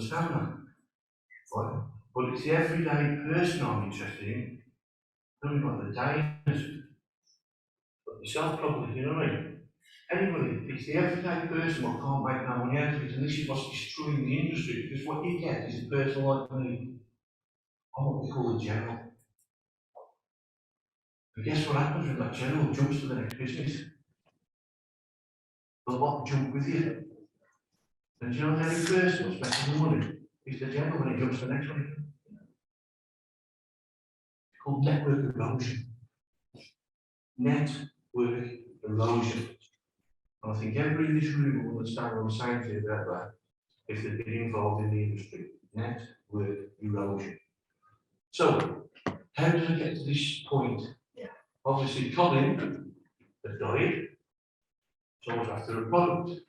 understand that. Right? But it's the everyday person I'm interested in. I don't know what the day is. But yourself probably, you know what I mean? Anybody, it's the everyday person what can't make no money out of it, and this is what's destroying the industry, because what you get is a person like me. I'm what we call a general. And guess what happens when that general jumps to the next business? The lot jump with you. And you know the only person who's making the money is the general when he jumps to the next one. It's called network erosion. Network erosion. And I think everybody in this room will understand what I'm saying to you about that if they've been involved in the industry. Network erosion. So, how does it get to this point? Yeah. Obviously, Colin has died, so it's after a product.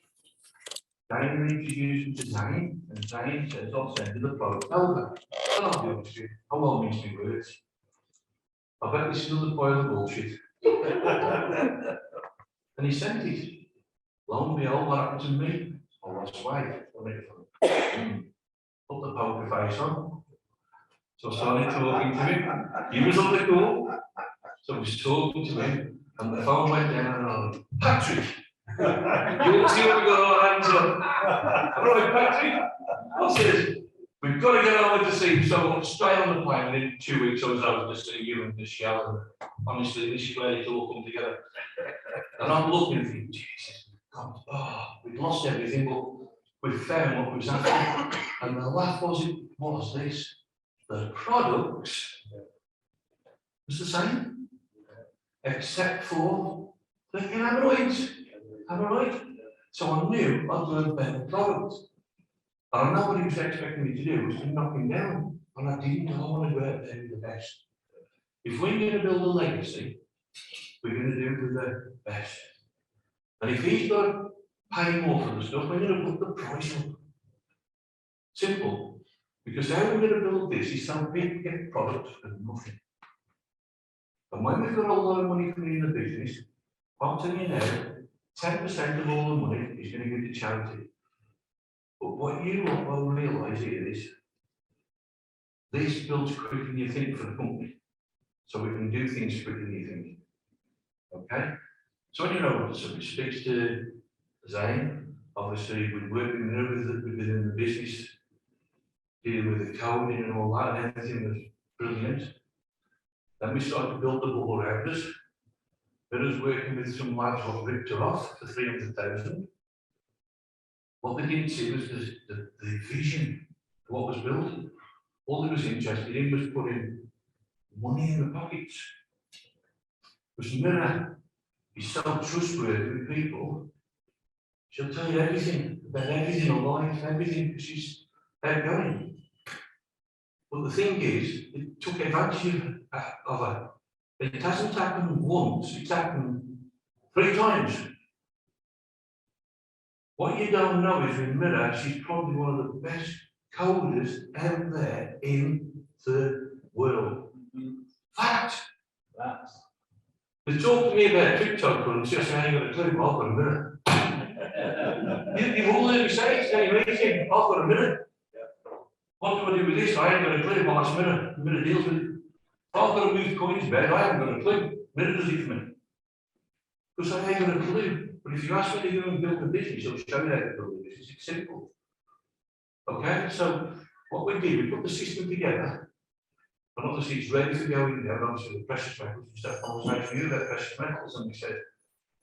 Diane introduced him to Zane, and Zane says, I'll send you the product over. And I'll be honest with you, I won't mince my words. I bet this is another pile of bullshit. And he sent it. Lo and behold, what happened to me? I lost weight. Put the poker face on. So I started talking to him. He was on the call. So I was talking to him, and the phone went down, and I went, Patrick, you'll see what we got our hands on. All right, Patrick. I said, we've got to get over to see. So I went straight on the plane, and in 2 weeks I was over to see you and the show. And honestly, this is where it all come together. And I'm looking and thinking, Jesus, God, we've lost everything, but we found what was after. And the laugh was this: the products was the same, except for the cannabinoids. Am I right? So I knew I'd learned a better product. And I know what he was expecting me to do was to knock him down. And I didn't. I want to go out there with the best. If we're going to build a legacy, we're going to do it with the best. And if he's got to pay more for the stuff, we're going to put the price up. Simple. Because how we're going to build this is so people get product and nothing. And when we've got a lot of money coming in the business, I'm telling you now, 10% of all the money is going to go to charity. But what you will realise here is this builds quicker than you think for the company. So we can do things quicker than you think. Okay? So when you know what somebody speaks to Zane, obviously we're working within the business, dealing with the coding and all that, and everything was brilliant. Then we started to build the bubble around us. Then I was working with some lads who ripped her off for 300,000. What they didn't see was the vision of what was built. All they was interested in was putting money in the pockets. Because Mirror is so trustworthy with people. She'll tell you everything about everything in life, everything, because she's outgoing. But the thing is, it took advantage of her. It hasn't happened once, it's happened 3 times. What you don't know is with Mirror, she's probably one of the best coders out there in the world. Fact. They talk to me about cryptocurrency, I say, I ain't got a clue, I've got a Mirror. You've all heard me say it's any meeting, I've got a Mirror. What do I do with this? I ain't got a clue, well, that's Mirror. Mirror deals with it. If I've got to move coins back, I haven't got a clue. Mirror does it for me. Because I ain't got a clue. But if you ask me to go and build a business, I'll show you how to build a business. It's simple. Okay, so what we did, we put the system together. And obviously it's ready to go in there, and obviously the precious metals, we started conversation with you about precious metals, and we said,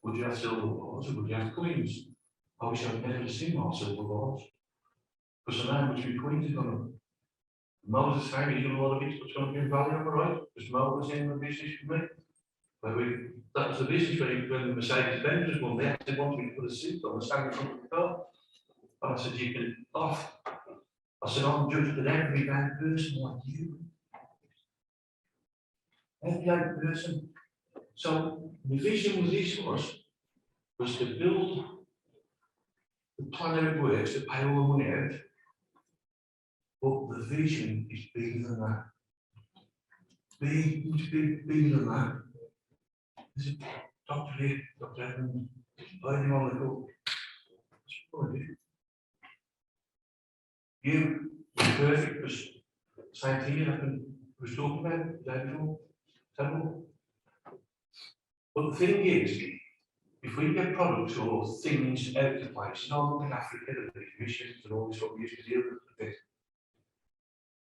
would you have silver bars or would you have coins? I wish I'd never seen our silver bars. Because the man which we coins are going. Mo was the same, he's got a lot of it, what's going to be in value, am I right? Because Mo was in the business with me. That was the business when the Mercedes Benz was one, they actually wanted me to put a suit on and stand in front of the car. And I said, you can off. I said, I'm judged an everyday person like you. Everyday person. So the vision with this was to build the plan how it works, to pay all the money out. But the vision is bigger than that. Much bigger than that. There's a doctor here, Dr. Evans, anyone on the call. You were perfect because same thing that I was talking about the day before. Terrible. But the thing is, if we get products or things out of place, you know, look at Africa, the missions and all this what we used to deal with it.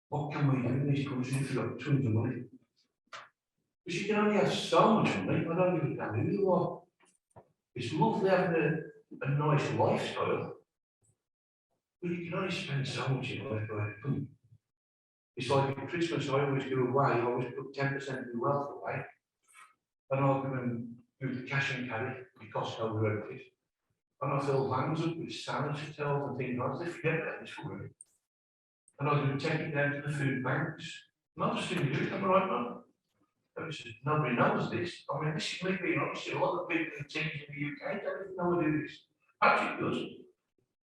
What can we do in these countries if we've got tons of money? Because you can only have so much money, I don't give a damn who you are. It's lovely having a nice lifestyle, but you can only spend so much in life. It's like at Christmas, I always go away, I always put 10% of my wealth away, and I'll go and do the cash and carry, because Costco wherever it is. And I fill vans up with sandwich hotels and things like that. They forget about this for me. And I can take it down to the food banks. Not just going to do it, I'm right now. Nobody knows this. I mean, this is me being honest. A lot of people and teams in the UK don't even know how to do this. Actually, it does.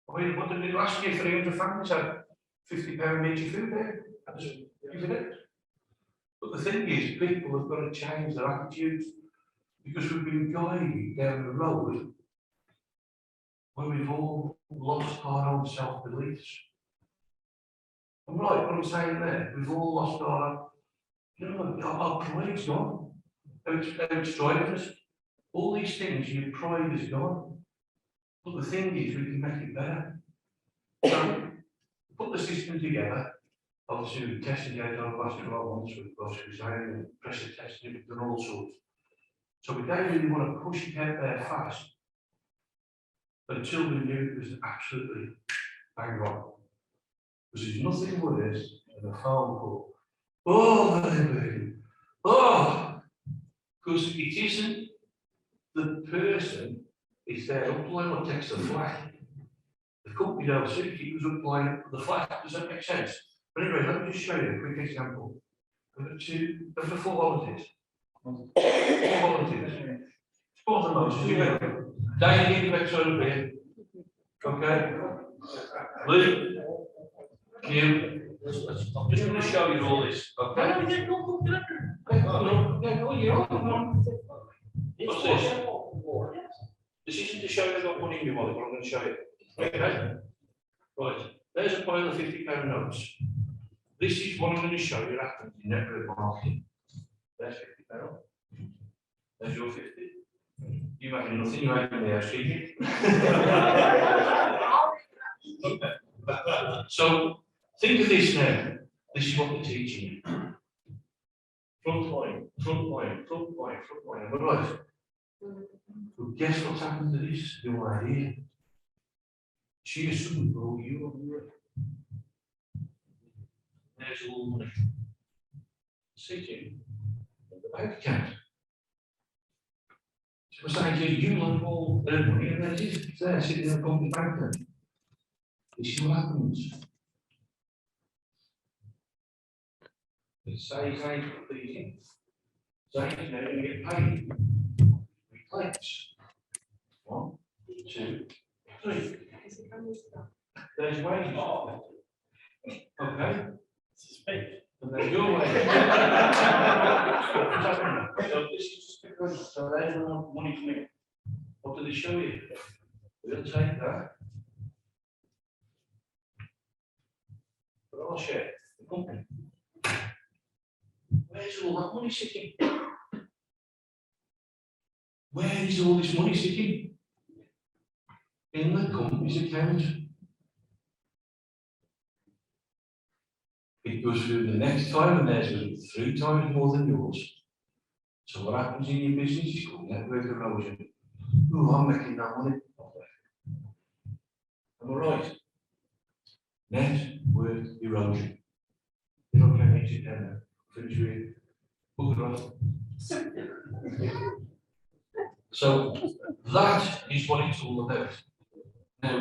I mean, what did they do last year? 300 families had £50 each of food there. That's give it. But the thing is, people have got to change their attitudes because we've been guided down the road where we've all lost our own self-beliefs. I'm right, what I'm saying there, we've all lost our pride's gone. It's driving us. All these things, your pride is gone. But the thing is, we can make it better. So, put the system together. Obviously, we've tested out over the last 12 months with grocery sale and pressure testing, we've done all sorts. So we don't really want to push it out there fast until we knew it was absolutely bang on. Because there's nothing worse than a phone call. Oh, baby. Oh, because it isn't the person, it's their upline what takes the flat. The company don't see it was upline the flat. Does that make sense? But anyway, let me just show you a quick example. There's the 4 volunteers. 4 volunteers. Sport and motions, you know. Dave, give back over here. Okay. Lee, you. I'm just going to show you all this. Okay. What's this? This isn't to show you I've got money in your wallet, but I'm going to show you. Okay. Right. There's a pile of £50 notes. This is what I'm going to show you after the network marketing. There's £50. There's your 50. You might be nothing, you ain't in the house, So think of this now. This is what they're teaching you. Front line, front line, front line, front line. Am I right? But guess what's happened to this? Your idea. She is someone brought you on the road. There's all the money sitting in the bank account. So we're saying to you, you like all their money, and there it is. It's there sitting in the company bank account. You see what happens? It says I put these in. Say now you get paid. We clicks. 1, 2, 3. There's wages. Okay. And there's your wages. So this is just because so there's no money coming. What do they show you? We'll take that. But I'll share the company. Where's all that money sitting? Where is all this money sitting? In the company's account. It goes through the next time and there's 3 times more than yours. So what happens in your business is called network erosion. Oh, I'm making that money. Am I right? Network erosion. You don't get it down there. Finish with bugger off. So that is what it's all about. Now,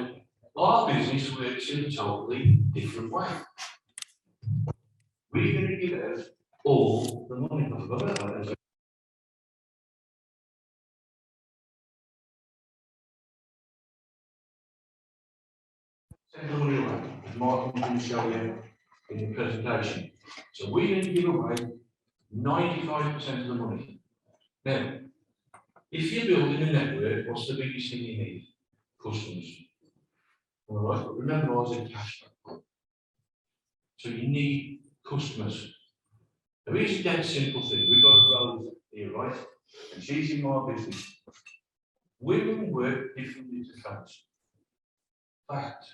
our business works in a totally different way. We're going to give out all the money. I forgot about that. Send the money away. Martin's going to show you in the presentation. So we're going to give away 95% of the money. Now, if you're building a network, what's the biggest thing you need? Customers. All right, but remember, I was in cash. So you need customers. Now here's a dead simple thing. We've got a road here, right? And she's in my business. Women work differently to fellas. Fact.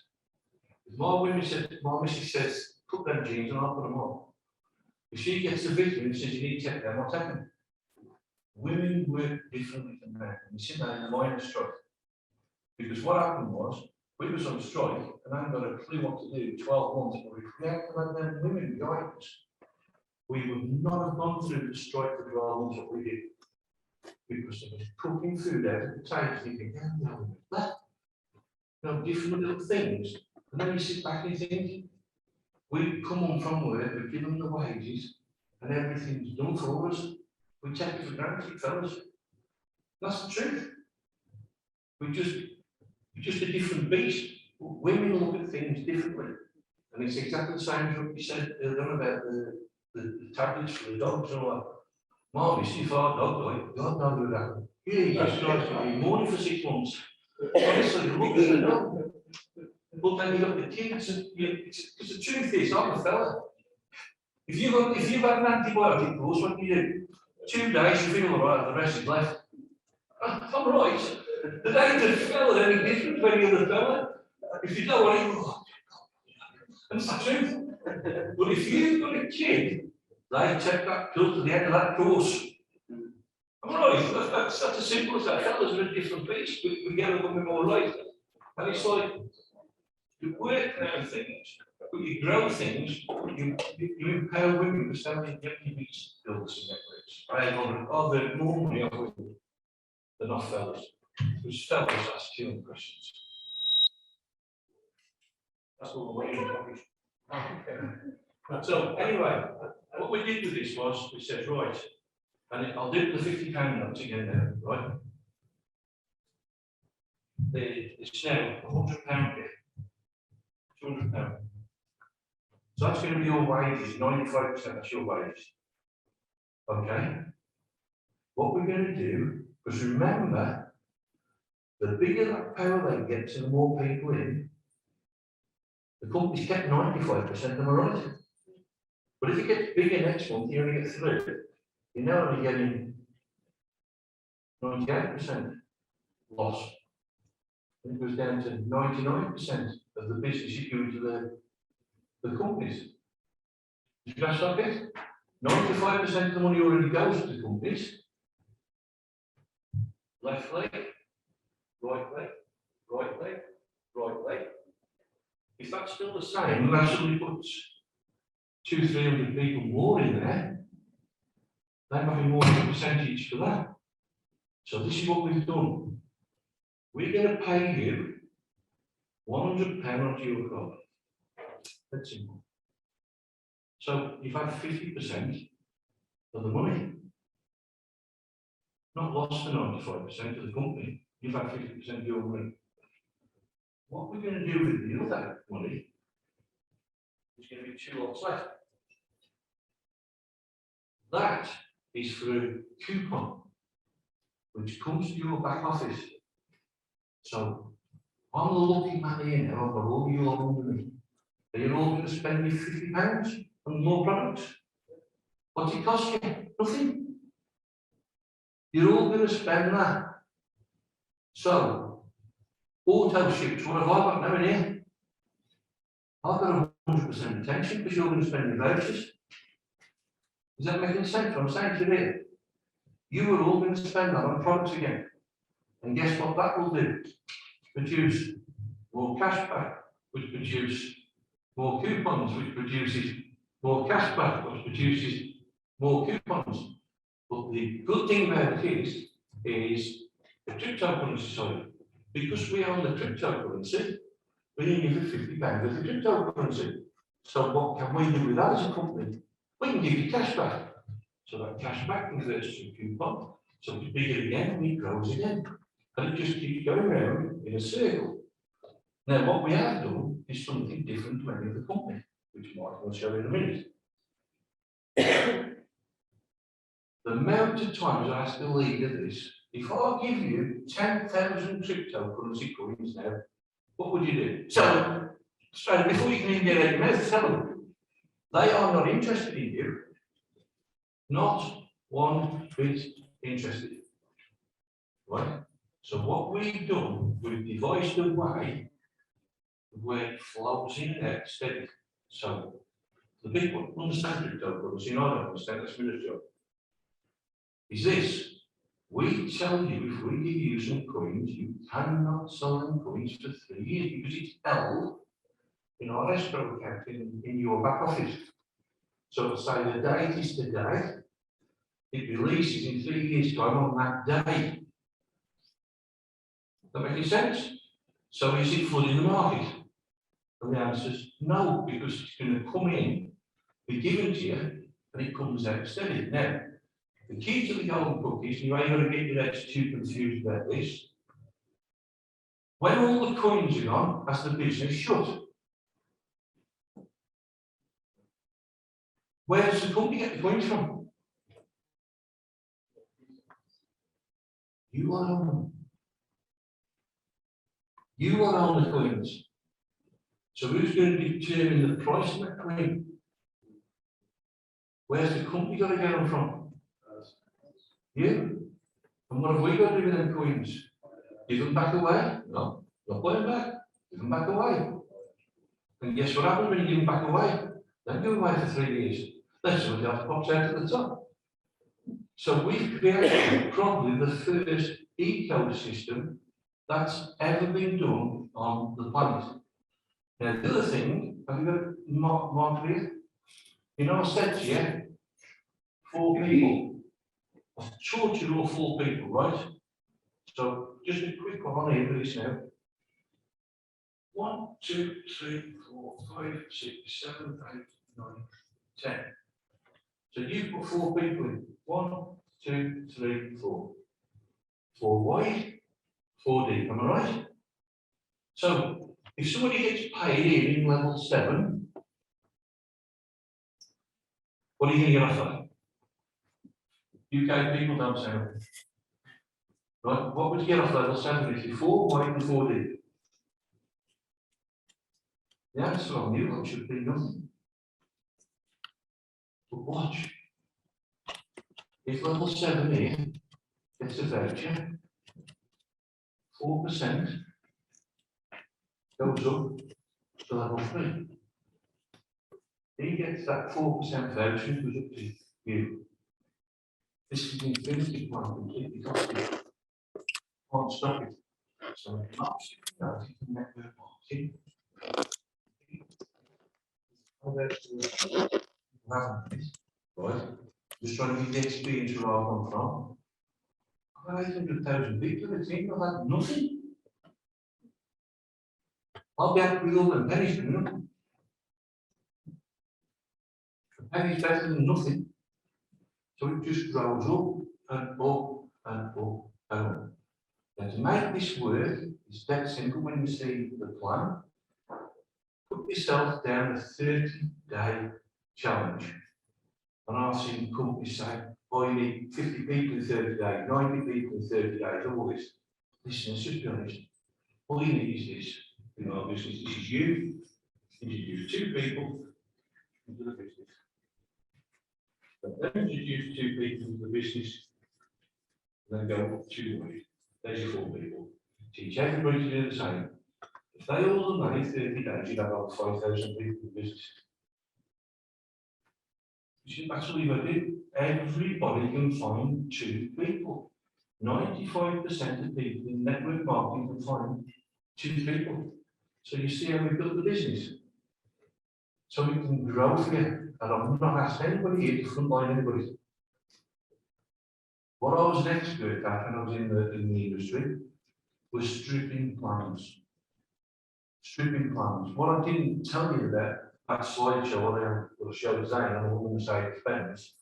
If my missus says, put them jeans and I'll put them on. If she gets a victim and says you need to take them, I'll take them. Women work differently than men. And you see that in the miners' strike. Because what happened was, we was on strike and I hadn't got a clue what to do 12 months, but if we had them women behind us, we would not have gone through the strike for 12 months what we did. Because they were cooking food out at the time, thinking, that. Different little things. And then you sit back and think, we come on from work, we give them the wages, and everything's done for us. We take it for granted, fellas. That's the truth. We're just a different beast. Women look at things differently. And it's exactly the same as what you said earlier about the tablets for the dogs and all that. Mom, you see if our dog died, God don't do that. Jesus Christ, you'll be mourning for 6 months. Honestly, look at the dog. But then you've got the kids, because the truth is, I'm a fella. If you've had an antibiotic course, what do you do? 2 days, you feel all right, the rest is left. I'm right. The day the fella any different to any other fella. If you don't want it, that's the truth. But if you've got a kid, they take that pill to the end of that course. I'm right, that's as simple as that. Fellas are a different beast. We get a little bit more right. And it's like, you work around things, but you grow things, you empower women to stand in your beats, builders and networks. They're more money off women than not fellas. Because fellas ask killing questions. That's all the way in. So anyway, what we did with this was, we said, right, and I'll do the £50 notes again now, right? It's now £100 here. £200. So that's going to be your wages, 95% that's your wages. Okay? What we're going to do, because remember, the bigger that power they get, the more people in, the company's kept 95%, am I right? But if it gets bigger next month, you only get 3. You're now only getting 98% loss. It goes down to 99% of the business you do to the companies. You can stop it. 95% of the money already goes to the companies. Left leg, right leg, right leg, right leg. If that's still the same, unless somebody puts 200-300 people more in there, they're having more of a percentage for that. So this is what we've done. We're going to pay you £100 onto your card. That's simple. So you've had 50% of the money. Not lost the 95% of the company. You've had 50% of your money. What we're going to do with the other money is going to be 2 lots left. That is for a coupon, which comes to your back office. So I'm the lucky man here now, I've got all you lot under me. Are you all going to spend me £50 on more products? What's it cost you? Nothing. You're all going to spend that. So, auto ships, what have I got now in here? I've got 100% retention because you're going to spend your vouchers. Is that making sense? What I'm saying to you here, you are all going to spend that on products again. And guess what that will do? Produce more cash back, which produces more coupons, which produces more cash back, which produces more coupons. But the good thing about it is the cryptocurrency side. Because we own the cryptocurrency, we can give you £50 worth of cryptocurrency. So what can we do with that as a company? We can give you cash back. So that cash back converts to a coupon. So it's bigger again and it grows again. And it just keeps going around in a circle. Now what we have done is something different to any other company, which Mark will show in a minute. The amount of times I ask the leader this, if I give you 10,000 cryptocurrency coins now, what would you do? So, straight before you can even get out your mouth, tell them. They are not interested in you. Not one bit interested. Right? So what we've done, we've devised a way where it flows in and out steady. So the big one, understand cryptocurrency, and I don't understand, that's my job. Is this? We tell you if we give you some coins, you cannot sell them coins for 3 years because it's held in our escrow account in your back office. So say the date is today, it releases in 3 years' time on that day. That makes sense? So is it flooding the market? And the answer is no, because it's going to come in, be given to you, and it comes out steady. Now, the key to the golden cookies, and you ain't going to get your heads too confused about this. When all the coins are gone, that's the business shut. Where does the company get the coins from? You are on them. You are on the coins. So who's going to determine the price of that coin? Where's the company got to get them from? You. And what have we got to do with them coins? Give them back away? No, not put them back. Give them back away. And guess what happens when you give them back away? They go away for 3 years. Then somebody else pops out at the top. So we've created probably the first ecosystem that's ever been done on the planet. Now, the other thing, have you got it marked here? You know, I said to you, 4 people. I've taught you all 4 people, right? So just a quick one on here for this now. 1, 2, 3, 4, 5, 6, 7, 8, 9, 10. So you've got 4 people in. 1, 2, 3, 4. 4 wide, 4 deep, am I right? So if somebody gets paid in level 7, what are you going to get off that? UK people don't say it. Right? What would you get off level 7 if you're 4 wide and 4 deep? The answer on you lot should be nothing. But watch. If level 7 here gets a voucher, 4% goes up to level 3. He gets that 4% voucher and goes up to you. This is the infinity plan completely costly. Can't stop it. So absolutely network marketing. Right? Just trying to get the experience where I come from. I've got 800,000 people in the team, I've had nothing. I'll be happy with all the pennies coming up. A penny's better than nothing. So it just grows up and up and up and up. And to make this work, it's that simple when you see the plan. Put yourself down a 30-day challenge. And I've seen companies say, oh, you need 50 people in 30 days, 90 people in 30 days, all this. Listen, let's just be honest. All you need is this. You know, business, this is you. Introduce 2 people into the business. Then introduce 2 people into the business. And then go 2 ways. There's your 4 people. Teach everybody to do the same. If they all done that in 30 days, you'd have about 5,000 people in the business. That's all you've got to do. Everybody can find 2 people. 95% of people in network marketing can find 2 people. So you see how we built the business. So we can grow for you. And I'm not asking anybody here to frontline anybody. What I was an expert at when I was in the industry was stripping plans. Stripping plans. What I didn't tell you about that slideshow, what I showed today, and I'm going to say expense.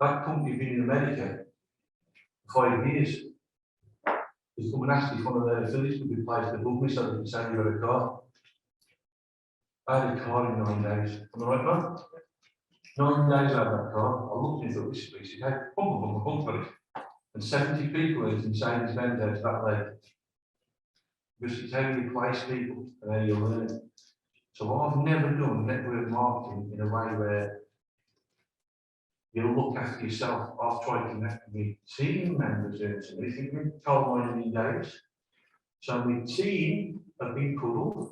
That company had been in America for 5 years. They come and ask if one of their affiliates could be placed above me so they could say you got a car. I had a car in 9 days. Am I right, man? 9 days I had that car. I looked into this piece, it had for it. And 70 people in inside his vendor to that lake. Because it's how you place people and how you learn. So I've never done network marketing in a way where you look after yourself. I've tried to connect with team members urgently. If you've been told my days, so my team have been put up,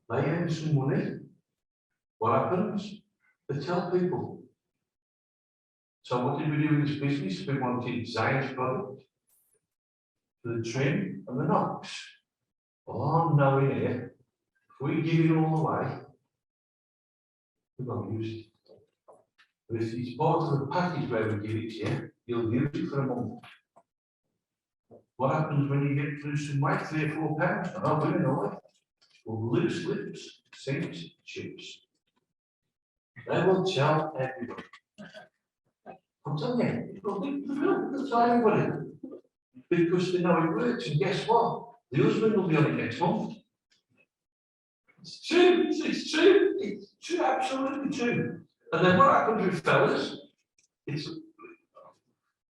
they earn some money. What happens? They tell people. So what did we do with this business? We wanted Zane's product for the trim and the knocks. Well, I'm knowing here, if we give it all away, we're not use it. But if it's part of the package where we give it to you, you'll use it for a month. What happens when you get through some weight, 3 or 4 pounds? Oh, we don't know it. Well, loose lips, sinks, chips. They will tell everybody. I'm telling you, they'll tell everybody. Because they know it works, and guess what? The husband will be on it next month. It's true, it's true, it's true, absolutely true. And then what happens with fellas? It's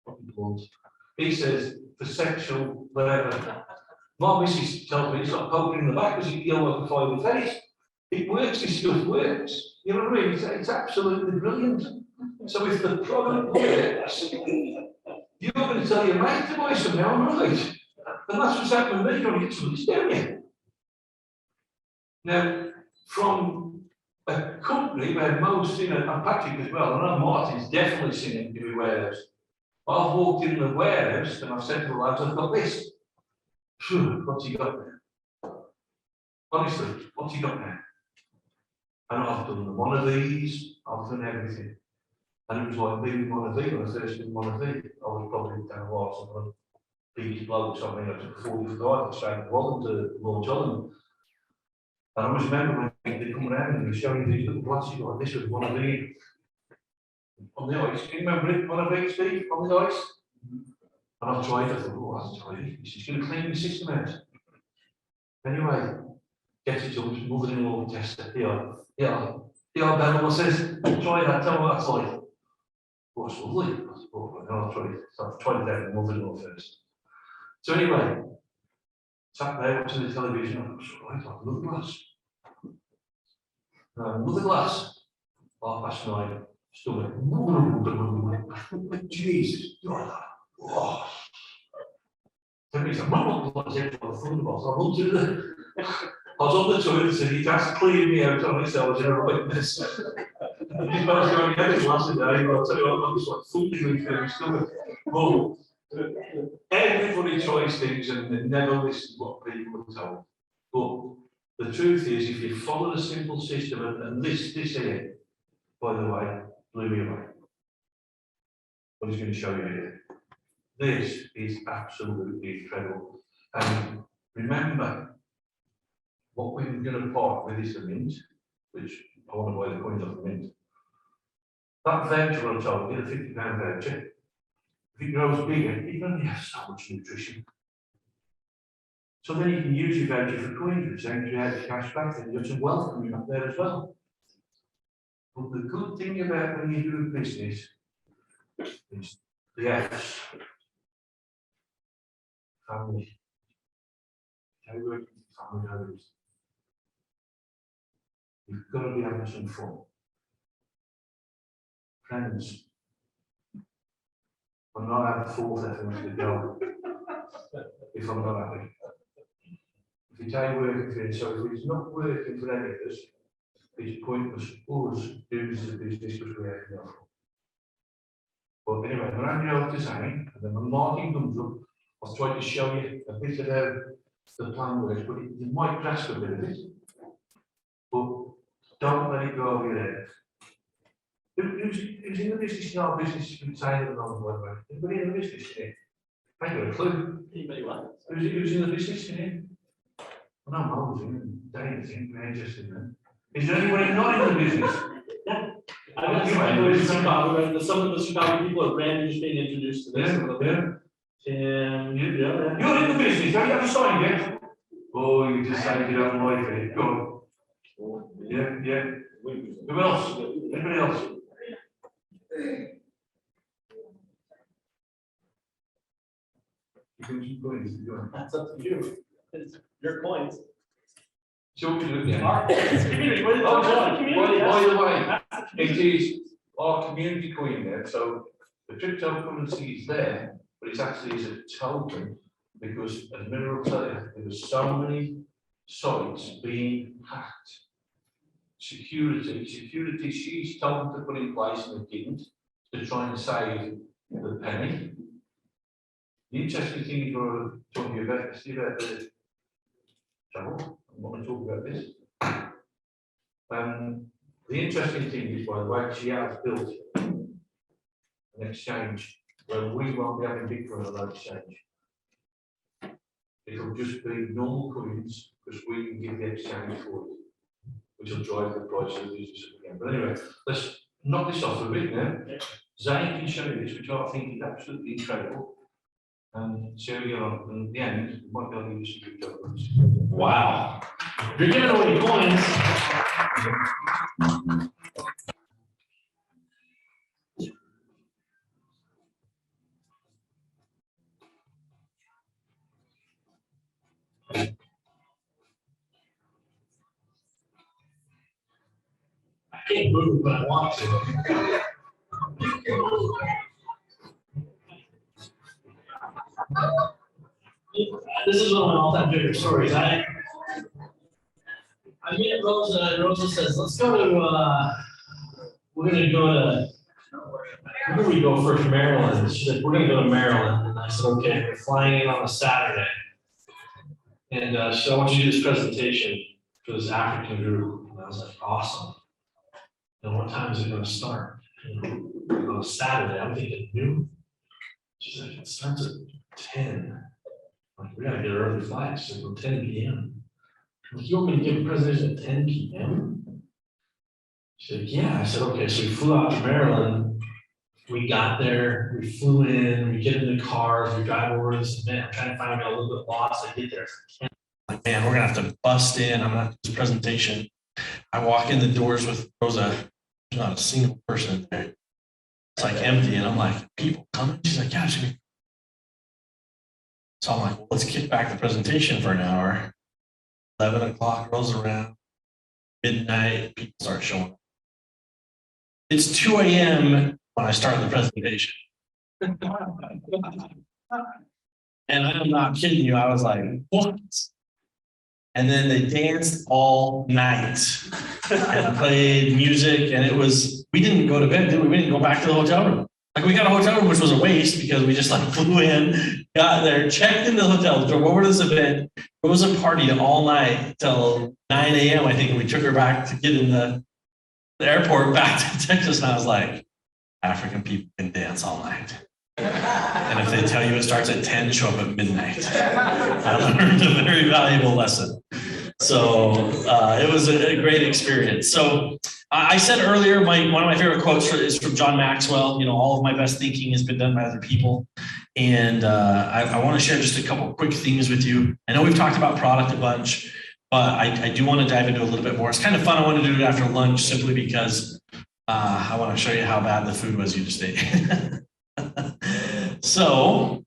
what he calls. He says for sexual whatever. My missus tells me it's not poking in the back because you don't want to find the face. It works, this stuff works. You know what I mean? It's absolutely brilliant. So if the product works, you're going to tell your mate to buy some now, right? And that's what's happened to me. You're going to get somebody's down here. Now, from a company where most, and Patrick as well, and I know Martin's definitely seen it in the warehouse. I've walked in the warehouse and I've said to the lads, I've got this. What's he got there? Honestly, what's he got there? And I've done one of these, I've done everything. And it was like being one of these, when I first did one of these, I was probably down a while, some biggest bloke or something, I took 45 straight to Holland to launch on. And I always remember when they come around and they were showing these little glasses like this was one of these on the ice. Can you remember it? One of these, Steve, on the ice? And I've tried, I thought, oh, I'll try it. This is going to clean the system out. Anyway, get it done, mother-in-law tester. Yeah, Ben, says, try that, tell me what that's like. Oh, it's lovely. I said, oh, I'll try it. So I've tried it out with mother-in-law first. So anyway, sat there watching the television, I thought, right, I'll have another glass. Another glass, 9:30, stomach. Jesus, oh. 10 minutes, I'm not going to take the thunderbolts. I run to the. I was on the toilet and he just cleared me out on it, so I was in a right mess. And I was going to get this last day, I'll tell you what, I'm just like thundering through my stomach. Well, everybody tries things and they never listen to what people are told. But the truth is, if you follow the simple system, and this here, by the way, blew me away. What he's going to show you here. This is absolutely incredible. And remember, what we're going to part with is the mint, which I want to buy the coins off the mint. That voucher on top, get a £50 voucher. If it grows bigger, it only has so much nutrition. So then you can use your voucher for coins, which then creates cash back, and you've some wealth coming up there as well. But the good thing about when you do a business is the F's. Family. How you work with family values. You've got to be having some fun. Friends. I'm not having 4th effort to go if I'm not happy. If it's working for you, so if it's not working for any of us, it's pointless us doing this as a business because we have enough. But anyway, when I'm out designing, and then when marking comes up, I'll try to show you a bit of how the plan works, but you might grasp a bit of it. But don't let it go over your head. Who's in the business in our business been saying it along the way? Anybody in the business here? I ain't got a clue. Anybody what? Who's in the business here? Well, no, Mo's in, Dane's in, Granger's in. Is there anyone not in the business? Yeah. I mean, some of the Sucavu people are brand new just being introduced to this. Yeah. You're in the business, have you ever signed yet? Oh, you just signed it out like it. Go on. Yeah. Who else? Anybody else? That's up to you. It's your coins. So we do it again. It's community. By the It is our community queen there, so the cryptocurrency is there, but it's actually is a token because, as Mira will tell you, there were so many sites being hacked. Security, she's told them to put in place and they didn't, to try and save the penny. The interesting thing is we're talking about the trouble. I'm not going to talk about this. The interesting thing is, by the way, she has built an exchange where we won't be having Bitcoin on that exchange. It'll just be normal coins because we can give the exchange for it, which will drive the price of the business again. But anyway, let's knock this off a bit now. Zane can show you this, which I think is absolutely incredible. And so you know, in the end, we might be able to use some cryptocurrency. Wow. If you're giving away coins. I can't move, but I want to. This is one of my all-time favorite stories. I met Rosa, and Rosa says, let's go to, we're gonna go to, where do we go first? Maryland. She said, we're gonna go to Maryland. And I said, okay, we're flying in on a Saturday. And so I want you to do this presentation for this African group. And I was like, awesome. And what time is it gonna start? And on a Saturday, I'm thinking noon. She's like, it starts at 10. I'm like, we gotta get an early flight. She's like, well, 10 p.m. I'm like, you want me to give a presentation at 10 p.m.? She's like, yeah. I said, okay. So we flew out to Maryland. We got there, we flew in, we get in the cars, we drive over to this event. I'm trying to find out a little bit lost. I get there. Like, man, we're gonna have to bust in. I'm gonna have this presentation. I walk in the doors with Rosa. There's not a single person there. It's like empty, and I'm like, people coming? She's like, yeah. So I'm like, well, let's kick back the presentation for an hour. 11 o'clock rolls around, midnight, people start showing up. It's 2 a.m. when I start the presentation. And I'm not kidding you, I was like, what? And then they danced all night and played music, and it was, we didn't go to bed, did we? We didn't go back to the hotel room. Like, we got a hotel room, which was a waste because we just like flew in, got there, checked into the hotel, drove over to this event. It was a party all night till 9 a.m. I think, and we took her back to get in the airport back to Texas. And I was like, African people can dance all night. And if they tell you it starts at 10, show up at midnight. I learned a very valuable lesson. So it was a great experience. So I said earlier, one of my favorite quotes is from John Maxwell. You know, all of my best thinking has been done by other people. And I want to share just a couple of quick themes with you. I know we've talked about product a bunch, but I do want to dive into a little bit more. It's kind of fun. I want to do it after lunch simply because I want to show you how bad the food was you just ate. So,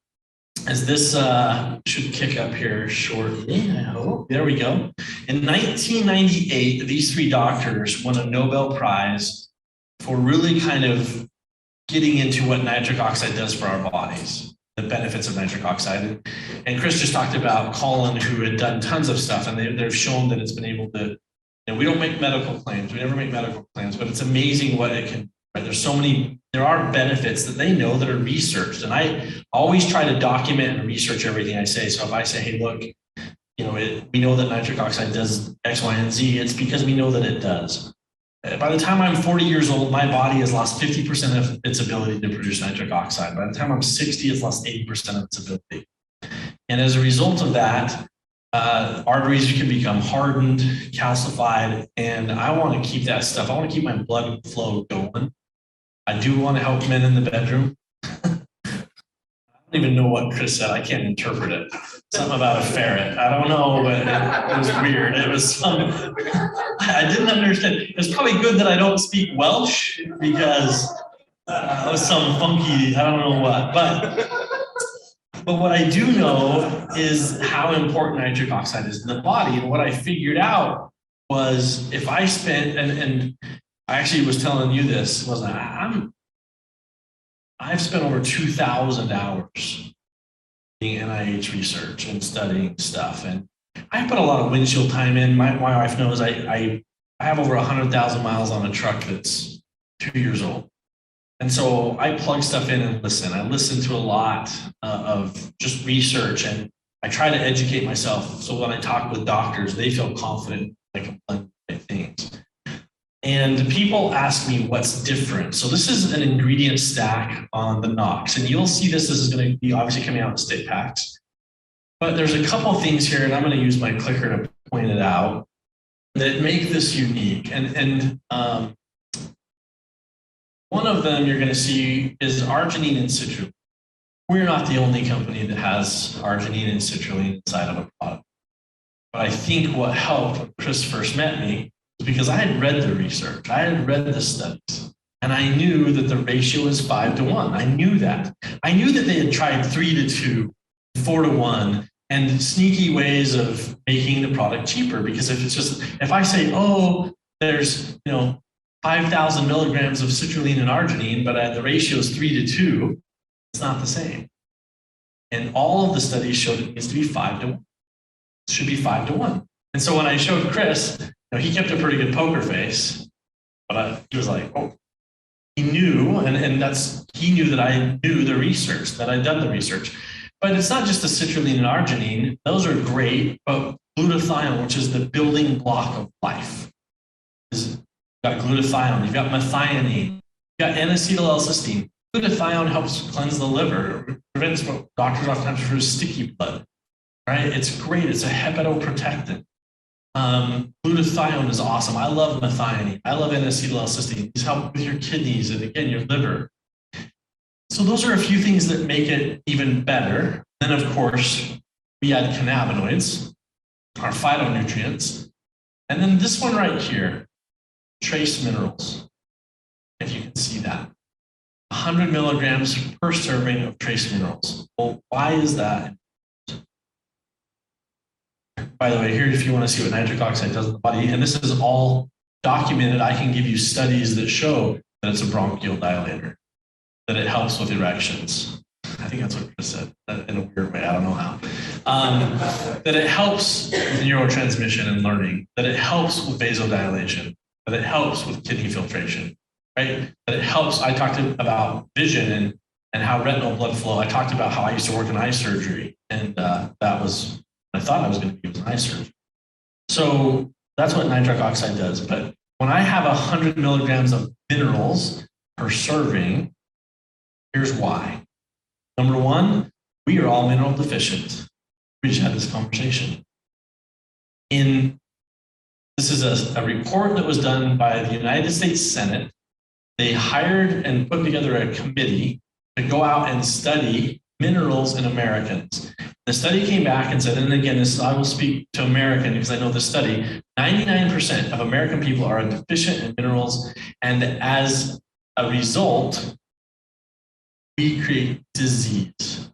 as this should kick up here shortly, I hope. There we go. In 1998, these three doctors won a Nobel Prize for really kind of getting into what nitric oxide does for our bodies, the benefits of nitric oxide. And Chris just talked about Colin, who had done tons of stuff, and they've shown that it's been able to, we don't make medical claims, we never make medical claims, but it's amazing what it can, right? There's so many, there are benefits that they know that are researched. And I always try to document and research everything I say. So if I say, hey, look, we know that nitric oxide does X, Y, and Z, it's because we know that it does. By the time I'm 40 years old, my body has lost 50% of its ability to produce nitric oxide. By the time I'm 60, it's lost 80% of its ability. And as a result of that, arteries can become hardened, calcified, and I want to keep that stuff. I want to keep my blood flow going. I do want to help men in the bedroom. I don't even know what Chris said. I can't interpret it. Something about a ferret. I don't know, but it was weird. It was some, I didn't understand. It's probably good that I don't speak Welsh because it was some funky, I don't know what. But what I do know is how important nitric oxide is in the body. And what I figured out was if I spent, and I actually was telling you this, wasn't I? I've spent over 2,000 hours doing NIH research and studying stuff. And I put a lot of windshield time in. My wife knows I have over 100,000 miles on a truck that's 2 years old. And so I plug stuff in and listen. I listen to a lot of just research, and I try to educate myself. So when I talk with doctors, they feel confident I can blend things. And people ask me what's different. So this is an ingredient stack on the Knox, and you'll see this is going to be obviously coming out in state packs. But there's a couple of things here, and I'm going to use my clicker to point it out, that make this unique. And one of them you're going to see is arginine and citrulline. We're not the only company that has arginine and citrulline inside of a product. But I think what helped when Chris first met me was because I had read the research, I had read the studies, and I knew that the ratio was 5-1. I knew that. I knew that they had tried 3-2, 4-1, and sneaky ways of making the product cheaper. Because if I say, oh, there's 5,000 milligrams of citrulline and arginine, but the ratio is 3-2, it's not the same. And all of the studies showed it needs to be 5-1. It should be 5-1. And so when I showed Chris, he kept a pretty good poker face, but he was like, oh, he knew, and he knew that I knew the research, that I'd done the research. But it's not just the citrulline and arginine. Those are great, but glutathione, which is the building block of life, you've got glutathione, you've got methionine, you've got N-acetyl-L-cysteine. Glutathione helps cleanse the liver, prevents what doctors oftentimes refer to as sticky blood, right? It's great. It's a hepatoprotectant. Glutathione is awesome. I love methionine. I love N-acetyl-L-cysteine. These help with your kidneys and, again, your liver. So those are a few things that make it even better. Then, of course, we add cannabinoids, our phytonutrients. And then this one right here, trace minerals, if you can see that. 100 milligrams per serving of trace minerals. Well, why is that? By the way, here, if you want to see what nitric oxide does in the body, and this is all documented, I can give you studies that show that it's a bronchial dilator, that it helps with erections. I think that's what Chris said in a weird way. I don't know how. That it helps with neurotransmission and learning, that it helps with vasodilation, that it helps with kidney filtration, right? That it helps. I talked about vision and how retinal blood flow. I talked about how I used to work in eye surgery, and that was, I thought I was going to be with eye surgery. So that's what nitric oxide does. But when I have 100 milligrams of minerals per serving, here's why. Number one, we are all mineral deficient. We just had this conversation. This is a report that was done by the United States Senate. They hired and put together a committee to go out and study minerals in Americans. The study came back and said, and again, I will speak to American because I know the study, 99% of American people are deficient in minerals, and as a result, we create disease.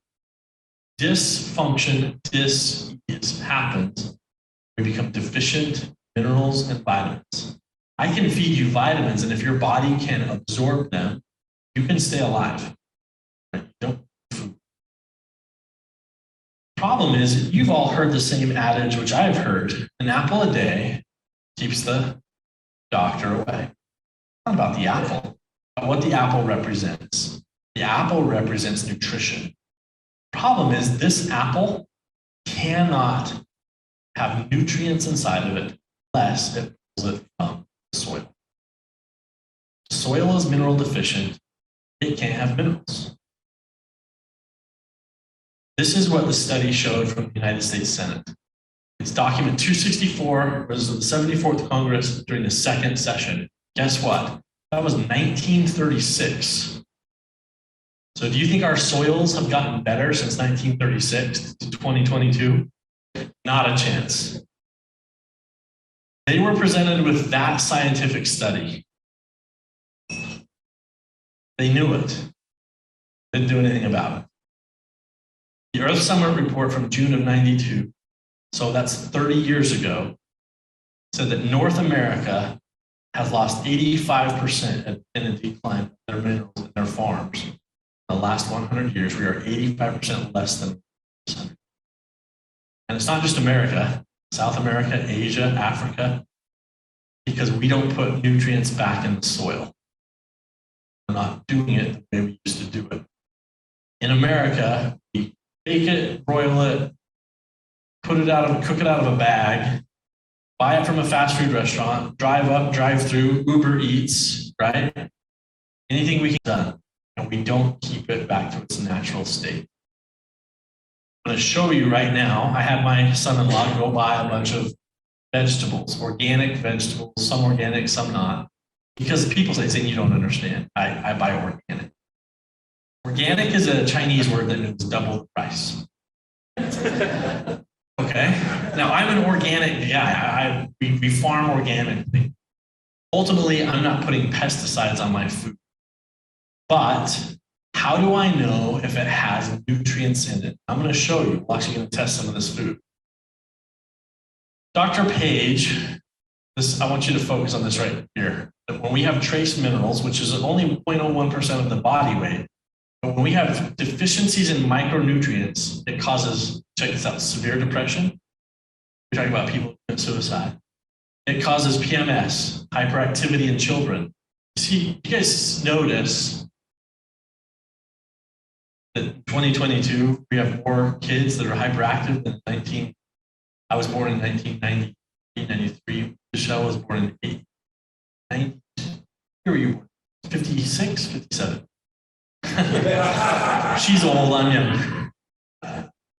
Dysfunction, disease happens. We become deficient in minerals and vitamins. I can feed you vitamins, and if your body can absorb them, you can stay alive. You don't need food. Problem is, you've all heard the same adage, which I've heard: an apple a day keeps the doctor away. It's not about the apple, but what the apple represents. The apple represents nutrition. Problem is, this apple cannot have nutrients inside of it unless it pulls it from the soil. Soil is mineral deficient. It can't have minerals. This is what the study showed from the United States Senate. It's document 264, it was the 74th Congress during the second session. Guess what? That was 1936. So do you think our soils have gotten better since 1936 to 2022? Not a chance. They were presented with that scientific study. They knew it. Didn't do anything about it. The Earth Summit report from June of '92, so that's 30 years ago, said that North America has lost 85% in a decline of their minerals in their farms. In the last 100 years, we are 85% less than 100%. And it's not just America, South America, Asia, Africa, because we don't put nutrients back in the soil. We're not doing it the way we used to do it. In America, we bake it, broil it, cook it out of a bag, buy it from a fast food restaurant, drive up, drive through, Uber Eats, right? Anything we can done, and we don't keep it back to its natural state. I'm going to show you right now. I had my son-in-law go buy a bunch of vegetables, organic vegetables, some organic, some not, because people say, you don't understand. I buy organic. Organic is a Chinese word that means double the price. Okay. Now I'm an organic guy. We farm organically. Ultimately, I'm not putting pesticides on my food. But how do I know if it has nutrients in it? I'm going to show you. We're actually going to test some of this food. Dr. Page, I want you to focus on this right here. That when we have trace minerals, which is only 0.01% of the body weight, but when we have deficiencies in micronutrients, it causes, check this out, severe depression. We're talking about people who commit suicide. It causes PMS, hyperactivity in children. See, you guys notice that in 2022, we have more kids that are hyperactive than I was born in 1993, 93. Michelle was born in 1990. Where were you born? 56, 57. She's old, I'm young.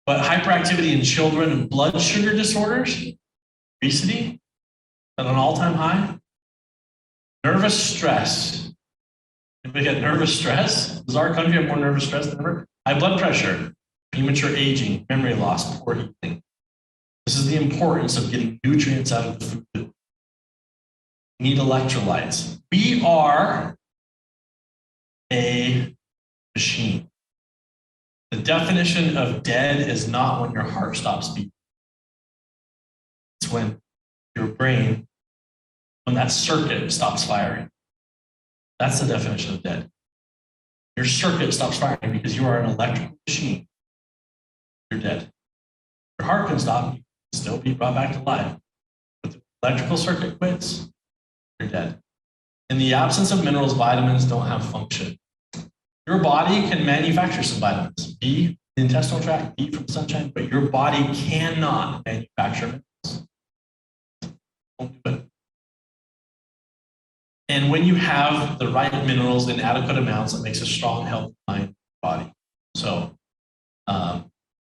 But hyperactivity in children and blood sugar disorders, obesity at an all-time high, nervous stress. Anybody get nervous stress? Does our country have more nervous stress than ever? High blood pressure, premature aging, memory loss, poor eating. This is the importance of getting nutrients out of the food. We need electrolytes. We are a machine. The definition of dead is not when your heart stops beating. It's when your brain, when that circuit stops firing. That's the definition of dead. Your circuit stops firing because you are an electrical machine. You're dead. Your heart can stop, you can still be brought back to life. But the electrical circuit quits, you're dead. In the absence of minerals, vitamins don't have function. Your body can manufacture some vitamins. B, the intestinal tract, D from sunshine, but your body cannot manufacture minerals. Don't do it. And when you have the right minerals in adequate amounts, it makes a strong, healthy mind and body. So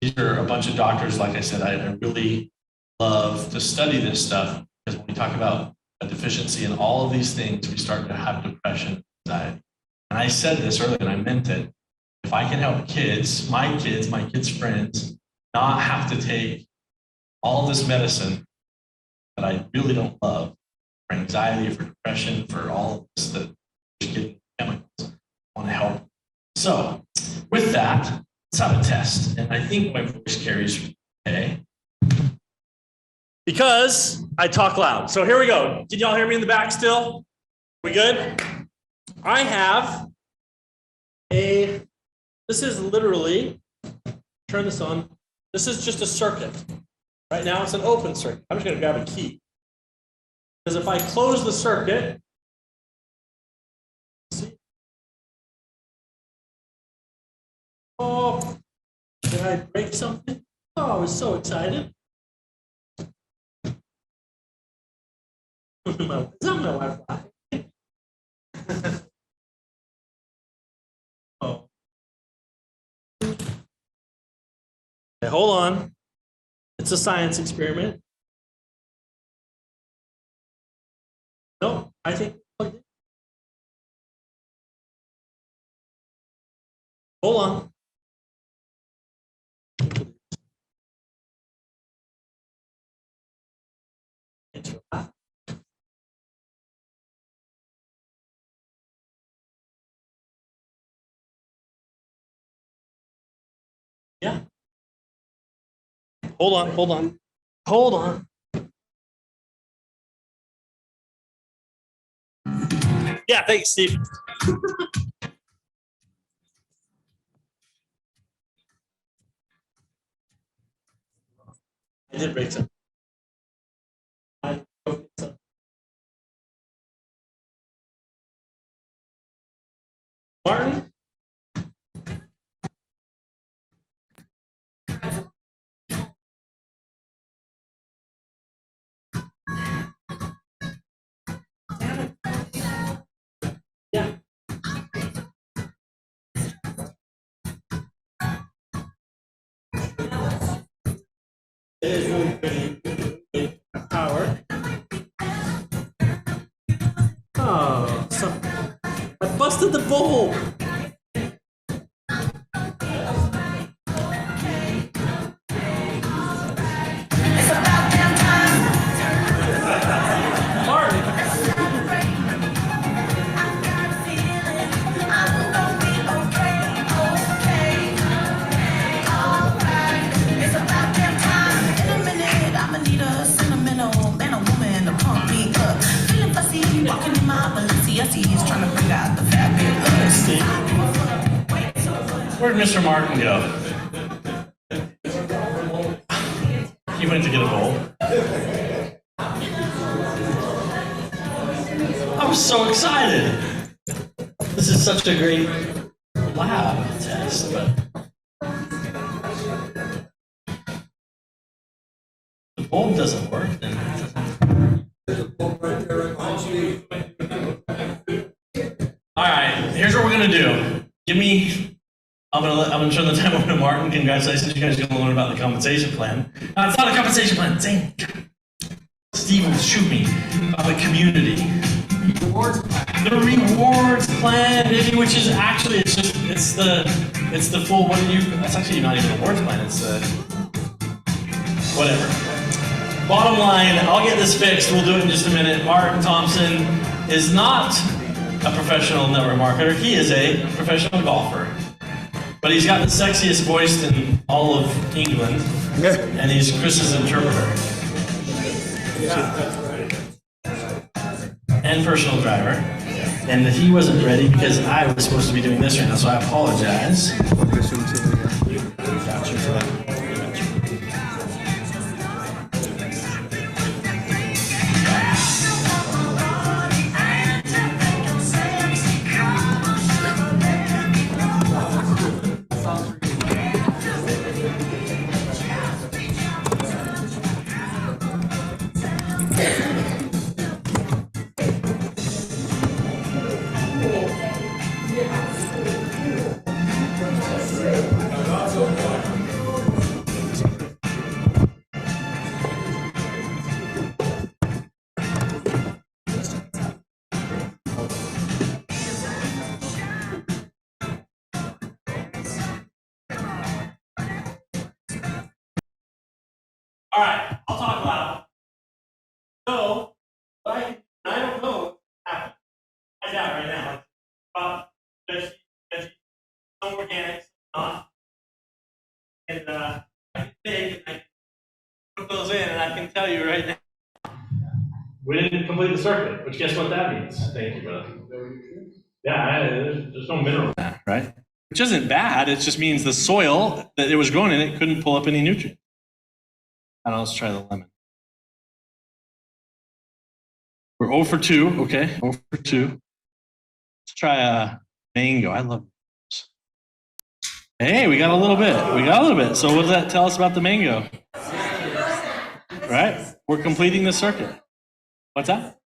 these are a bunch of doctors, like I said, I really love to study this stuff because when we talk about a deficiency in all of these things, we start to have depression, anxiety. And I said this earlier and I meant it. If I can help kids, my kids' friends, not have to take all this medicine that I really don't love, for anxiety, for depression, for all of this that is getting chemicals, I want to help. So with that, let's have a test. And I think my voice carries okay. Because I talk loud. So here we go. Can y'all hear me in the back still? We good? I have this is literally, turn this on. This is just a circuit. Right now it's an open circuit. I'm just going to grab a key. Because if I close the circuit, see? Oh, did I break something? Oh, I was so excited. Is that my Wi-Fi? Oh. Okay, hold on. It's a science experiment. No, I think. Hold on. Yeah. Hold on. Yeah, thanks, Steve. I did break some. I broke some. Martin? Yeah. It is really good power. Oh, so I busted the bowl. Martin. Where'd Mr. Martin go? He went to get a bowl. I'm so excited. This is such a great lab test, but the bulb doesn't work. Then all right, here's what we're gonna do. I'm gonna turn the time over to Martin. Congratulations, you guys are gonna learn about the compensation plan. It's not a compensation plan. Dang. Steve will shoot me. About the community. The rewards plan, maybe, which is actually it's the full that's actually not even a rewards plan. It's whatever. Bottom line, I'll get this fixed. We'll do it in just a minute. Martin Thompson is not a professional network marketer. He is a professional golfer. But he's got the sexiest voice in all of England, and he's Chris's interpreter. And personal driver. And he wasn't ready because I was supposed to be doing this right now, so I apologize. Gotcha for that. All right, I'll talk loud. So, I don't know what happened. Find out right now. There's some organics, not. And I can take and I put those in, and I can tell you right now. We didn't complete the circuit, which guess what that means? Thank you, brother. Yeah, there's no mineral. Right? Which isn't bad, it just means the soil that it was growing in, it couldn't pull up any nutrients. I don't know, let's try the lemon. We're 0 for 2, okay, 0 for 2. Let's try a mango, I love this. Hey, we got a little bit, So what does that tell us about the mango? Right, we're completing the circuit. What's that?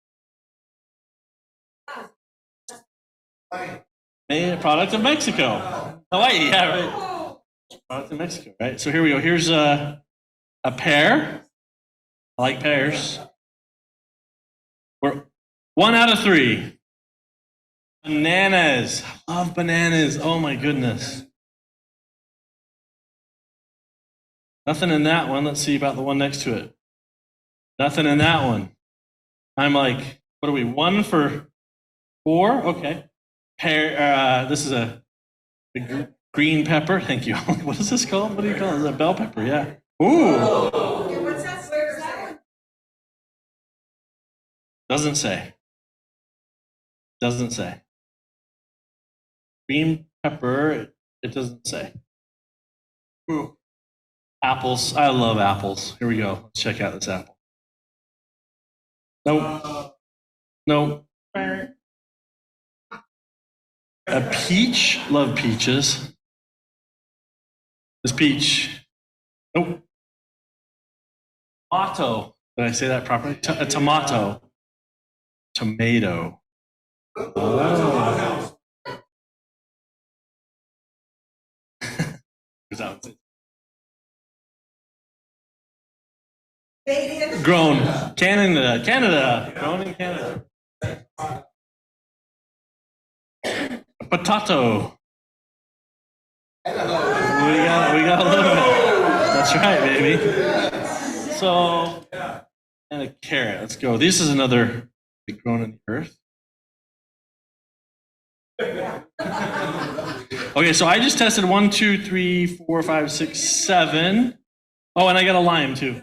A product of Mexico. Hawaii, yeah, right. Product of Mexico, right? So here we go, here's a pear. I like pears. We're 1 out of 3. Bananas. I love bananas. Oh my goodness. Nothing in that one. Let's see about the one next to it. Nothing in that one. I'm like, what are we? 1 for 4? Okay. Pear. This is a green pepper. Thank you. What is this called? What do you call it? It's a bell pepper. Yeah. Ooh. What's that flavor? Doesn't say. Doesn't say. Green pepper, it doesn't say. Ooh. Apples, I love apples. Here we go. Let's check out this apple. Nope. Nope. A peach, love peaches. This peach. Nope. Tomato. Did I say that properly? A tomato. Tomato. Oh. Grown. Canada. Grown in Canada. Potato. We got a little bit. That's right, baby. So, and a carrot. Let's go. This is another grown in the earth. Okay, so I just tested 1, 2, 3, 4, 5, 6, 7. Oh, and I got a lime too.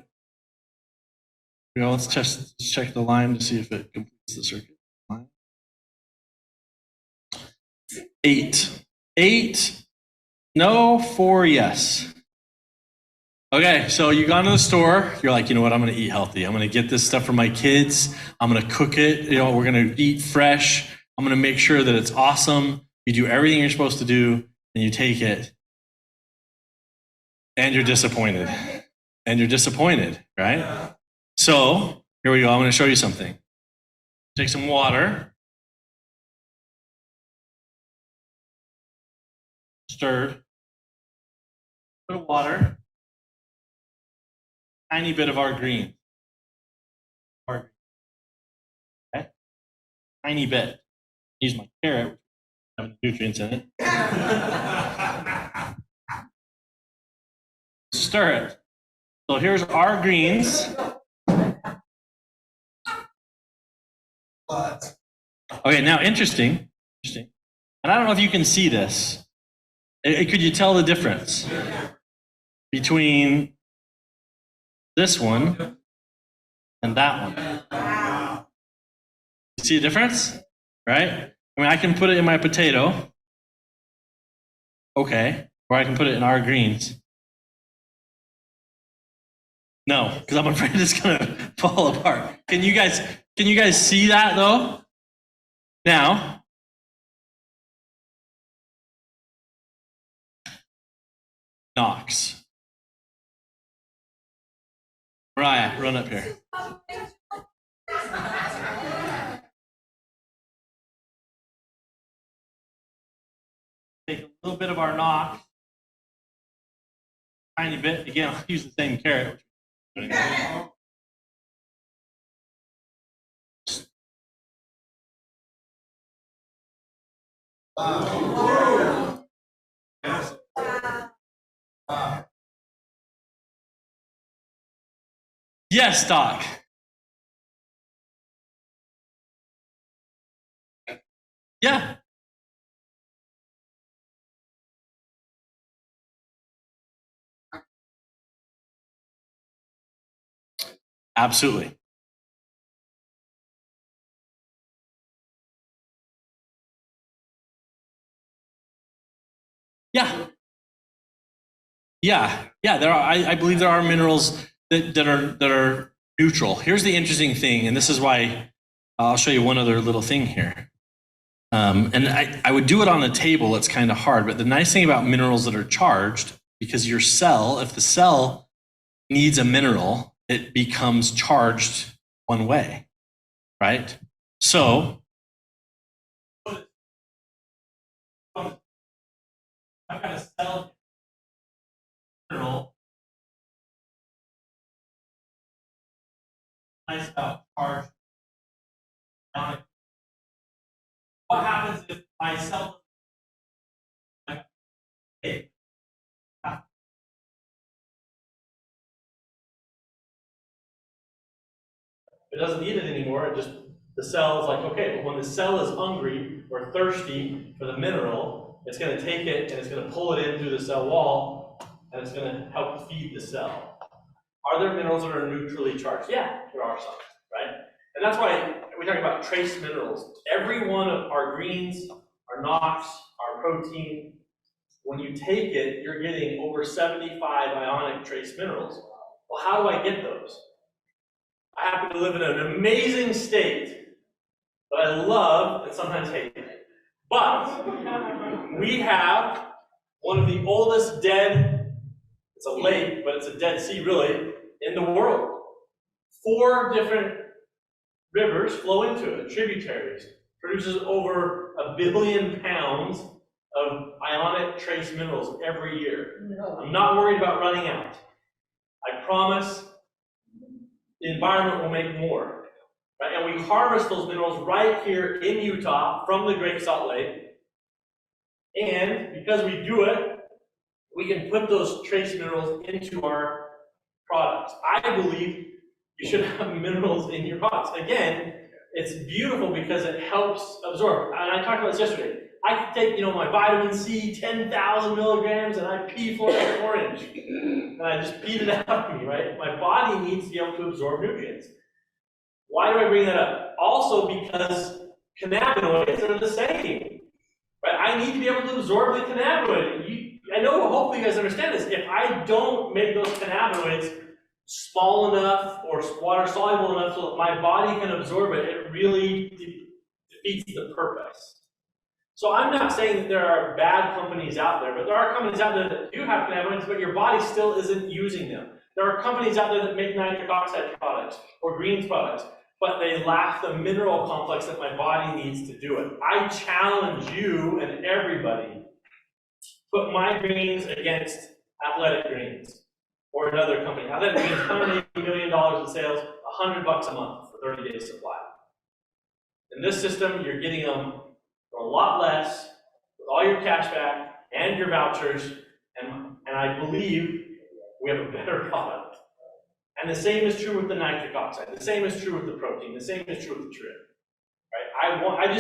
Let's check the lime to see if it completes the circuit. 8. 8. No. 4. Yes. Okay, so you gone to the store. You're like, you know what? I'm going to eat healthy. I'm going to get this stuff for my kids. I'm going to cook it. We're going to eat fresh. I'm going to make sure that it's awesome. You do everything you're supposed to do, and you take it, and you're disappointed. And you're disappointed, right? So here we go. I'm going to show you something. Take some water. Stirred. Bit of water. Tiny bit of our green. Okay. Tiny bit. Use my carrot, which has nutrients in it. Stir it. So here's our greens. Okay, now interesting. And I don't know if you can see this. Could you tell the difference between this one and that one? You see a difference? Right? I mean, I can put it in my potato. Okay. Or I can put it in our greens. No, because I'm afraid it's gonna fall apart. Can you guys see that though? Now, Knox. Mariah, run up here. Take a little bit of our Knox. Tiny bit. Again, I'll use the same carrot. Yes, Doc. Yeah. Absolutely. Yeah. There are. I believe there are minerals that are neutral. Here's the interesting thing, and this is why I'll show you one other little thing here. And I would do it on a table. It's kind of hard, but the nice thing about minerals that are charged, because your cell, if the cell needs a mineral, it becomes charged one way, right? So I've got a cell mineral. Nice about charge. What happens if my cell it doesn't need it anymore, it just the cell is like, okay, but when the cell is hungry or thirsty for the mineral, it's going to take it and it's going to pull it in through the cell wall and it's going to help feed the cell. Are there minerals that are neutrally charged? Yeah, there are some, right? And that's why we talk about trace minerals. Every one of our greens, our NOx, our protein, when you take it, you're getting over 75 ionic trace minerals. Well, how do I get those? I happen to live in an amazing state that I love and sometimes hate. But we have one of the oldest dead, it's a lake, but it's a dead sea really, in the world. 4 different rivers flow into it, tributaries. Produces over 1 billion pounds of ionic trace minerals every year. I'm not worried about running out. I promise the environment will make more. Right? And we harvest those minerals right here in Utah from the Great Salt Lake. And because we do it, we can put those trace minerals into our products. I believe you should have minerals in your products. Again, it's beautiful because it helps absorb. And I talked about this yesterday. I can take, my vitamin C, 10,000 milligrams, and I pee for an orange. And I just beat it out of me, right? My body needs to be able to absorb nutrients. Why do I bring that up? Also because cannabinoids are the same. Right? I need to be able to absorb the cannabinoid. I know, hopefully you guys understand this. If I don't make those cannabinoids small enough or water soluble enough so that my body can absorb it, it really defeats the purpose. So I'm not saying that there are bad companies out there, but there are companies out there that do have cannabinoids, but your body still isn't using them. There are companies out there that make nitric oxide products or greens products, but they lack the mineral complex that my body needs to do it. I challenge you and everybody, put my greens against Athletic Greens or another company. Athletic Greens, $180 million in sales, $100 a month for 30 days supply. In this system, you're getting them for a lot less, with all your cash back and your vouchers, and I believe we have a better product. And the same is true with the nitric oxide. The same is true with the protein. The same is true with the trim. Right?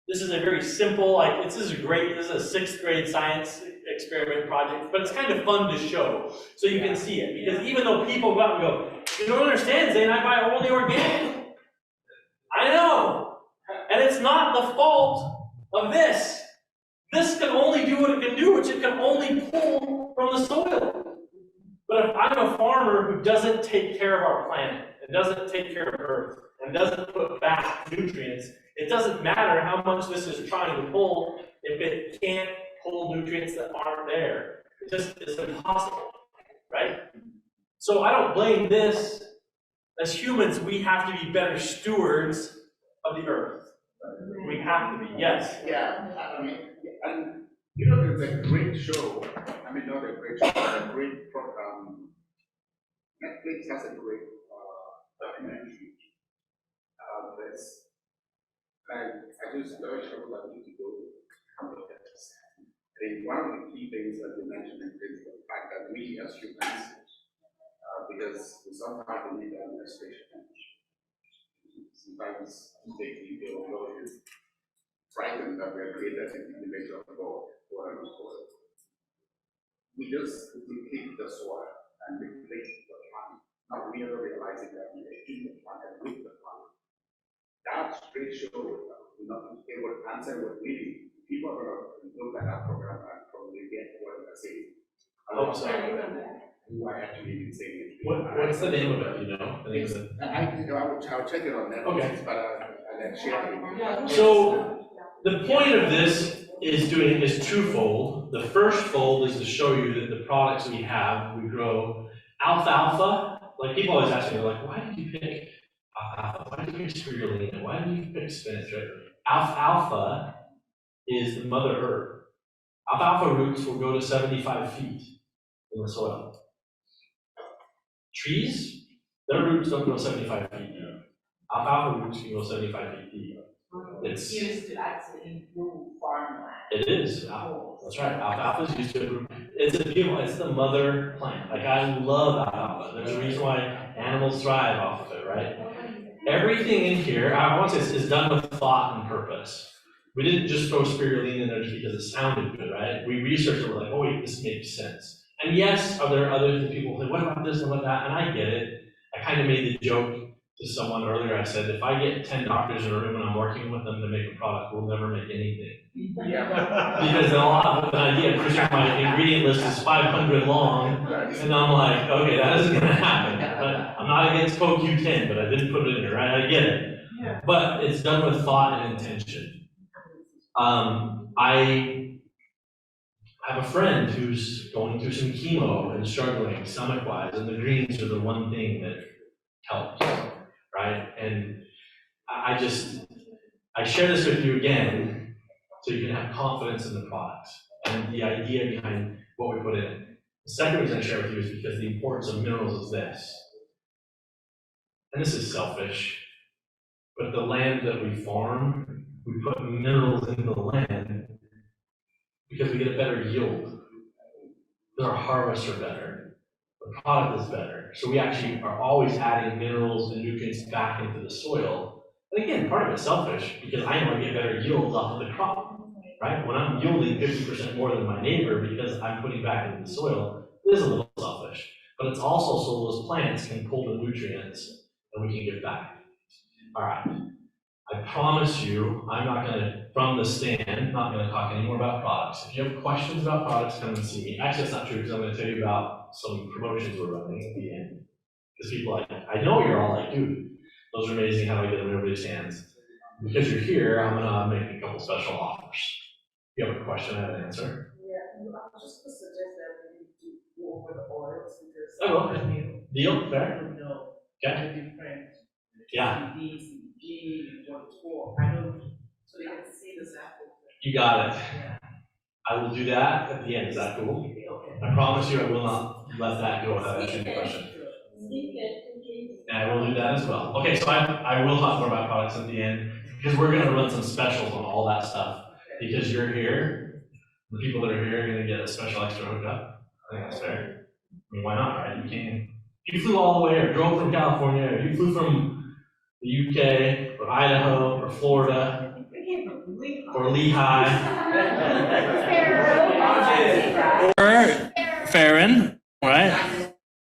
This is a very simple, this is a 6th grade science experiment project, but it's kind of fun to show so you can see it. Because even though people go out and go, you don't understand, Zane, I buy only organic. I know. And it's not the fault of this. This can only do what it can do, which it can only pull from the soil. But if I'm a farmer who doesn't take care of our planet, and doesn't take care of Earth, and doesn't put back nutrients, it doesn't matter how much this is trying to pull if it can't pull nutrients that aren't there. It just is impossible, right? So I don't blame this. As humans, we have to be better stewards of the Earth. We have to be, yes. Yeah, and there's a great show. Not a great show, but a great program. Netflix has a great documentary about this. And I just urge everybody to go and look at this. I think one of the key things that you mentioned is the fact that we as humans, because we somehow believe that administration, sometimes they feel a little bit frightened that we are created in the image of God, quote unquote. We just deplete the soil and deplete the plant, not really realizing that we are in the plant and with the plant. That straight show it would answer what we need. People are going to look at that program and probably get what they're saying. Who I actually been saying it. What's the name of it, I'll check it on Netflix, okay. But I'll share it. So the point of this is twofold. The first fold is to show you that the products we have, we grow alfalfa. Like people always ask me, they're like, why did you pick alfalfa? Why did you pick spirulina? Why did you pick spinach? Right? Alfalfa is the mother herb. Alfalfa roots will go to 75 feet in the soil. Trees, their roots don't go 75 feet deep. Alfalfa roots can go 75 feet deep. It's used to actually improve farmland. It is. That's right. Alfalfa is used to improve. It's the mother plant. Like I love alfalfa. There's a reason why animals thrive off of it, right? Everything in here, I want to say, is done with thought and purpose. We didn't just throw spirulina in there just because it sounded good, right? We researched it. We're like, oh wait, this makes sense. And yes, are there other things people say, what about this and what that? And I get it. I kind of made the joke to someone earlier, I said, if I get 10 doctors in a room and I'm working with them to make a product, we'll never make anything. Yeah. Because they'll have an idea, pretty sure my ingredient list is 500 long, and I'm like, okay, that isn't gonna happen. But I'm not against CoQ10, but I didn't put it in there, right? I get it. But it's done with thought and intention. I have a friend who's going through some chemo and struggling stomach-wise, and the greens are the one thing that helps, right? And I share this with you again, so you can have confidence in the products and the idea behind what we put in it. The second reason I share with you is because the importance of minerals is this. And this is selfish, but the land that we farm, we put minerals into the land because we get a better yield. Because our harvests are better. The product is better. So we actually are always adding minerals and nutrients back into the soil. And again, part of it's selfish because I know I get better yields off of the crop, right? When I'm yielding 50% more than my neighbor because I'm putting back into the soil, it is a little selfish. But it's also so those plants can pull the nutrients and we can give back. All right. I promise you, I'm not gonna, from the stand, not gonna talk anymore about products. If you have questions about products, come and see me. Actually, that's not true, because I'm gonna tell you about some promotions we're running at the end. Because people like, I know you're all like, dude, those are amazing, how do I get them in everybody's hands? Because you're here, I'm gonna make a couple special offers. If you have a question, I have an answer. Yeah, I was just gonna suggest that we do go over the oils because. I will. Deal, fair? I don't know. Okay. The different. Yeah. CBD, CBG, what it's for, I don't, so they can see the sample. You got it. Yeah. I will do that at the end, is that cool? Okay. I promise you I will not let that go without answering the question. And I will do that as well. Okay, so I will talk more about products at the end, because we're gonna run some specials on all that stuff. Because you're here, the people that are here are gonna get a special extra hookup. I think that's fair. I mean, why not, right? You can, if you flew all the way or drove from California, or you flew from the UK, or Idaho, or Florida, or Lehigh, or Farron, right?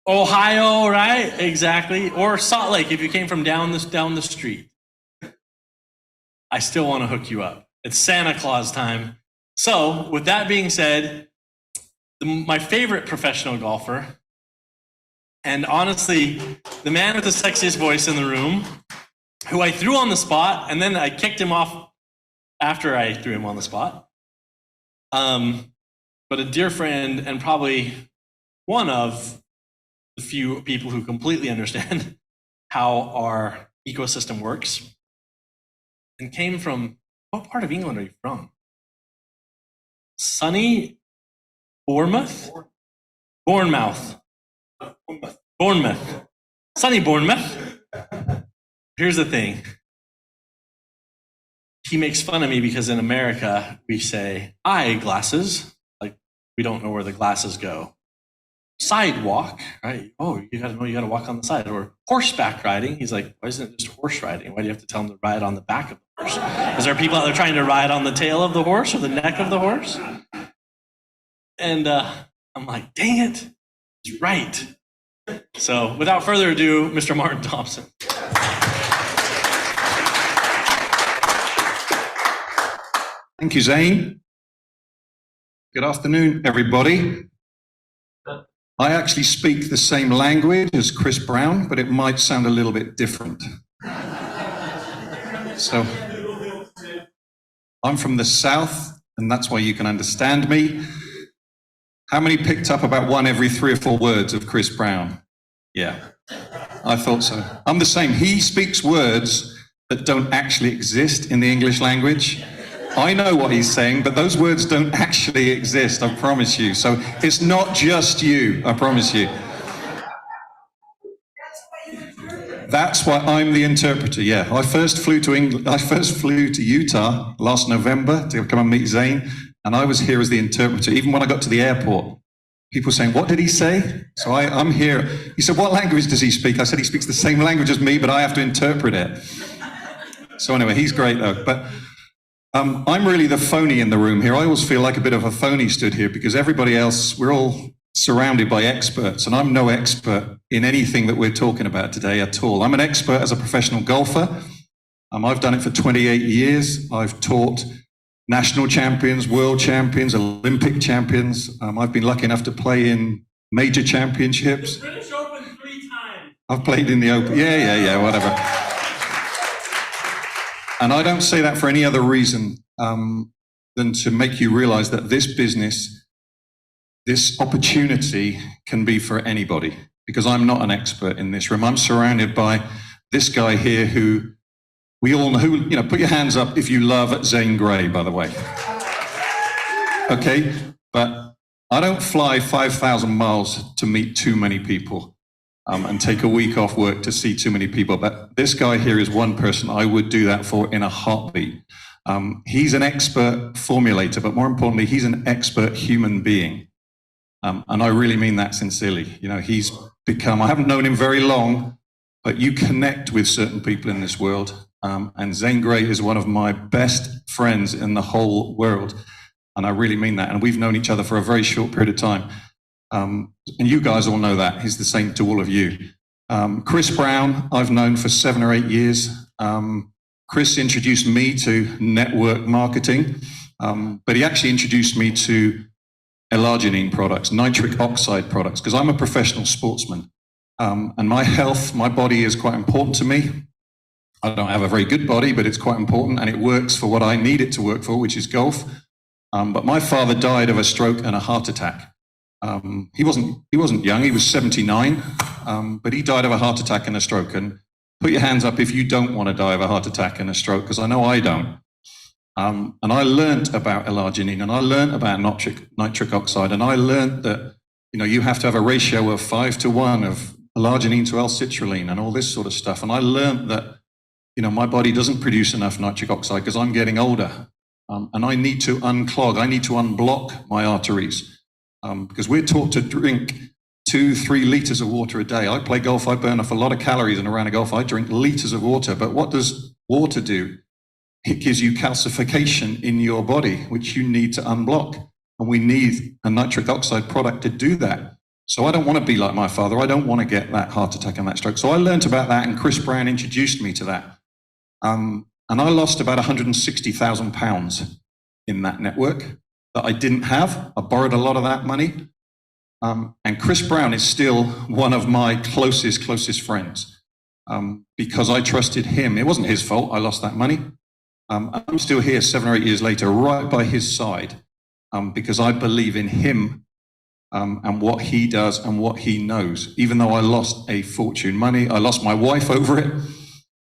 Ohio, right? Exactly. Or Salt Lake if you came from down the street. I still want to hook you up. It's Santa Claus time. So, with that being said, my favorite professional golfer, and honestly, the man with the sexiest voice in the room, who I threw on the spot, and then I kicked him off after I threw him on the spot. But a dear friend, and probably one of the few people who completely understand how our ecosystem works, and came from, what part of England are you from? Sunny Bournemouth? Bournemouth. Bournemouth. Sunny Bournemouth. Here's the thing. He makes fun of me because in America, we say eyeglasses, like we don't know where the glasses go. Sidewalk, right? Oh, you gotta walk on the side. Or horseback riding. He's like, why isn't it just horse riding? Why do you have to tell him to ride on the back of the horse? Is there people out there trying to ride on the tail of the horse or the neck of the horse? And I'm like, dang it, he's right. So without further ado, Mr. Martin Thompson. Thank you, Zane. Good afternoon, everybody. I actually speak the same language as Chris Brown, but it might sound a little bit different. So, I'm from the South, and that's why you can understand me. How many picked up about one every 3 or 4 words of Chris Brown? Yeah, I thought so. I'm the same. He speaks words that don't actually exist in the English language. I know what he's saying, but those words don't actually exist, I promise you. So it's not just you, I promise you. That's why I'm the interpreter, yeah. I first flew to Utah last November to come and meet Zane, and I was here as the interpreter. Even when I got to the airport, people saying, what did he say? So I'm here. He said, what language does he speak? I said, he speaks the same language as me, but I have to interpret it. So anyway, he's great though. But I'm really the phony in the room here. I always feel like a bit of a phony stood here because everybody else, we're all surrounded by experts, and I'm no expert in anything that we're talking about today at all. I'm an expert as a professional golfer. I've done it for 28 years. I've taught national champions, world champions, Olympic champions. I've been lucky enough to play in major championships. The British Open 3 times. I've played in the Open. Yeah, whatever. And I don't say that for any other reason than to make you realize that this business, this opportunity can be for anybody, because I'm not an expert in this room. I'm surrounded by this guy here who we all know, who, put your hands up if you love Zane Grey, by the way. Okay, but I don't fly 5,000 miles to meet too many people and take a week off work to see too many people. But this guy here is one person I would do that for in a heartbeat. He's an expert formulator, but more importantly, he's an expert human being. And I really mean that sincerely. He's become, I haven't known him very long, but you connect with certain people in this world. And Zane Grey is one of my best friends in the whole world. And I really mean that. And we've known each other for a very short period of time. And you guys all know that. He's the same to all of you. Chris Brown, I've known for 7 or 8 years. Chris introduced me to network marketing, but he actually introduced me to L-arginine products, nitric oxide products, because I'm a professional sportsman. And my health, my body is quite important to me. I don't have a very good body, but it's quite important, and it works for what I need it to work for, which is golf. But my father died of a stroke and a heart attack. He wasn't young, he was 79, but he died of a heart attack and a stroke. And put your hands up if you don't want to die of a heart attack and a stroke, because I know I don't. And I learned about L-arginine, and I learned about nitric oxide, and I learned that you have to have a ratio of 5 to 1 of L-arginine to L-citrulline and all this sort of stuff. And I learned that my body doesn't produce enough nitric oxide because I'm getting older, and I need to unclog, I need to unblock my arteries, because we're taught to drink 2-3 liters of water a day. I play golf, I burn off a lot of calories in a round of golf. I drink liters of water, but what does water do? It gives you calcification in your body, which you need to unblock. And we need a nitric oxide product to do that. So I don't want to be like my father. I don't want to get that heart attack and that stroke. So I learned about that, and Chris Brown introduced me to that. And I lost about 160,000 pounds in that network that I didn't have. I borrowed a lot of that money. And Chris Brown is still one of my closest friends, because I trusted him. It wasn't his fault I lost that money. I'm still here 7 or 8 years later, right by his side, because I believe in him and what he does and what he knows. Even though I lost a fortune money, I lost my wife over it.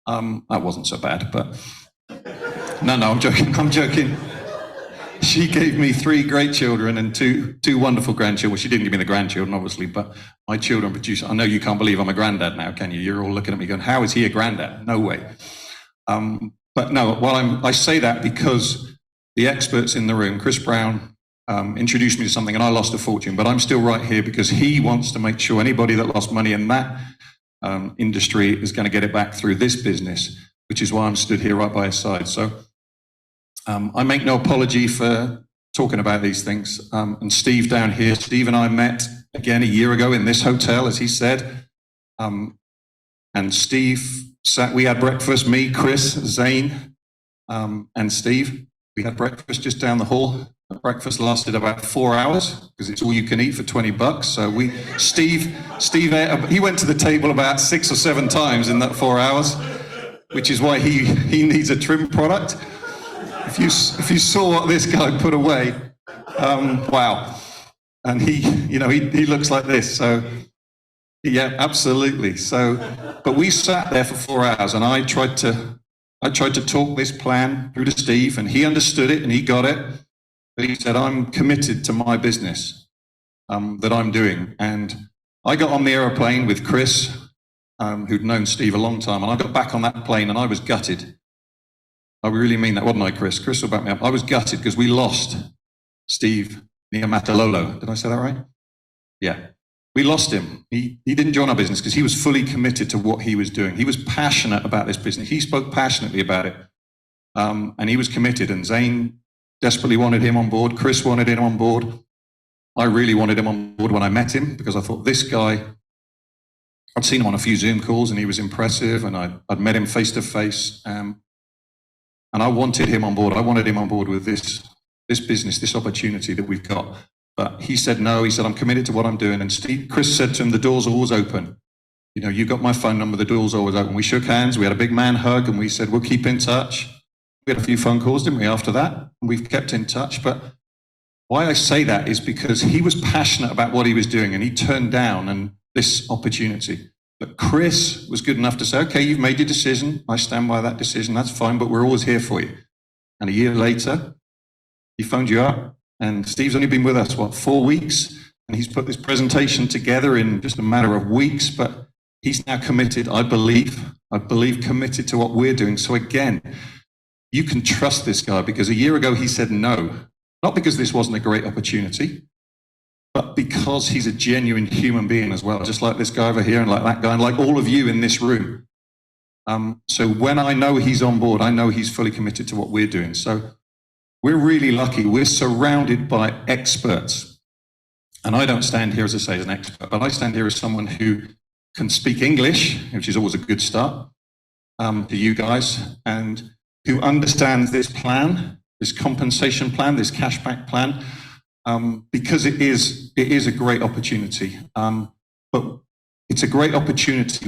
That wasn't so bad, but no, I'm joking. She gave me 3 great children and two wonderful grandchildren. Well, she didn't give me the grandchildren, obviously, but my children produce. I know you can't believe I'm a granddad now, can you? You're all looking at me going, how is he a granddad? No way. But no, I say that because the experts in the room, Chris Brown, introduced me to something and I lost a fortune, but I'm still right here because he wants to make sure anybody that lost money in that industry is going to get it back through this business, which is why I'm stood here right by his side. So I make no apology for talking about these things. And Steve down here, Steve and I met again a year ago in this hotel, as he said. And Steve we had breakfast, me, Chris, Zane, and Steve. We had breakfast just down the hall. The breakfast lasted about 4 hours because it's all you can eat for $20. So Steve ate, he went to the table about 6 or 7 times in that 4 hours, which is why he needs a trim product. If you saw what this guy put away, wow. And he looks like this. So yeah, absolutely. So, but we sat there for 4 hours, and I tried to talk this plan through to Steve, and he understood it and he got it. But he said, I'm committed to my business that I'm doing. And I got on the aeroplane with Chris, who'd known Steve a long time, and I got back on that plane and I was gutted. I really mean that, wasn't I, Chris? Chris will back me up. I was gutted because we lost Steve Niamatalolo. Did I say that right? Yeah. We lost him. He didn't join our business because he was fully committed to what he was doing. He was passionate about this business. He spoke passionately about it. And he was committed. And Zane desperately wanted him on board. Chris wanted him on board. I really wanted him on board when I met him because I thought this guy, I'd seen him on a few Zoom calls and he was impressive, and I'd met him face to face, and I wanted him on board. I wanted him on board with this business, this opportunity that we've got. But he said no. He said, I'm committed to what I'm doing. And Chris said to him, the door's always open. You know, you got my phone number, the door's always open. We shook hands, we had a big man hug, and we said, we'll keep in touch. We had a few phone calls, didn't we, after that? And we've kept in touch. But why I say that is because he was passionate about what he was doing, and he turned down this opportunity. But Chris was good enough to say, okay, you've made your decision. I stand by that decision. That's fine, but we're always here for you. And a year later, he phoned you up, and Steve's only been with us, 4 weeks? And he's put this presentation together in just a matter of weeks, but he's now committed, I believe committed to what we're doing. So again, you can trust this guy, because a year ago he said no, not because this wasn't a great opportunity, but because he's a genuine human being as well, just like this guy over here and like that guy and like all of you in this room. So when I know he's on board, I know he's fully committed to what we're doing. So we're really lucky. We're surrounded by experts. And I don't stand here, as I say, as an expert, but I stand here as someone who can speak English, which is always a good start to you guys, and who understands this plan, this compensation plan, this cashback plan, because it is a great opportunity. But it's a great opportunity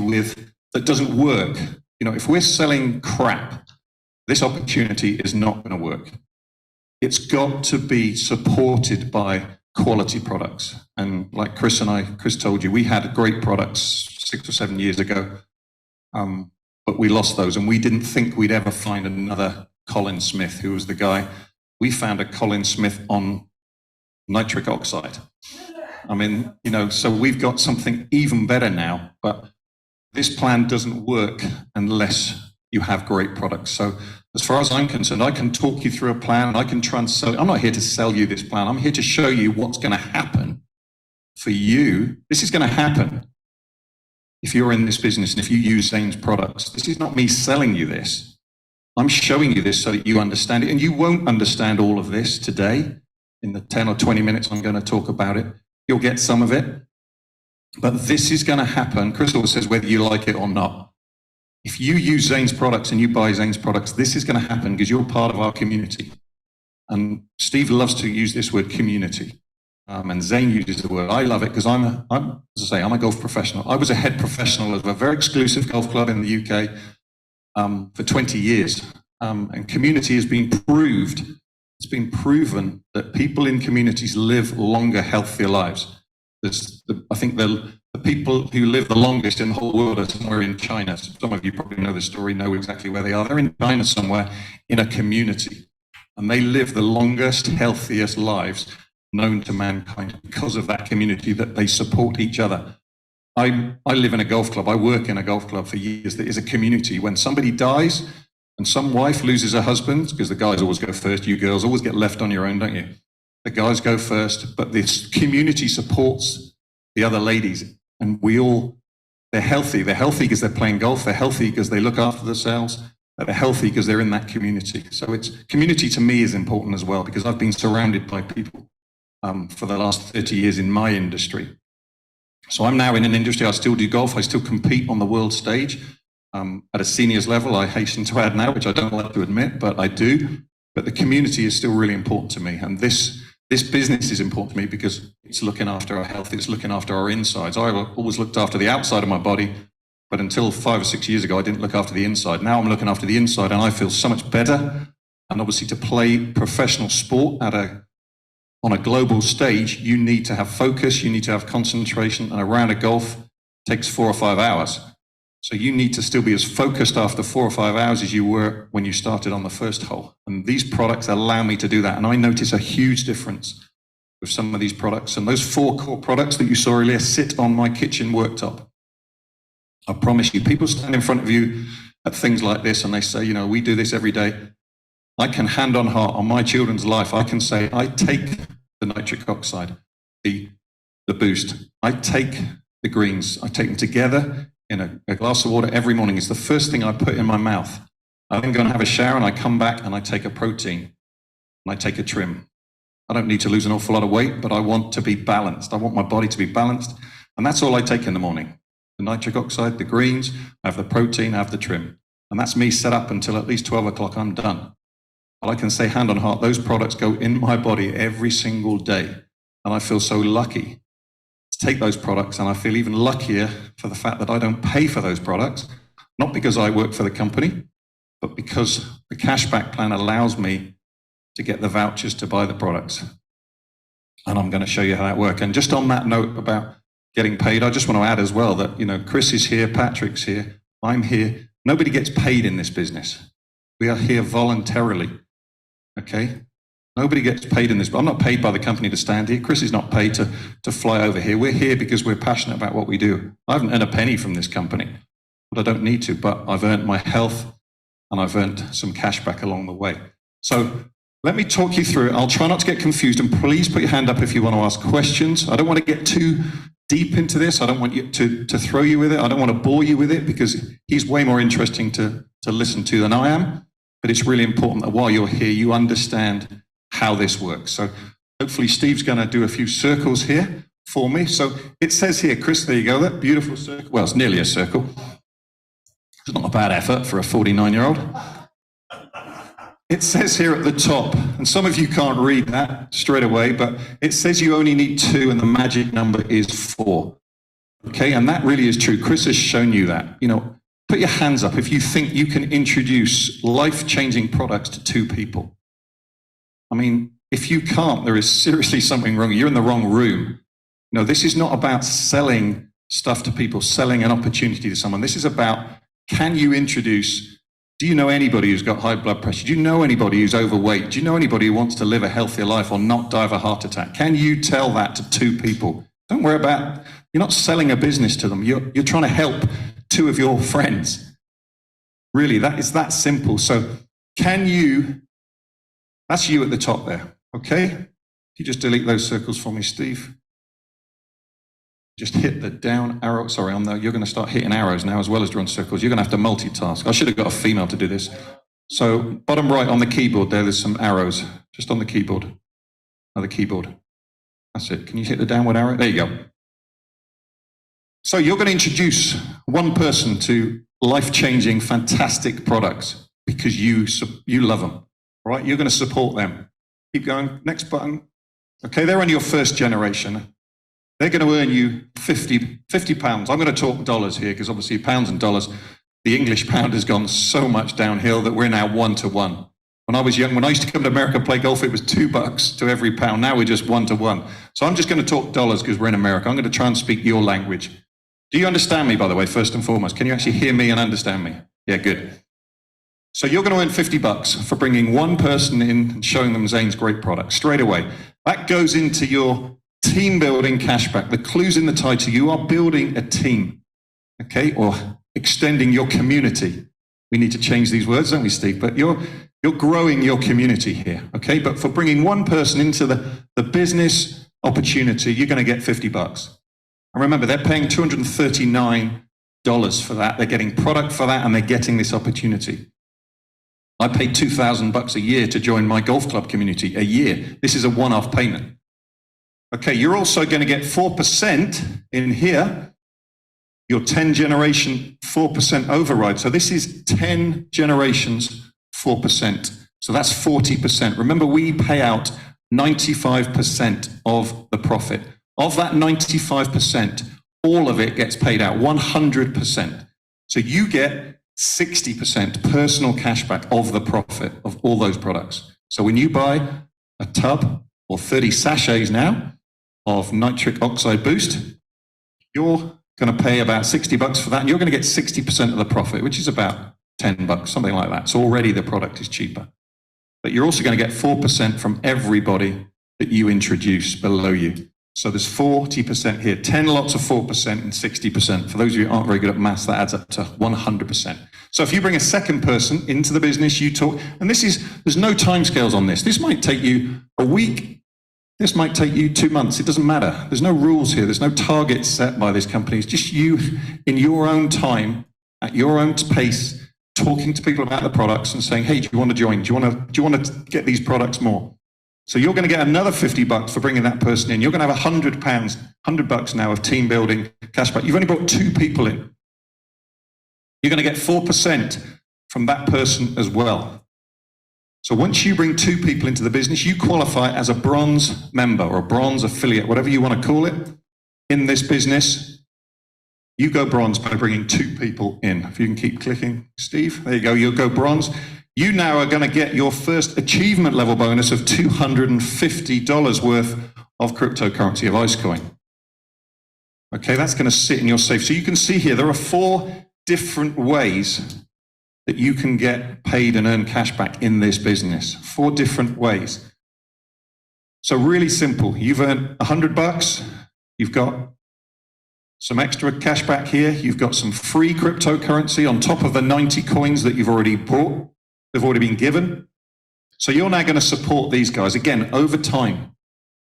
that doesn't work. You know, if we're selling crap, this opportunity is not going to work. It's got to be supported by quality products. And like Chris told you, we had great products 6 or 7 years ago, but we lost those, and we didn't think we'd ever find another Colin Smith, who was the guy. We found a Colin Smith on nitric oxide. I mean, you know, so we've got something even better now, but this plan doesn't work unless you have great products. So as far as I'm concerned, I can talk you through a plan. I can try and sell. I'm not here to sell you this plan. I'm here to show you what's going to happen for you. This is going to happen if you're in this business and if you use Zane's products. This is not me selling you this. I'm showing you this so that you understand it. And you won't understand all of this today in the 10 or 20 minutes I'm going to talk about it. You'll get some of it. But this is going to happen. Chris always says whether you like it or not. If you use Zane's products and you buy Zane's products, this is going to happen because you're part of our community. And Steve loves to use this word community. And Zane uses the word. I love it because I'm a golf professional. I was a head professional of a very exclusive golf club in the UK for 20 years. And community has been proved. It's been proven that people in communities live longer, healthier lives. I think the people who live the longest in the whole world are somewhere in China. Some of you probably know the story, know exactly where they are. They're in China somewhere in a community. And they live the longest, healthiest lives known to mankind because of that community, that they support each other. I live in a golf club. I work in a golf club for years. That is a community. When somebody dies and some wife loses her husband, because the guys always go first, you girls always get left on your own, don't you? The guys go first, but this community supports the other ladies. And they're healthy. They're healthy because they're playing golf. They're healthy because they look after themselves. They're healthy because they're in that community. So community to me is important as well, because I've been surrounded by people for the last 30 years in my industry. So I'm now in an industry, I still do golf. I still compete on the world stage at a seniors level. I hasten to add now, which I don't like to admit, but I do. But the community is still really important to me. And this business is important to me because it's looking after our health, it's looking after our insides. I always looked after the outside of my body, but until 5 or 6 years ago, I didn't look after the inside. Now I'm looking after the inside, and I feel so much better. And obviously to play professional sport on a global stage, you need to have focus, you need to have concentration, and a round of golf takes 4 or 5 hours. So you need to still be as focused after 4 or 5 hours as you were when you started on the first hole. And these products allow me to do that. And I notice a huge difference with some of these products. And those 4 core products that you saw earlier sit on my kitchen worktop. I promise you, people stand in front of you at things like this and they say, you know, we do this every day. I can hand on heart on my children's life. I can say, I take the nitric oxide, the boost. I take the greens. I take them together in a glass of water every morning. It's the first thing I put in my mouth. I then go and have a shower, and I come back and I take a protein and I take a trim. I don't need to lose an awful lot of weight, but I want to be balanced. I want my body to be balanced. And that's all I take in the morning. The nitric oxide, the greens, I have the protein, I have the trim. And that's me set up until at least 12 o'clock, I'm done. But I can say hand on heart, those products go in my body every single day. And I feel so lucky to take those products, and I feel even luckier for the fact that I don't pay for those products, not because I work for the company, but because the cashback plan allows me to get the vouchers to buy the products. And I'm going to show you how that works. And just on that note about getting paid, I just want to add as well that, you know, Chris is here, Patrick's here, I'm here. Nobody gets paid in this business. We are here voluntarily, okay? Nobody gets paid in this. I'm not paid by the company to stand here. Chris is not paid to fly over here. We're here because we're passionate about what we do. I haven't earned a penny from this company, but I don't need to, but I've earned my health and I've earned some cash back along the way. So let me talk you through it. I'll try not to get confused, and please put your hand up if you want to ask questions. I don't want to get too deep into this. I don't want you to throw you with it. I don't want to bore you with it because he's way more interesting to listen to than I am. But it's really important that while you're here, you understand how this works. So hopefully Steve's going to do a few circles here for me. So it says here, Chris, there you go, that beautiful circle. Well, it's nearly a circle. It's not a bad effort for a 49-year-old. It says here at the top, and some of you can't read that straight away, but it says you only need 2 and the magic number is 4. Okay, and that really is true. Chris has shown you that. You know, put your hands up if you think you can introduce life-changing products to 2 people. I mean, if you can't, there is seriously something wrong. You're in the wrong room. No, this is not about selling stuff to people, selling an opportunity to someone. This is about, can you introduce, do you know anybody who's got high blood pressure? Do you know anybody who's overweight? Do you know anybody who wants to live a healthier life or not die of a heart attack? Can you tell that to 2 people? Don't worry about, you're not selling a business to them. You're trying to help 2 of your friends. Really, that is that simple. So can you, that's you at the top there, okay? If you just delete those circles for me, Steve. Just hit the down arrow. Sorry, you're going to start hitting arrows now as well as drawing circles. You're going to have to multitask. I should have got a female to do this. So bottom right on the keyboard there's some arrows. Just on the keyboard. Oh, the keyboard. That's it. Can you hit the downward arrow? There you go. So you're going to introduce one person to life-changing, fantastic products because you love them, right? You're going to support them. Keep going. Next button. Okay, they're on your first generation. They're going to earn you 50 pounds. I'm going to talk dollars here because obviously pounds and dollars, the English pound has gone so much downhill that we're now 1-to-1. When I was young, when I used to come to America and play golf, it was $2 to every pound. Now we're just 1-to-1. So I'm just going to talk dollars because we're in America. I'm going to try and speak your language. Do you understand me, by the way, first and foremost? Can you actually hear me and understand me? Yeah, good. So you're going to earn $50 for bringing one person in and showing them Zane's great product straight away. That goes into your team building cashback. The clue's in the title. You are building a team, okay, or extending your community. We need to change these words, don't we, Steve? But you're growing your community here, okay? But for bringing one person into the business opportunity, you're going to get $50. And remember, they're paying $239 for that. They're getting product for that, and they're getting this opportunity. I paid $2,000 a year to join my golf club community a year. This is a one-off payment. Okay, you're also going to get 4% in here, your 10 generation 4% override. So this is 10 generations 4%. So that's 40%. Remember, we pay out 95% of the profit. Of that 95%, all of it gets paid out, 100%. So you get 60% personal cashback of the profit of all those products. So when you buy a tub or 30 sachets now of nitric oxide boost, you're going to pay about $60 for that, and you're going to get 60% of the profit, which is about $10, something like that. So already the product is cheaper. But you're also going to get 4% from everybody that you introduce below you. So there's 40% here, 10 lots of 4% and 60%. For those of you who aren't very good at maths, that adds up to 100%. So if you bring a second person into the business, you talk, and there's no timescales on this. This might take you a week. This might take you 2 months. It doesn't matter. There's no rules here. There's no targets set by this company. It's just you in your own time, at your own pace, talking to people about the products and saying, hey, do you want to join? Do you want to get these products more? So you're going to get another $50 for bringing that person in. You're going to have £100, $100 now of team building cashback. You've only brought 2 people in. You're going to get 4% from that person as well. So once you bring 2 people into the business, you qualify as a bronze member or a bronze affiliate, whatever you want to call it, in this business. You go bronze by bringing 2 people in. If you can keep clicking, Steve, there you go, you'll go bronze. You now are going to get your first achievement level bonus of $250 worth of cryptocurrency, of Icecoin. Okay, that's going to sit in your safe. So you can see here, there are 4 different ways that you can get paid and earn cash back in this business. 4 different ways. So really simple. You've earned $100. You've got some extra cash back here. You've got some free cryptocurrency on top of the 90 coins that you've already bought. They've already been given. So you're now going to support these guys, again, over time.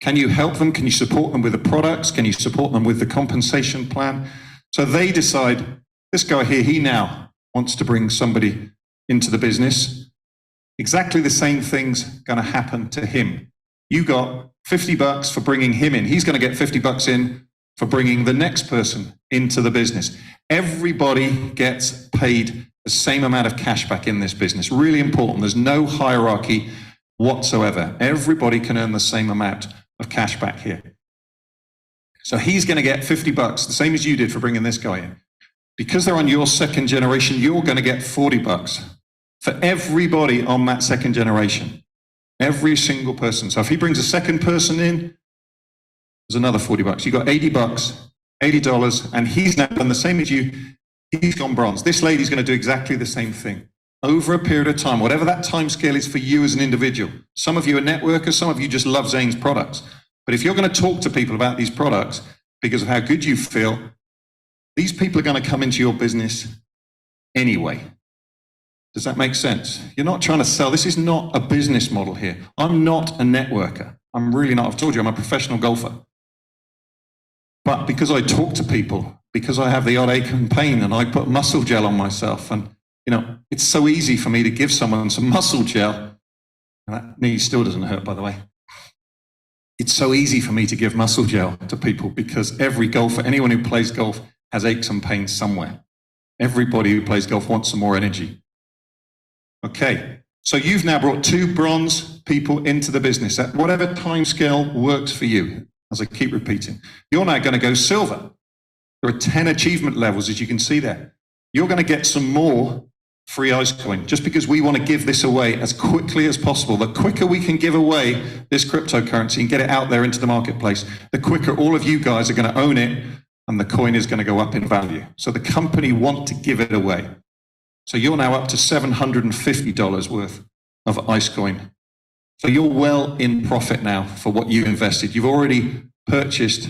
Can you help them? Can you support them with the products? Can you support them with the compensation plan? So they decide, this guy here, he now wants to bring somebody into the business. Exactly the same thing's going to happen to him. You got $50 for bringing him in. He's going to get $50 in for bringing the next person into the business. Everybody gets paid the same amount of cash back in this business. Really important. There's no hierarchy whatsoever. Everybody can earn the same amount of cash back here. So he's going to get $50, the same as you did for bringing this guy in. Because they're on your second generation, you're going to get $40 for everybody on that second generation. Every single person. So if he brings a second person in, there's another $40. You got $80, and he's now done the same as you. He's gone bronze. This lady's going to do exactly the same thing over a period of time, whatever that time scale is for you as an individual. Some of you are networkers, some of you just love Zane's products. But if you're going to talk to people about these products because of how good you feel, these people are going to come into your business anyway. Does that make sense? You're not trying to sell. This is not a business model here. I'm not a networker. I'm really not. I've told you, I'm a professional golfer. But because I talk to people, because I have the odd ache and pain and I put muscle gel on myself, and it's so easy for me to give someone some muscle gel, and that knee still doesn't hurt, by the way. It's so easy for me to give muscle gel to people because every golfer, anyone who plays golf has aches and pains somewhere. Everybody who plays golf wants some more energy. Okay, so you've now brought 2 bronze people into the business at whatever time scale works for you, as I keep repeating. You're now going to go silver. There are 10 achievement levels, as you can see there. You're going to get some more free Icecoin, just because we want to give this away as quickly as possible. The quicker we can give away this cryptocurrency and get it out there into the marketplace, the quicker all of you guys are going to own it, and the coin is going to go up in value. So the company want to give it away. So you're now up to $750 worth of Icecoin. So you're well in profit now for what you invested. You've already purchased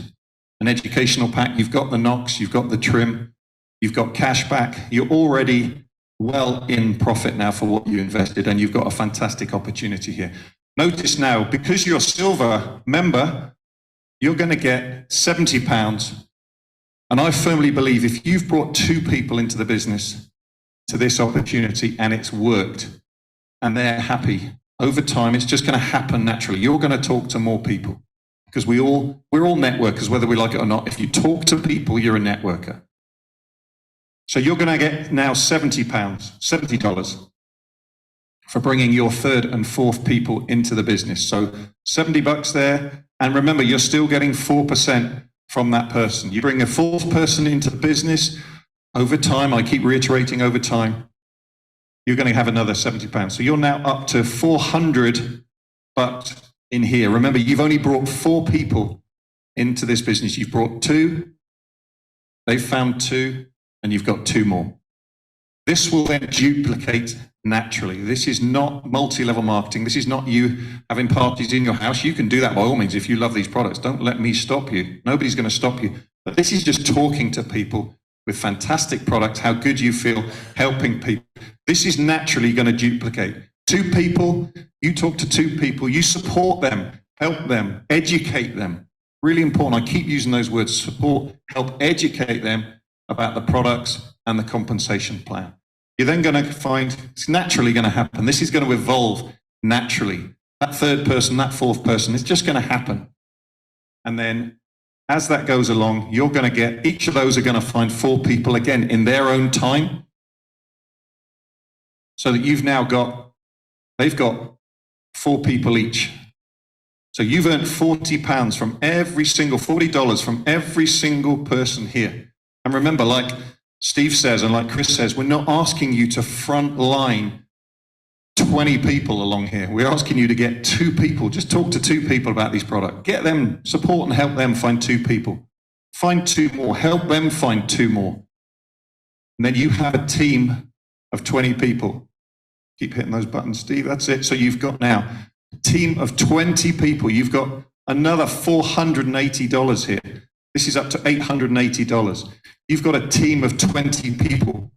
an educational pack. You've got the Knox, you've got the trim, you've got cash back. You're already well in profit now for what you invested, and you've got a fantastic opportunity here. Notice now, because you're a silver member, you're going to get £70. And I firmly believe if you've brought 2 people into the business to this opportunity and it's worked and they're happy, over time, it's just going to happen naturally. You're going to talk to more people because we're all networkers, whether we like it or not. If you talk to people, you're a networker. So you're going to get now $70 for bringing your 3rd and 4th people into the business. So $70 there. And remember, you're still getting 4% from that person. You bring a 4th person into the business over time. I keep reiterating over time. You're going to have another £70. So you're now up to $400 in here. Remember, you've only brought 4 people into this business. You've brought 2. They've found 2. And you've got 2 more. This will then duplicate naturally. This is not multi-level marketing. This is not you having parties in your house. You can do that by all means if you love these products. Don't let me stop you. Nobody's going to stop you. But this is just talking to people with fantastic products, how good you feel helping people. This is naturally going to duplicate. 2 people, you talk to 2 people, you support them, help them, educate them. Really important. I keep using those words, support, help educate them about the products and the compensation plan. You're then going to find it's naturally going to happen. This is going to evolve naturally. that third person, that fourth person. It's just going to happen. And then as that goes along, you're going to get, each of those are going to find 4 people again in their own time. So that you've now got, they've got 4 people each. So you've earned £40 from every single, $40 from every single person here. And remember, like Steve says and like Chris says, we're not asking you to front line 20 people along here. We're asking you to get 2 people. Just talk to 2 people about these products. Get them, support and help them find 2 people. Find 2 more, help them find 2 more. And then you have a team of 20 people. Keep hitting those buttons, Steve, that's it. So you've got now a team of 20 people. You've got another $480 here. This is up to $880. You've got a team of 20 people.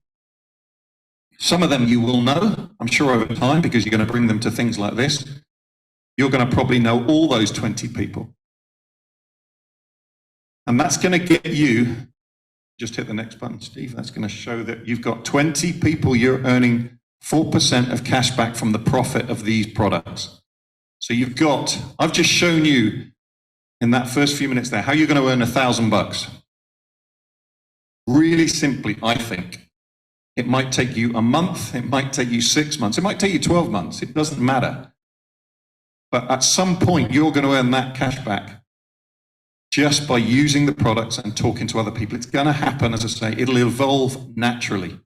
Some of them you will know, I'm sure, over time, because you're going to bring them to things like this. You're going to probably know all those 20 people. And that's going to get you, just hit the next button, Steve, that's going to show that you've got 20 people, you're earning 4% of cash back from the profit of these products. So you've got, I've just shown you in that first few minutes there, how you're going to earn $1,000. Really simply, I think. It might take you a month, it might take you 6 months, it might take you 12 months, it doesn't matter. But at some point, you're going to earn that cash back just by using the products and talking to other people. It's going to happen, as I say, it'll evolve naturally.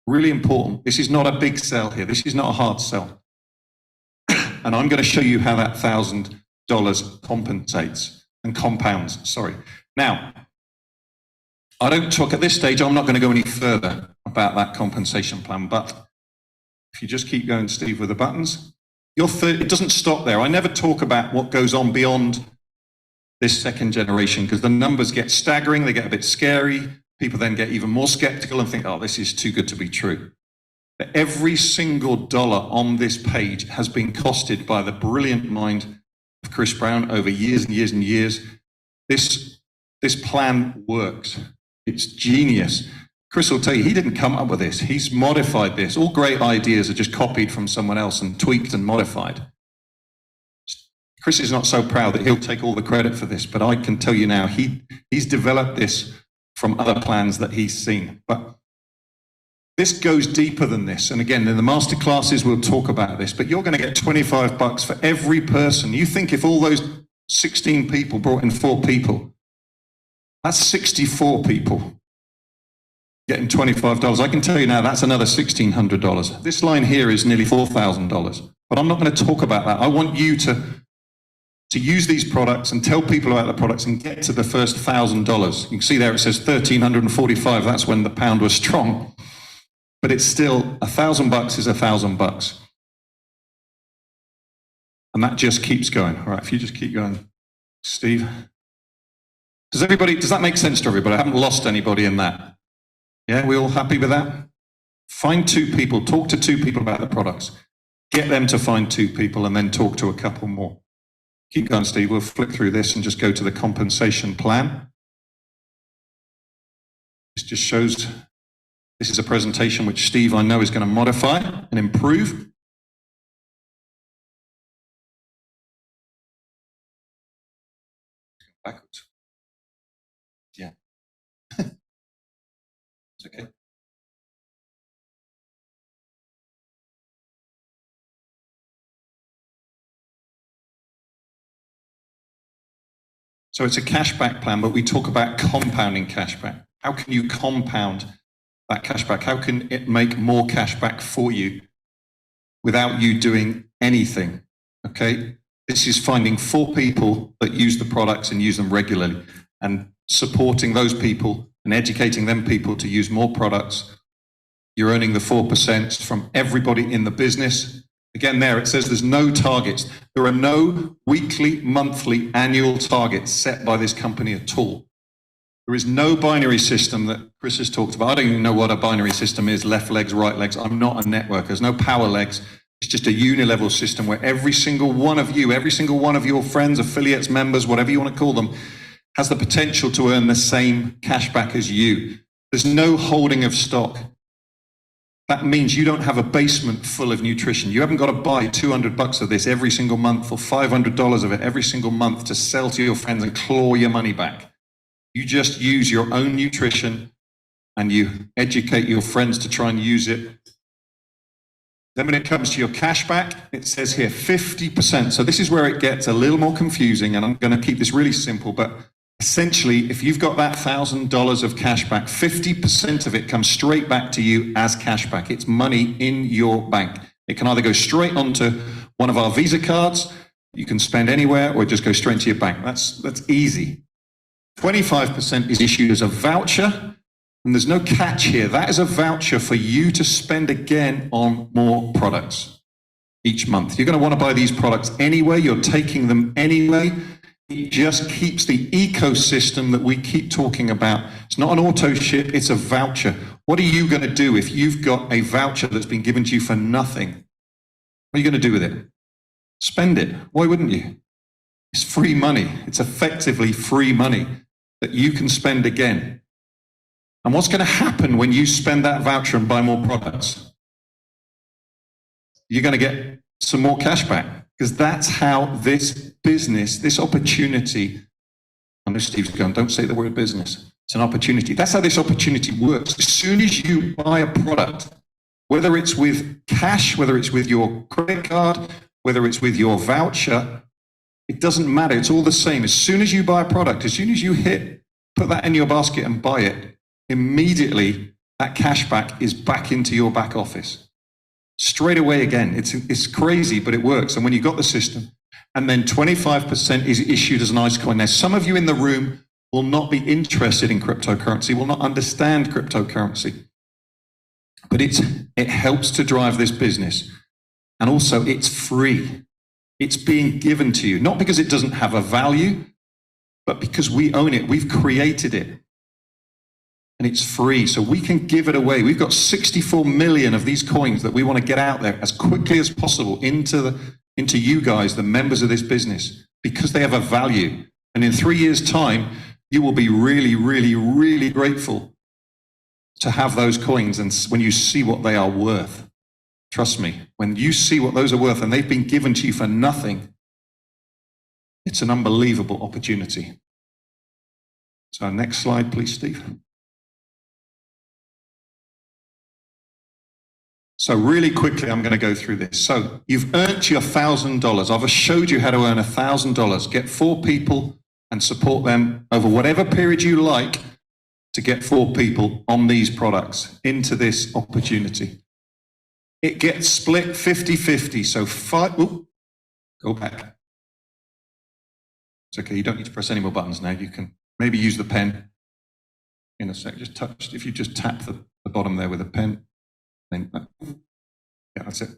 Really important. This is not a big sell here. This is not a hard sell. And I'm going to show you how that $1,000 compensates and compounds, sorry. Now, I don't talk at this stage, I'm not going to go any further about that compensation plan, but if you just keep going, Steve, with the buttons, it doesn't stop there. I never talk about what goes on beyond this second generation because the numbers get staggering, they get a bit scary. People then get even more skeptical and think, oh, this is too good to be true. But every single dollar on this page has been costed by the brilliant mind of Chris Brown over years and years and years. This plan works. It's genius. Chris will tell you, he didn't come up with this. He's modified this. All great ideas are just copied from someone else and tweaked and modified. Chris is not so proud that he'll take all the credit for this, but I can tell you now, he's developed this from other plans that he's seen. But this goes deeper than this. And again, in the master classes, we'll talk about this, but you're going to get $25 for every person. You think if all those 16 people brought in 4 people, that's 64 people getting $25. I can tell you now, that's another $1,600. This line here is nearly $4,000, but I'm not going to talk about that. I want you to use these products and tell people about the products and get to the first $1,000. You can see there it says 1,345. That's when the pound was strong, but it's still $1,000 is $1,000. And that just keeps going. All right, if you just keep going, Steve. Does that make sense to everybody? I haven't lost anybody in that. Yeah, we all happy with that? Find 2 people, talk to 2 people about the products. Get them to find 2 people and then talk to a couple more. Keep going, Steve. We'll flick through this and just go to the compensation plan. This just shows, this is a presentation which Steve, I know, is going to modify and improve. Backwards. Yeah. It's okay. So it's a cashback plan, but we talk about compounding cashback. How can you compound that cashback? How can it make more cashback for you without you doing anything? Okay. This is finding 4 people that use the products and use them regularly and supporting those people and educating them people to use more products. You're earning the 4% from everybody in the business. Again, there it says there's no targets. There are no weekly, monthly, annual targets set by this company at all. There is no binary system that Chris has talked about. I don't even know what a binary system is, left legs, right legs. I'm not a networker. There's no power legs. It's just a unilevel system where every single one of you, every single one of your friends, affiliates, members, whatever you want to call them, has the potential to earn the same cash back as you. There's no holding of stock. that means you don't have a basement full of nutrition. You haven't got to buy $200 of this every single month or $500 of it every single month to sell to your friends and claw your money back. You just use your own nutrition and you educate your friends to try and use it. Then when it comes to your cashback, it says here 50%. So this is where it gets a little more confusing, and I'm going to keep this really simple, but essentially, if you've got that $1,000 of cashback, 50% of it comes straight back to you as cashback. It's money in your bank. It can either go straight onto one of our Visa cards, you can spend anywhere, or just go straight into your bank. That's easy. 25% is issued as a voucher, and there's no catch here. That is a voucher for you to spend again on more products each month. You're going to want to buy these products anyway. You're taking them anyway. It just keeps the ecosystem that we keep talking about. It's not an auto ship, it's a voucher. What are you going to do if you've got a voucher that's been given to you for nothing? What are you going to do with it? Spend it. Why wouldn't you? It's free money. It's effectively free money that you can spend again. And what's going to happen when you spend that voucher and buy more products? You're going to get some more cash back, because that's how this business, this opportunity, I know Steve's going, don't say the word business. It's an opportunity. That's how this opportunity works. As soon as you buy a product, whether it's with cash, whether it's with your credit card, whether it's with your voucher, it doesn't matter. It's all the same. As soon as you buy a product, as soon as you put that in your basket and buy it, immediately that cash back is back into your back office. Straight away again. It's crazy, but it works. And when you've got the system, and then 25% is issued as an ICE coin. Now, some of you in the room will not be interested in cryptocurrency, will not understand cryptocurrency, but it helps to drive this business. And also it's free. It's being given to you, not because it doesn't have a value, but because we own it. We've created it. And it's free, so we can give it away. We've got 64 million of these coins that we want to get out there as quickly as possible into you guys, the members of this business, because they have a value. And in 3 years' time, you will be really, really, really grateful to have those coins. And when you see what they are worth, trust me, when you see what those are worth and they've been given to you for nothing, it's an unbelievable opportunity. So next slide, please, Steve. So really quickly, I'm going to go through this. So you've earned your $1,000. I've showed you how to earn $1,000. Get 4 people and support them over whatever period you like to get 4 people on these products into this opportunity. It gets split 50-50. So 5, go back. It's okay, you don't need to press any more buttons now. You can maybe use the pen in a sec. Just touch, if you just tap the bottom there with a pen. Then, yeah, that's it.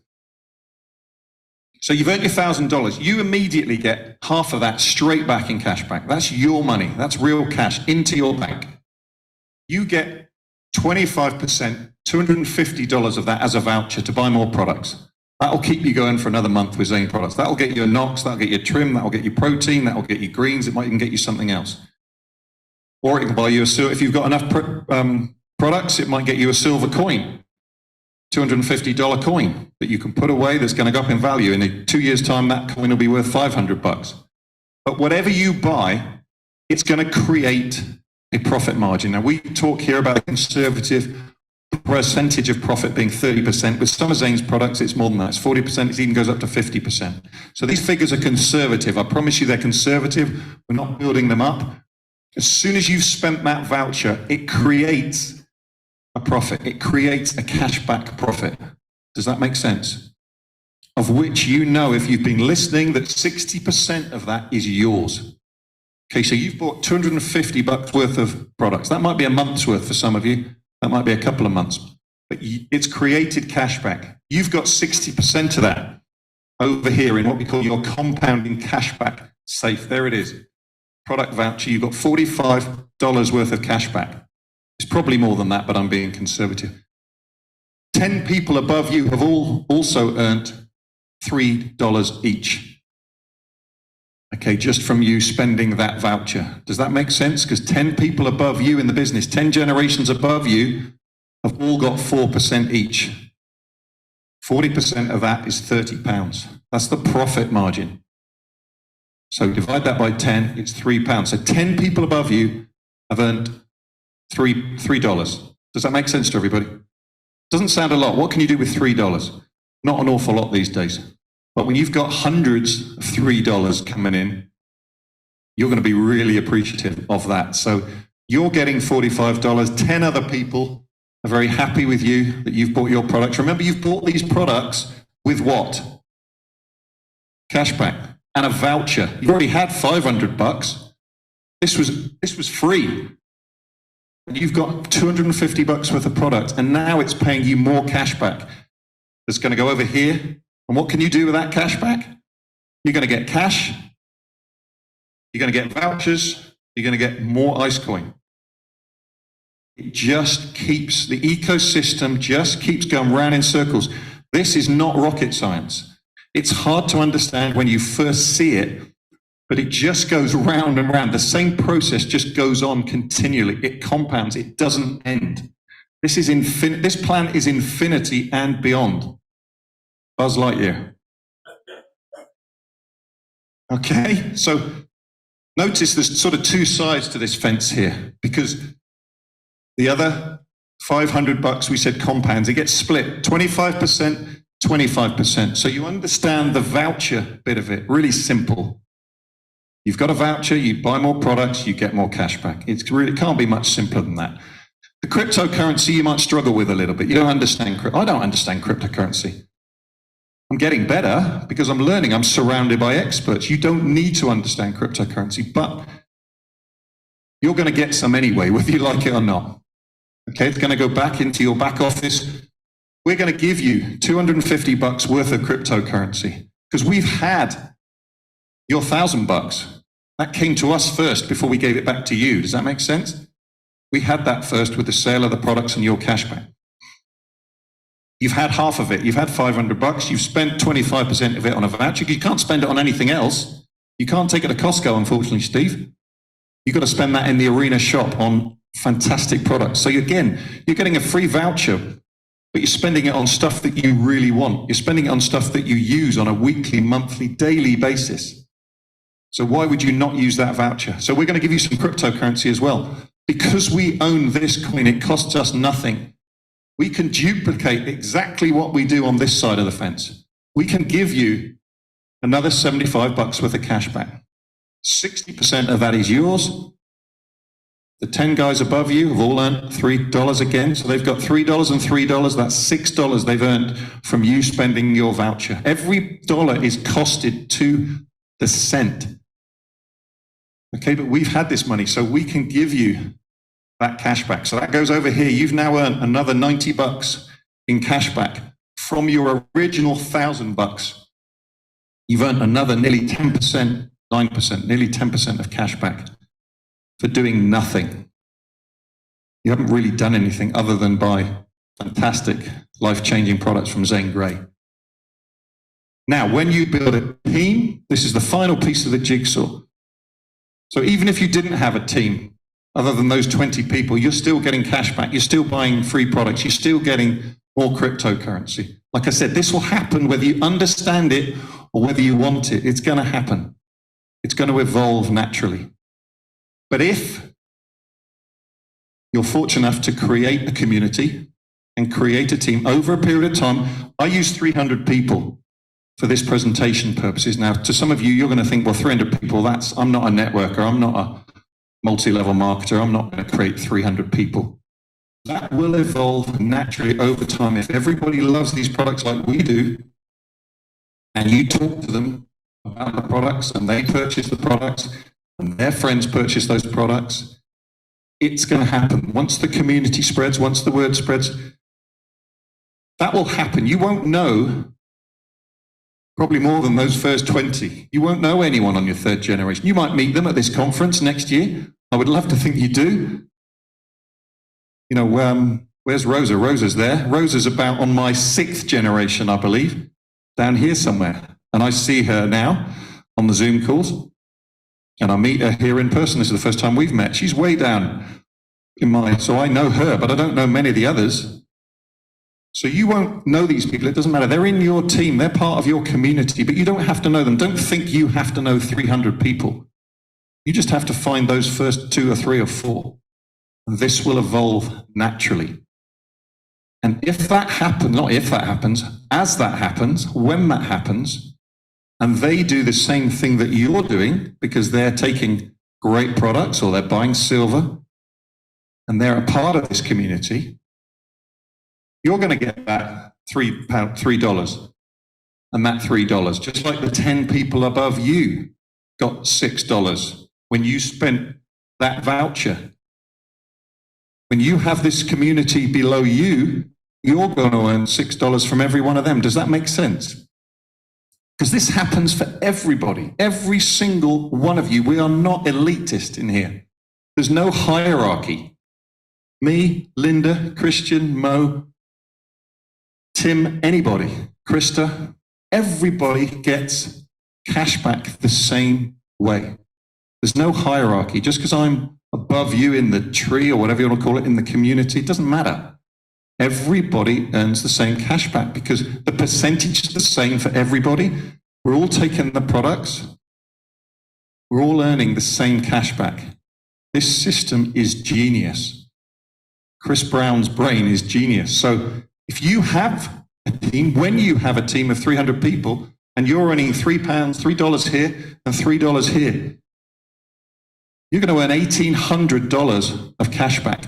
So you've earned your $1,000. You immediately get half of that straight back in cash back. That's your money. That's real cash into your bank. You get 25%, $250 of that as a voucher to buy more products. That'll keep you going for another month with Zane products. That'll get you a Knox, that'll get you a trim, that'll get you protein, that'll get you greens. It might even get you something else. Or it can buy you if you've got enough products, it might get you a silver coin. $250 coin that you can put away that's going to go up in value. In 2 years' time, that coin will be worth $500. But whatever you buy, it's going to create a profit margin. Now, we talk here about a conservative percentage of profit being 30%. With some of Zane's products, it's more than that. It's 40%. It even goes up to 50%. So these figures are conservative. I promise you they're conservative. We're not building them up. As soon as you've spent that voucher, it creates a profit. It creates a cashback profit. Does that make sense? Of which you know, if you've been listening, that 60% of that is yours. Okay, so you've bought $250 worth of products. That might be a month's worth for some of you. That might be a couple of months. But it's created cashback. You've got 60% of that over here in what we call your compounding cashback safe. There it is. Product voucher. You've got $45 worth of cashback. It's probably more than that, but I'm being conservative. 10 people above you have also earned $3 each. Okay, just from you spending that voucher. Does that make sense? Because 10 people above you in the business, 10 generations above you, have all got 4% each. 40% of that is £30. That's the profit margin. So divide that by 10, it's £3. So 10 people above you have earned $3. Does that make sense to everybody? Doesn't sound a lot. What can you do with $3? Not an awful lot these days. But when you've got hundreds of $3 coming in, you're going to be really appreciative of that. So you're getting $45. 10 other people are very happy with you that you've bought your products. Remember, you've bought these products with what? Cashback and a voucher. You've already had $500. This was free. You've got $250 worth of product, and now it's paying you more cashback. That's going to go over here. And what can you do with that cashback? You're going to get cash. You're going to get vouchers. You're going to get more ice coin. It just keeps, the ecosystem just keeps going round in circles. This is not rocket science. It's hard to understand when you first see it, but it just goes round and round. The same process just goes on continually. It compounds. It doesn't end. This is infinite. This plan is infinity and beyond. Buzz Lightyear. Okay, so notice there's sort of two sides to this fence here, because the other $500 we said compounds. It gets split 25%, 25%. So you understand the voucher bit of it. Really simple. You've got a voucher, you buy more products, you get more cash back. It can't be much simpler than that. The cryptocurrency you might struggle with a little bit. You don't understand. I don't understand cryptocurrency. I'm getting better because I'm learning. I'm surrounded by experts. You don't need to understand cryptocurrency, but you're going to get some anyway, whether you like it or not. Okay, it's going to go back into your back office. We're going to give you $250 worth of cryptocurrency because we've had your $1,000. That came to us first before we gave it back to you. Does that make sense? We had that first with the sale of the products and your cashback. You've had half of it. You've had $500. You've spent 25% of it on a voucher. You can't spend it on anything else. You can't take it to Costco, unfortunately, Steve. You've got to spend that in the arena shop on fantastic products. So again, you're getting a free voucher, but you're spending it on stuff that you really want. You're spending it on stuff that you use on a weekly, monthly, daily basis. So why would you not use that voucher? So we're going to give you some cryptocurrency as well. Because we own this coin, it costs us nothing. We can duplicate exactly what we do on this side of the fence. We can give you another $75 worth of cash back. 60% of that is yours. The 10 guys above you have all earned $3 again. So they've got $3 and $3. That's $6 they've earned from you spending your voucher. Every dollar is costed to the cent. Okay, but we've had this money, so we can give you that cash back. So that goes over here. You've now earned another $90 in cash back from your original $1,000. You've earned another nearly 10%, 9%, nearly 10% of cash back for doing nothing. You haven't really done anything other than buy fantastic, life-changing products from Zane Grey. Now, when you build a team, this is the final piece of the jigsaw. So even if you didn't have a team, other than those 20 people, you're still getting cash back. You're still buying free products. You're still getting more cryptocurrency. Like I said, this will happen whether you understand it or whether you want it. It's going to happen. It's going to evolve naturally. But if you're fortunate enough to create a community and create a team over a period of time, I use 300 people for this presentation purposes. Now, to some of you, you're going to think, well, 300 people, I'm not a networker. I'm not a multi-level marketer. I'm not going to create 300 people. That will evolve naturally over time. If everybody loves these products like we do, and you talk to them about the products, and they purchase the products, and their friends purchase those products, it's going to happen. Once the community spreads, once the word spreads, that will happen. You won't know probably more than those first 20. You won't know anyone on your third generation. You might meet them at this conference next year. I would love to think you do. You know, where's Rosa? Rosa's there. Rosa's about on my 6th generation, I believe, down here somewhere. And I see her now on the Zoom calls. And I meet her here in person. This is the first time we've met. She's way down so I know her, but I don't know many of the others. So you won't know these people. It doesn't matter. They're in your team. They're part of your community, but you don't have to know them. Don't think you have to know 300 people. You just have to find those first 2 or 3 or 4. And this will evolve naturally. And if that happens, not if that happens, as that happens, when that happens, and they do the same thing that you're doing because they're taking great products or they're buying silver and they're a part of this community, you're going to get that $3. And that $3, just like the 10 people above you got $6 when you spent that voucher. When you have this community below you, you're going to earn $6 from every one of them. Does that make sense? Because this happens for everybody, every single one of you. We are not elitist in here. There's no hierarchy. Me, Linda, Christian, Mo, Tim, anybody, Krista, everybody gets cash back the same way. There's no hierarchy. Just because I'm above you in the tree or whatever you want to call it in the community, it doesn't matter. Everybody earns the same cash back because the percentage is the same for everybody. We're all taking the products. We're all earning the same cash back. This system is genius. Chris Brown's brain is genius. So if you have a team, when you have a team of 300 people and you're earning £3, $3 here and $3 here, you're going to earn $1,800 of cash back.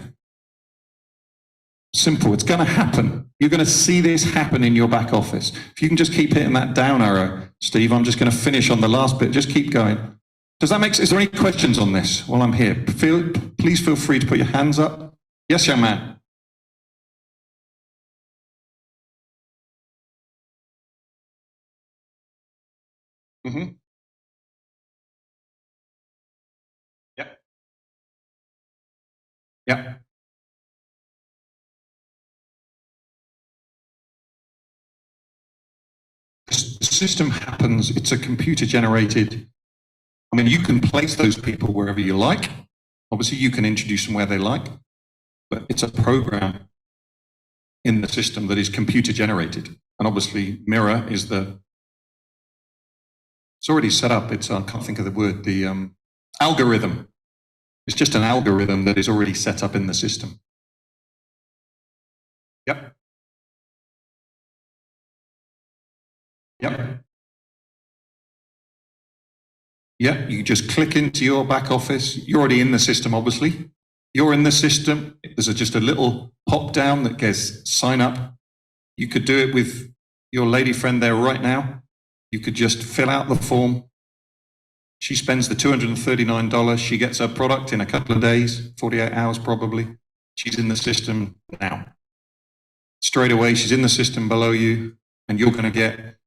Simple. It's going to happen. You're going to see this happen in your back office. If you can just keep hitting that down arrow, Steve, I'm just going to finish on the last bit. Just keep going. Does that make sense? Is there any questions on this while I'm here? Please feel free to put your hands up. Yes, young man. Mm-hmm. Yep. Yep. The system happens, it's a computer generated. I mean, you can place those people wherever you like. Obviously, you can introduce them where they like, but it's a program in the system that is computer generated. And obviously, Mirror is it's already set up. I can't think of the word, the algorithm. It's just an algorithm that is already set up in the system. Yep. Yep. Yeah, you just click into your back office. You're already in the system, obviously. You're in the system. There's just a little pop down that goes sign up. You could do it with your lady friend there right now. You could just fill out the form. She spends the $239. She gets her product in a couple of days, 48 hours probably. She's in the system now. Straight away, she's in the system below you, and you're going to get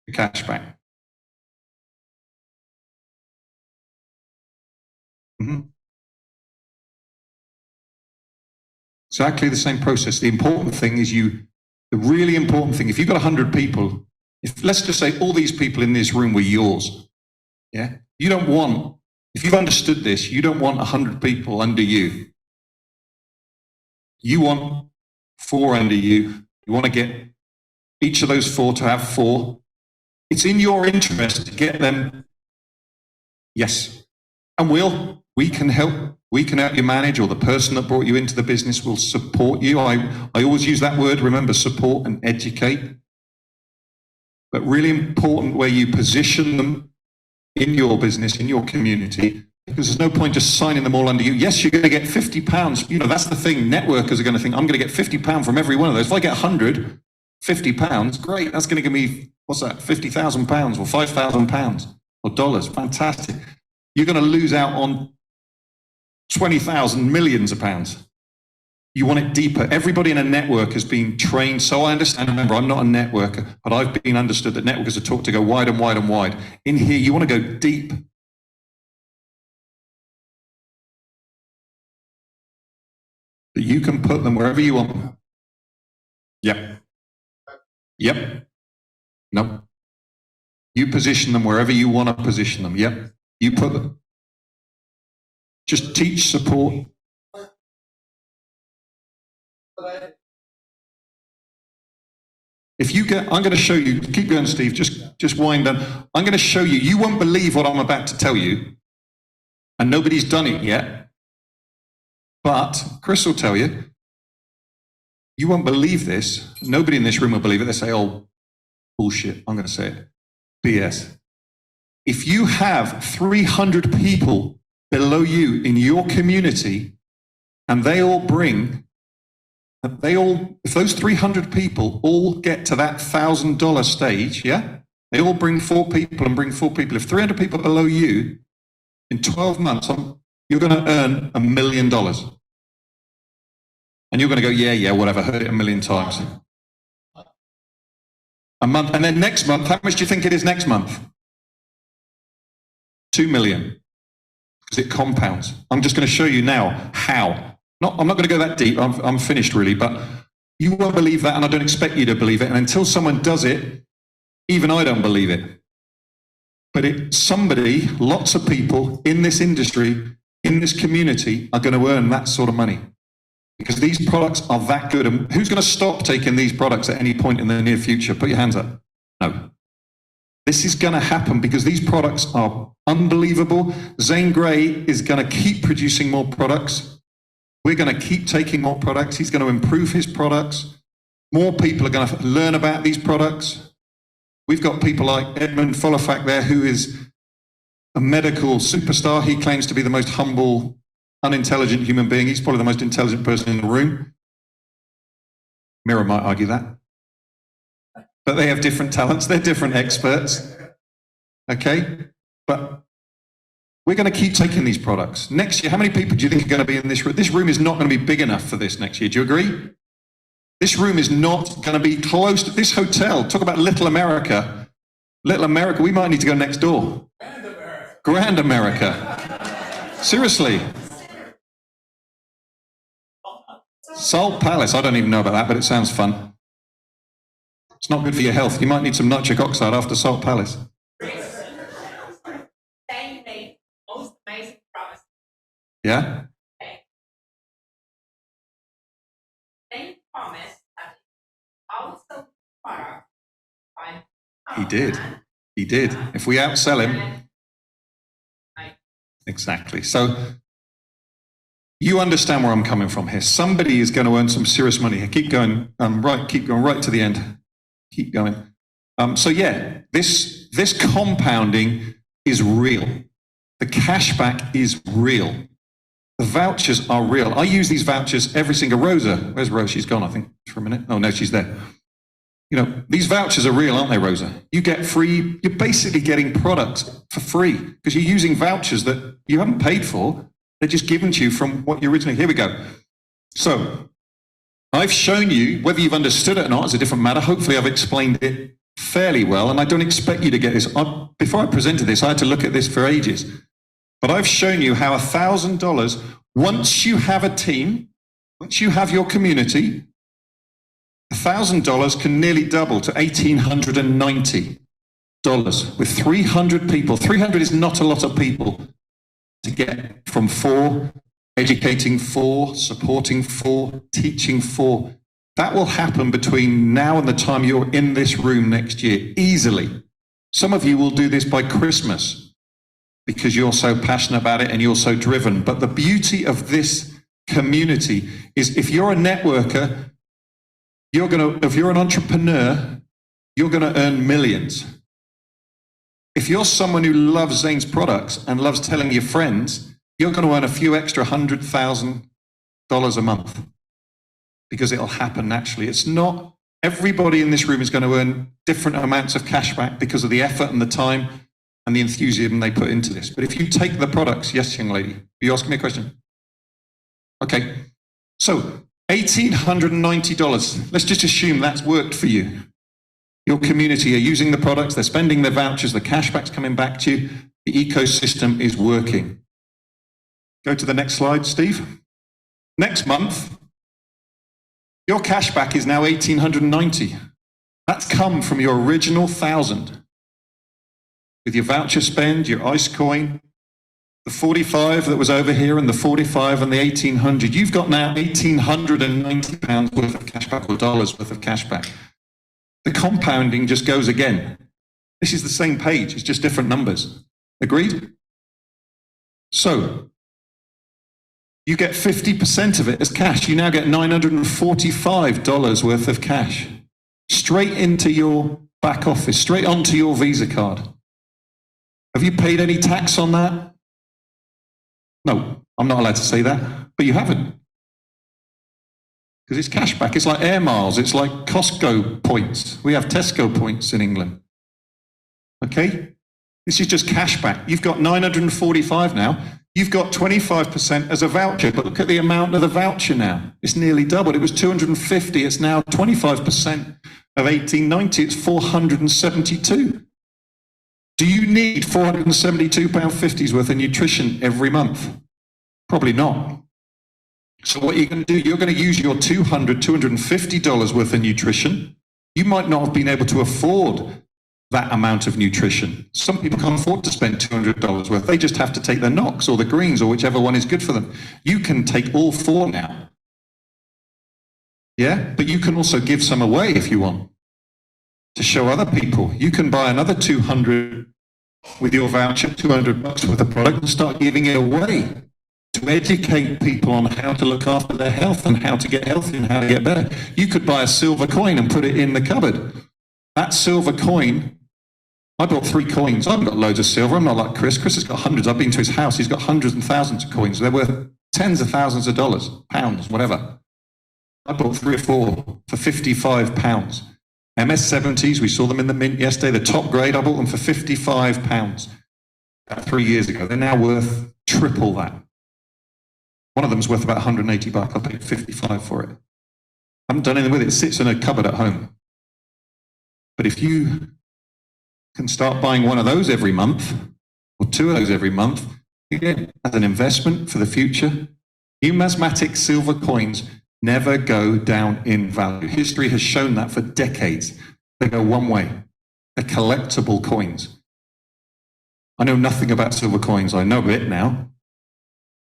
the cash back. Mm-hmm. Exactly the same process. The important thing is the really important thing, if you've got 100 people, let's just say all these people in this room were yours, yeah? If you've understood this, you don't want 100 people under you. You want 4 under you. You want to get each of those 4 to have 4. It's in your interest to get them, yes. And we can help. We can help you manage, or the person that brought you into the business will support you. I always use that word, remember, support and educate. But really important where you position them in your business, in your community, because there's no point just signing them all under you. Yes, you're going to get £50. You know, that's the thing. Networkers are going to think, I'm going to get £50 from every one of those. If I get 100, £50, great. That's going to give me, what's that, £50,000 or £5,000 or dollars. Fantastic. You're going to lose out on 20,000 millions of pounds. You want it deeper. Everybody in a network has been trained. So I understand, remember, I'm not a networker, but I've been understood that networkers are taught to go wide and wide and wide. In here, you want to go deep. But you can put them wherever you want them. Yep. Yep. No. You position them wherever you want to position them. Yep. You put them. Just teach, support. If you get, I'm going to show you, keep going, Steve, just wind down. I'm going to show you, you won't believe what I'm about to tell you, and nobody's done it yet, but Chris will tell you, you won't believe this. Nobody in this room will believe it. They say, oh, bullshit, I'm going to say it, BS. If you have 300 people below you in your community, and if those 300 people all get to that $1,000 stage, yeah, they all bring 4 people and bring 4 people. If 300 people below you, in 12 months, you're going to earn $1 million. And you're going to go, yeah, whatever, heard it 1 million times. A month, and then next month, how much do you think it is next month? 2 million, because it compounds. I'm just going to show you now how. I'm not going to go that deep. I'm finished really, but you won't believe that, and I don't expect you to believe it. And until someone does it, even I don't believe it. But lots of people in this industry, in this community, are going to earn that sort of money because these products are that good. And who's going to stop taking these products at any point in the near future? Put your hands up. No. This is going to happen because these products are unbelievable. Zane Grey is going to keep producing more products. We're going to keep taking more products. He's going to improve his products. More people are going to learn about these products. We've got people like Edmund Follofack there, who is a medical superstar. He claims to be the most humble, unintelligent human being. He's probably the most intelligent person in the room. Mira might argue that. But they have different talents. They're different experts. Okay? But we're going to keep taking these products. Next year, how many people do you think are going to be in this room? This room is not going to be big enough for this next year. Do you agree? This room is not going to be close to this hotel. Talk about Little America. Little America, we might need to go next door. Grand America. Seriously. Salt Palace, I don't even know about that, but it sounds fun. It's not good for your health. You might need some nitric oxide after Salt Palace. Yeah? He did. He did. If we outsell him. Exactly. So you understand where I'm coming from here. Somebody is going to earn some serious money here. Keep going keep going right to the end. Keep going. So yeah, this compounding is real. The cashback is real. The vouchers are real. I use these vouchers every single Rosa. Where's Rosa? She's gone, I think, for a minute. Oh, no, she's there. You know, these vouchers are real, aren't they, Rosa? You get free, you're basically getting products for free because you're using vouchers that you haven't paid for. They're just given to you from what you originally, here we go. So I've shown you, whether you've understood it or not is a different matter. Hopefully I've explained it fairly well, and I don't expect you to get this. Before I presented this, I had to look at this for ages. But I've shown you how $1,000, once you have a team, once you have your community, $1,000 can nearly double to $1,890 with 300 people. 300 is not a lot of people to get from 4, educating 4, supporting 4, teaching 4. That will happen between now and the time you're in this room next year, easily. Some of you will do this by Christmas, because you're so passionate about it and you're so driven. But the beauty of this community is if you're a networker, if you're an entrepreneur, you're going to earn millions. If you're someone who loves Zane's products and loves telling your friends, you're going to earn a few extra $100,000 a month because it'll happen naturally. It's not everybody in this room is going to earn different amounts of cash back because of the effort and the time and the enthusiasm they put into this. But if you take the products, yes, young lady, are you asking me a question? Okay, so $1,890. Let's just assume that's worked for you. Your community are using the products, they're spending their vouchers, the cashback's coming back to you, the ecosystem is working. Go to the next slide, Steve. Next month, your cashback is now $1,890. That's come from your original 1,000. With your voucher spend, your ICE coin, the 45 that was over here and the 45 and the 1800, you've got now £1,890 worth of cashback or dollars worth of cashback. The compounding just goes again. This is the same page, it's just different numbers. Agreed? So, you get 50% of it as cash. You now get $945 worth of cash straight into your back office, straight onto your Visa card. Have you paid any tax on that? No, I'm not allowed to say that, but you haven't. Because it's cash back. It's like air miles. It's like Costco points. We have Tesco points in England. Okay? This is just cash back. You've got 945 now. You've got 25% as a voucher, but look at the amount of the voucher now. It's nearly doubled. It was 250. It's now 25% of 1890. It's 472. Do you need £472.50 worth of nutrition every month? Probably not. So what you're going to do, you're going to use your $250 worth of nutrition. You might not have been able to afford that amount of nutrition. Some people can't afford to spend $200 worth. They just have to take the Knox or the Greens or whichever one is good for them. You can take all four now. Yeah, but you can also give some away if you want to show other people. You can buy another 200 with your voucher, $200 worth of product, and start giving it away to educate people on how to look after their health and how to get healthy and how to get better. You could buy a silver coin and put it in the cupboard. That silver coin, I bought 3 coins. I've got loads of silver. I'm not like Chris. Chris has got hundreds. I've been to his house. He's got hundreds and thousands of coins. They're worth tens of thousands of dollars, pounds, whatever. I bought 3 or 4 for £55. MS-70s, we saw them in the mint yesterday. The top grade, I bought them for £55 about 3 years ago. They're now worth triple that. One of them's worth about $180. I paid $55 for it. I haven't done anything with it. It sits in a cupboard at home. But if you can start buying one of those every month, or 2 of those every month, again, as an investment for the future, numismatic silver coins never go down in value. History has shown that for decades. They go one way. They're collectible coins. I know nothing about silver coins. I know it now.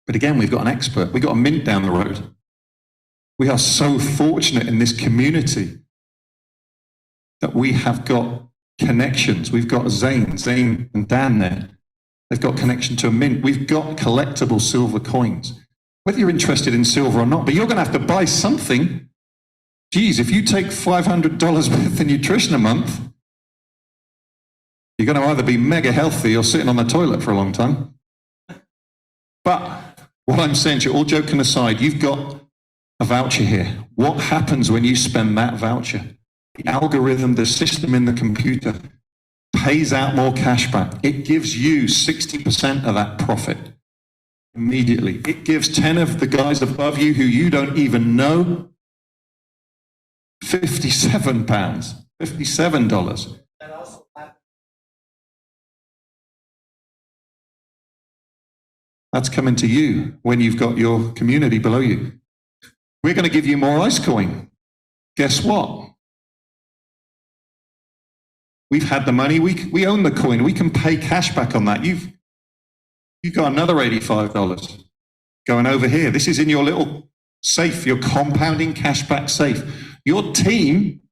But again, we've got an expert. We've got a mint down the road. We are so fortunate in this community that we have got connections. We've got Zane and Dan there. They've got connection to a mint. We've got collectible silver coins. Whether you're interested in silver or not, but you're going to have to buy something. Geez, if you take $500 worth of nutrition a month, you're going to either be mega healthy or sitting on the toilet for a long time. But what I'm saying to you, all joking aside, you've got a voucher here. What happens when you spend that voucher? The algorithm, the system in the computer pays out more cash back. It gives you 60% of that profit. Immediately. It gives 10 of the guys above you who you don't even know £57, $57. That's coming to you when you've got your community below you. We're going to give you more ice coin. Guess what? We've had the money. We own the coin. We can pay cash back on that. You've got another $85 going over here. This is in your little safe, your compounding cashback safe. Your team,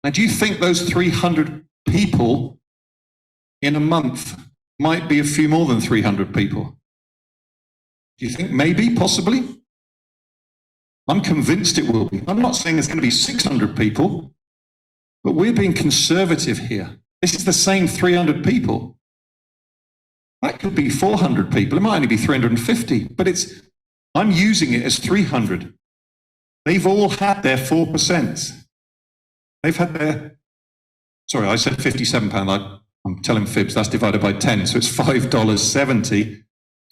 now do you think those 300 people in a month might be a few more than 300 people? Do you think maybe, possibly? I'm convinced it will be. I'm not saying it's going to be 600 people, but we're being conservative here. This is the same 300 people. That could be 400 people. It might only be 350, but I'm using it as 300. They've all had their 4%. They've had their, sorry, I said £57. I'm telling fibs. That's divided by 10. So it's $5.70.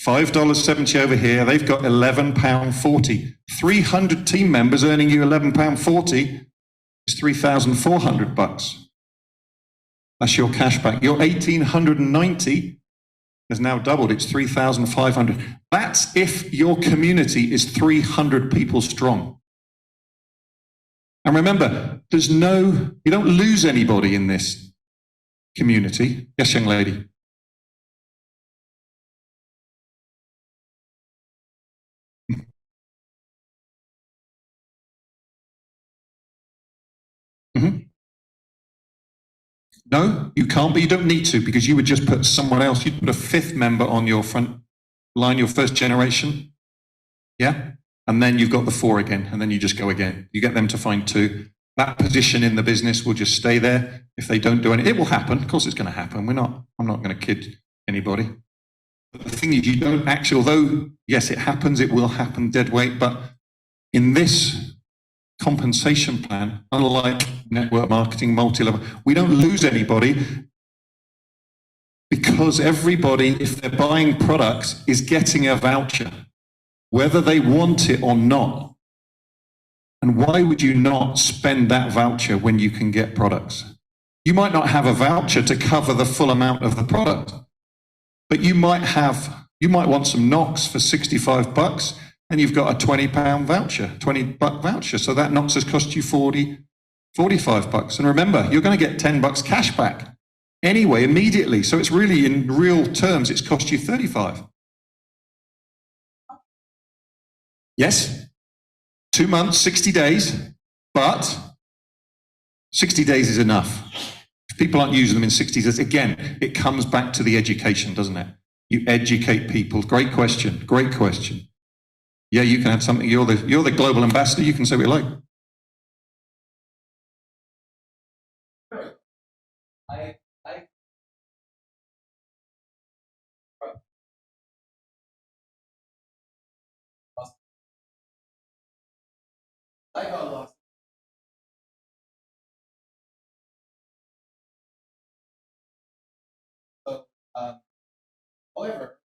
$5.70 over here. They've got £11.40. 300 team members earning you £11.40 is $3,400. That's your cash back. Your 1,890 has now doubled. It's 3,500. That's if your community is 300 people strong. And remember, you don't lose anybody in this community. Yes, young lady. No, you can't, but you don't need to, because you would just put someone else, you'd put a fifth member on your front line, your first generation. Yeah? And then you've got the 4 again, and then you just go again. You get them to find 2. That position in the business will just stay there. If they don't do anything, it will happen. Of course it's going to happen. I'm not going to kid anybody. But the thing is, you don't actually, although, yes, it happens, it will happen dead weight, but in this compensation plan, unlike network marketing, multi-level, we don't lose anybody because everybody, if they're buying products, is getting a voucher, whether they want it or not. And why would you not spend that voucher when you can get products? You might not have a voucher to cover the full amount of the product, but you might want some knocks for $65 and you've got a £20 voucher, $20 voucher. So that knocks has cost you $45. And remember, you're going to get $10 cash back anyway, immediately. So it's really, in real terms, it's cost you 35. Yes? 2 months, 60 days, but 60 days is enough. If people aren't using them in 60 days, again, it comes back to the education, doesn't it? You educate people. Great question. Great question. Yeah, you can add something. You're the global ambassador. You can say what you like. I got lost. So, however,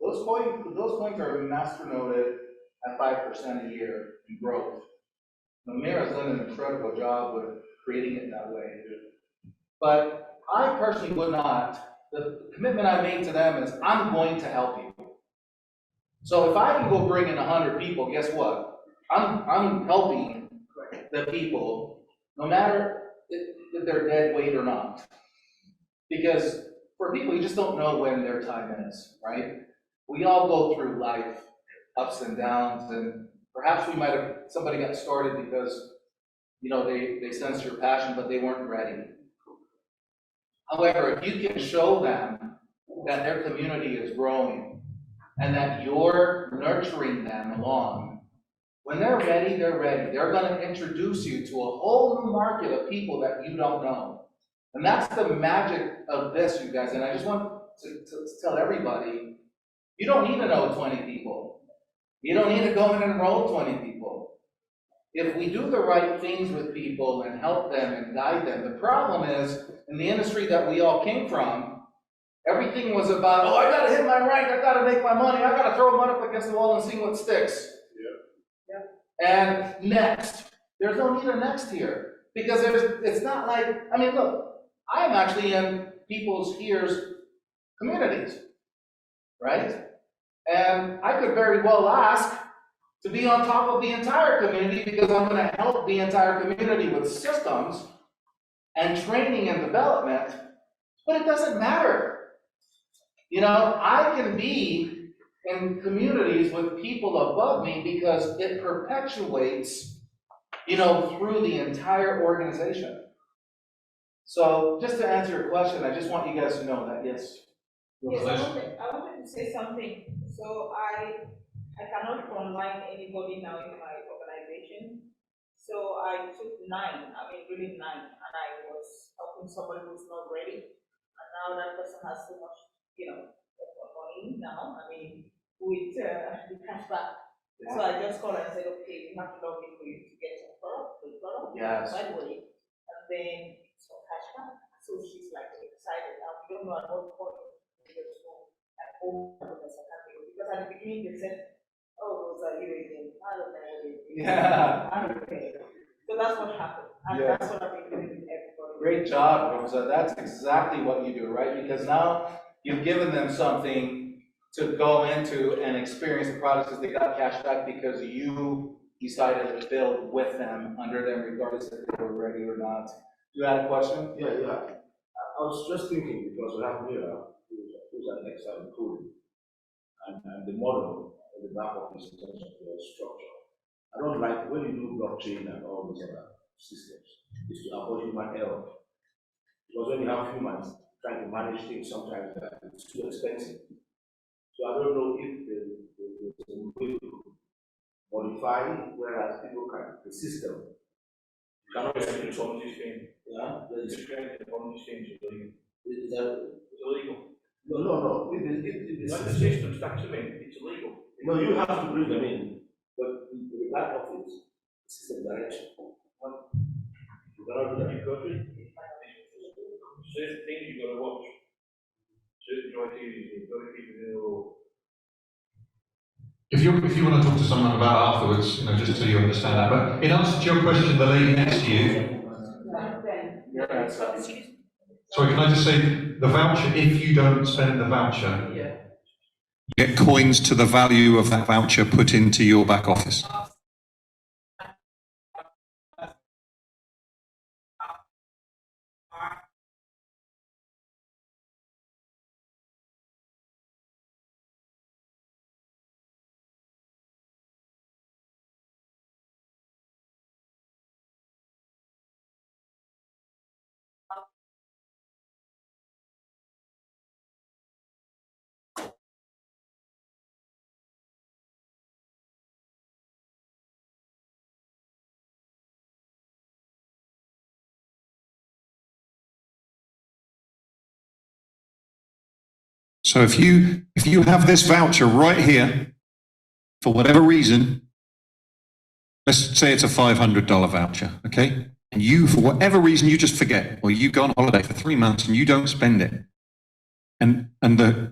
Those coins are masternoded at 5% a year in growth. Namir has done an incredible job with creating it that way. But I personally would not. The commitment I made to them is I'm going to help you. So if I can go bring in 100 people, guess what? I'm helping the people, no matter if they're dead weight or not. Because for people, you just don't know when their time is, right? We all go through life, ups and downs, and perhaps somebody got started because, they sensed your passion, but they weren't ready. However, if you can show them that their community is growing and that you're nurturing them along, when they're ready, they're ready. They're going to introduce you to a whole new market of people that you don't know. And that's the magic of this, you guys. And I just want to tell everybody, you don't need to know 20 people. You don't need to go and enroll 20 people. If we do the right things with people and help them and guide them, the problem is, in the industry that we all came from, everything was about, I got to hit my rank, I got to make my money, I got to throw them up against the wall and see what sticks. Yeah. And next. There's no need of next here. Because it's not like, look, I am actually in people's here's communities, right? And I could very well ask to be on top of the entire community because I'm going to help the entire community with systems and training and development, but it doesn't matter. I can be in communities with people above me because it perpetuates, through the entire organization. So just to answer your question, I just want you guys to know that, yes. Yes, I wanted to say something. So I cannot combine anybody now in my organization. So I took 9, really 9, and I was helping somebody who's not ready. And now that person has so much, money now, with the cashback. So I just called and said, okay, we have to log in for you to get your product, Yes. by the way, and then some cashback. So she's like excited. Now we don't know at what point because at the beginning they said, oh, those are you again. I don't know what it is. Yeah. I don't know. So that's what happened. And Yeah. that's what I've been doing with everybody. Great job, Rosa. That's exactly what you do, right? Because now you've given them something to go into and experience the products because they got cash back because you decided to build with them, under them, regardless if they were ready or not. You had a question? Yeah. I was just thinking, because we have Mira, who's an expert in coding, and the model in the back office in terms of the structure. I don't like when you do blockchain and all these other systems, is to avoid human error. Because when you have humans trying to manage things, sometimes it's too expensive. So I don't know if there's a way to modify, whereas people can, the system cannot The Ponzi scheme. yeah, The Ponzi scheme is illegal. is that, It's illegal. no. It Not the is, system stacks them in, it's illegal. no, you have to bring them in, but the back office, system direction. You cannot do that. You've got to, certain things you've got to watch. Certain criteria, you've got to keep it in a row. If you want to talk to someone about it afterwards, just so you understand that. But in answer to your question, the lady next to you, sorry, can I just say the voucher? If you don't spend the voucher, you get coins to the value of that voucher put into your back office. So if you have this voucher right here, for whatever reason, let's say it's a $500 voucher, okay? And you, for whatever reason, you just forget, or you go on holiday for 3 months and you don't spend it. And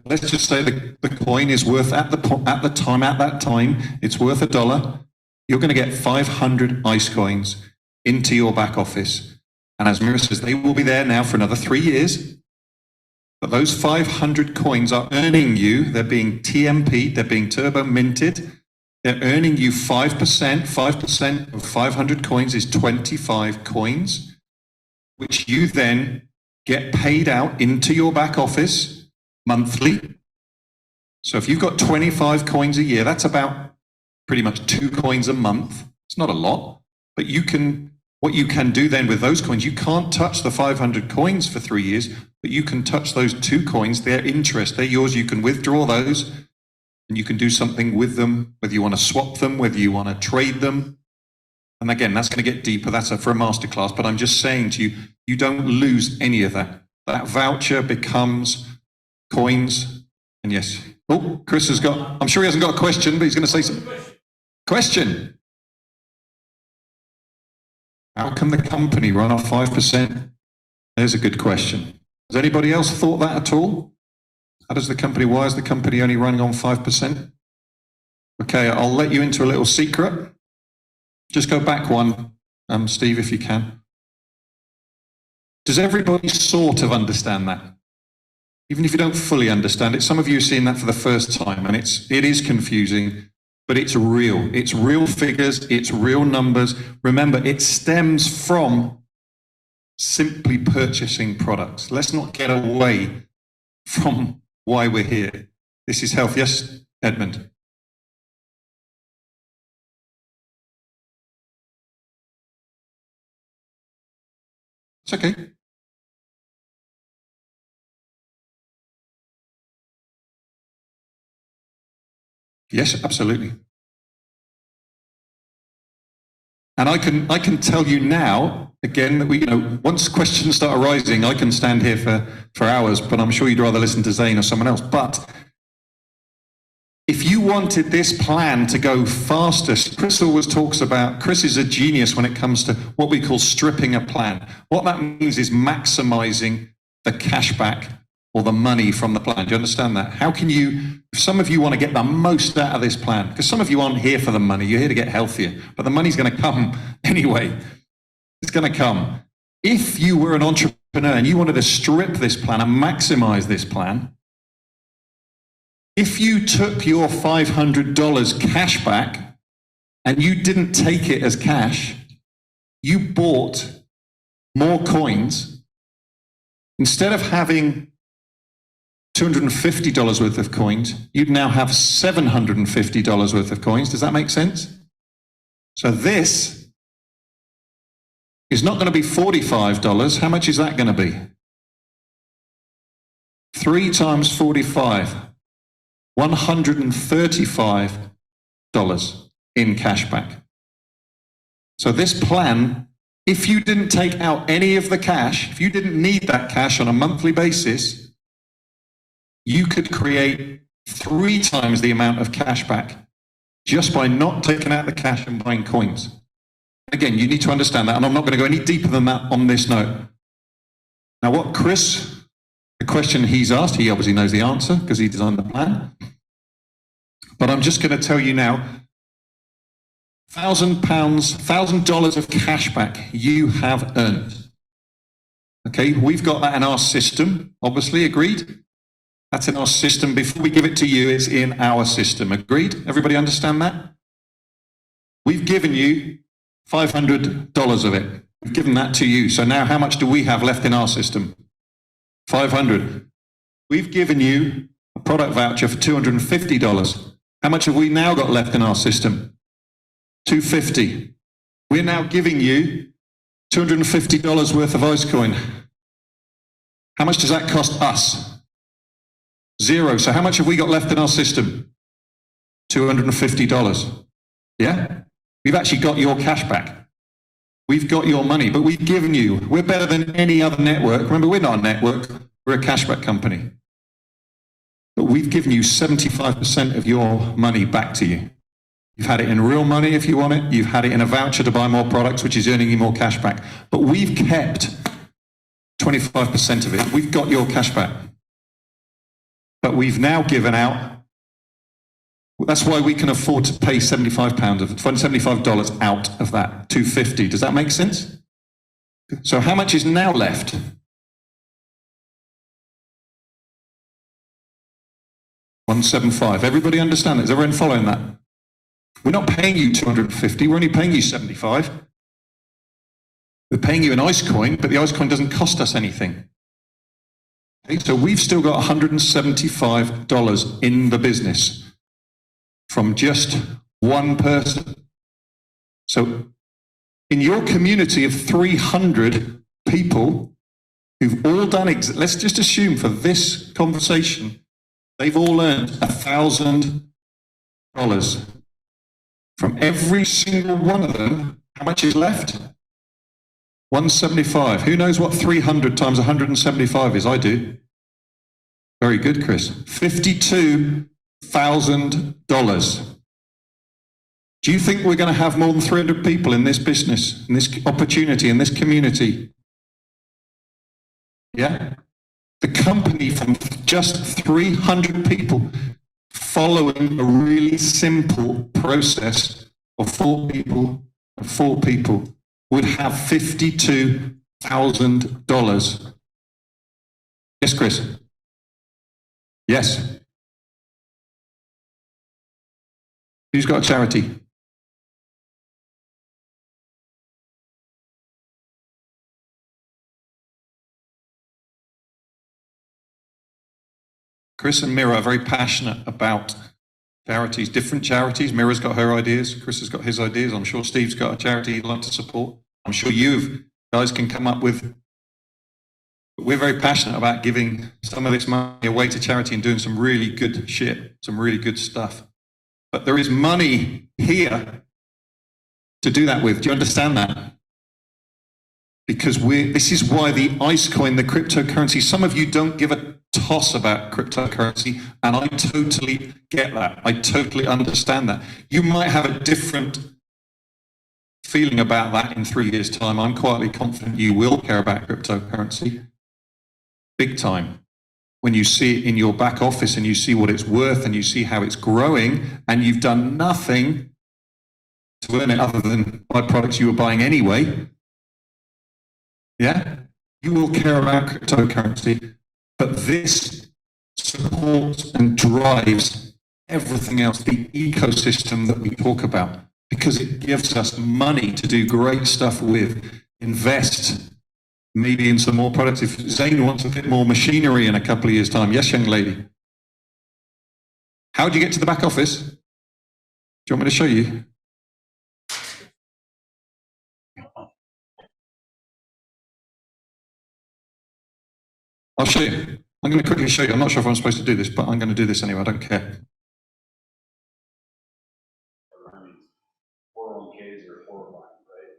let's just say the coin is worth at that time, it's worth $1. You're going to get 500 ICE coins into your back office. And as Mira says, they will be there now for another 3 years. But those 500 coins are earning you, they're being TMP'd, they're being turbo minted, they're earning you 5%. 5% of 500 coins is 25 coins, which you then get paid out into your back office monthly. So if you've got 25 coins a year, that's about pretty much 2 coins a month. It's not a lot, but what you can do then with those coins, you can't touch the 500 coins for 3 years, but you can touch those 2 coins, their interest, they're yours, you can withdraw those, and you can do something with them, whether you want to swap them, whether you want to trade them. And again, that's going to get deeper, that's for a masterclass, but I'm just saying to you, you don't lose any of that. That voucher becomes coins, and yes. Oh, Chris has got, I'm sure he hasn't got a question, but he's going to say something. Question. How can the company run off 5%? There's a good question. Has anybody else thought that at all? Why is the company only running on 5%? Okay, I'll let you into a little secret. Just go back one, Steve, if you can. Does everybody sort of understand that? Even if you don't fully understand it, some of you are seeing that for the first time, and it is confusing. But it's real. It's real figures. It's real numbers. Remember, it stems from simply purchasing products. Let's not get away from why we're here. This is health. Yes, Edmund? It's okay. Yes, absolutely. And I can tell you now, again, that once questions start arising, I can stand here for hours, but I'm sure you'd rather listen to Zane or someone else. But if you wanted this plan to go faster, Chris always talks about, Chris is a genius when it comes to what we call stripping a plan. What that means is maximizing the cashback or the money from the plan. Do you understand that? How can you, if some of you want to get the most out of this plan, because some of you aren't here for the money, you're here to get healthier, but the money's going to come anyway. It's going to come. If you were an entrepreneur and you wanted to strip this plan and maximize this plan, if you took your $500 cash back and you didn't take it as cash, you bought more coins, Instead of having $250 worth of coins, you'd now have $750 worth of coins. Does that make sense? So this is not going to be $45. How much is that going to be? 3 times 45, $135 in cash back. So this plan, if you didn't take out any of the cash, if you didn't need that cash on a monthly basis, you could create 3 times the amount of cash back just by not taking out the cash and buying coins. Again, you need to understand that, and I'm not going to go any deeper than that on this note. Now, what Chris, the question he's asked, he obviously knows the answer because he designed the plan. But I'm just going to tell you now, $1,000 of cash back you have earned. Okay, we've got that in our system, obviously, agreed? That's in our system. Before we give it to you, it's in our system, agreed? Everybody understand that? We've given you $500 of it. We've given that to you. So now how much do we have left in our system? 500. We've given you a product voucher for $250. How much have we now got left in our system? $250. We're now giving you $250 worth of Icecoin. How much does that cost us? 0. So how much have we got left in our system? $250. Yeah? We've actually got your cash back. We've got your money, but we've given you. We're better than any other network. Remember, we're not a network. We're a cashback company. But we've given you 75% of your money back to you. You've had it in real money if you want it. You've had it in a voucher to buy more products, which is earning you more cash back. But we've kept 25% of it. We've got your cash back. But we've now given out. That's why we can afford to pay $75 out of that $250. Does that make sense? So how much is now left? $175. Everybody understand that? Is everyone following that? We're not paying you $250. We're only paying you $75. We're paying you an Icecoin, but the Icecoin doesn't cost us anything. Okay, so we've still got $175 in the business from just one person. So in your community of 300 people who've all done, let's just assume for this conversation, they've all earned $1,000. From every single one of them, how much is left? 175. Who knows what 300 times 175 is? I do. Very good, Chris. $52,000. Do you think we're going to have more than 300 people in this business, in this opportunity, in this community? Yeah? The company from just 300 people following a really simple process of 4 people and 4 people would have $52,000. Yes, Chris? Yes. Who's got a charity? Chris and Mira are very passionate about charities, different charities. Mira's got her ideas. Chris has got his ideas. I'm sure Steve's got a charity he'd like to support. I'm sure you guys can come up with. We're very passionate about giving some of this money away to charity and doing some really good shit, some really good stuff. But there is money here to do that with. Do you understand that? Because this is why the Icecoin, the cryptocurrency, some of you don't give a toss about cryptocurrency, and I totally get that. I totally understand that. You might have a different feeling about that in 3 years' time. I'm quietly confident you will care about cryptocurrency big time. When you see it in your back office and you see what it's worth and you see how it's growing and you've done nothing to earn it other than buy products you were buying anyway, yeah, you will care about cryptocurrency. But this supports and drives everything else, the ecosystem that we talk about, because it gives us money to do great stuff with, invest maybe in some more products. If Zane wants a bit more machinery in a couple of years' time. Yes, young lady. How do you get to the back office? Do you want me to show you? I'll show you. I'm going to quickly show you. I'm not sure if I'm supposed to do this, but I'm going to do this anyway. I don't care. 401ks are horrifying, right?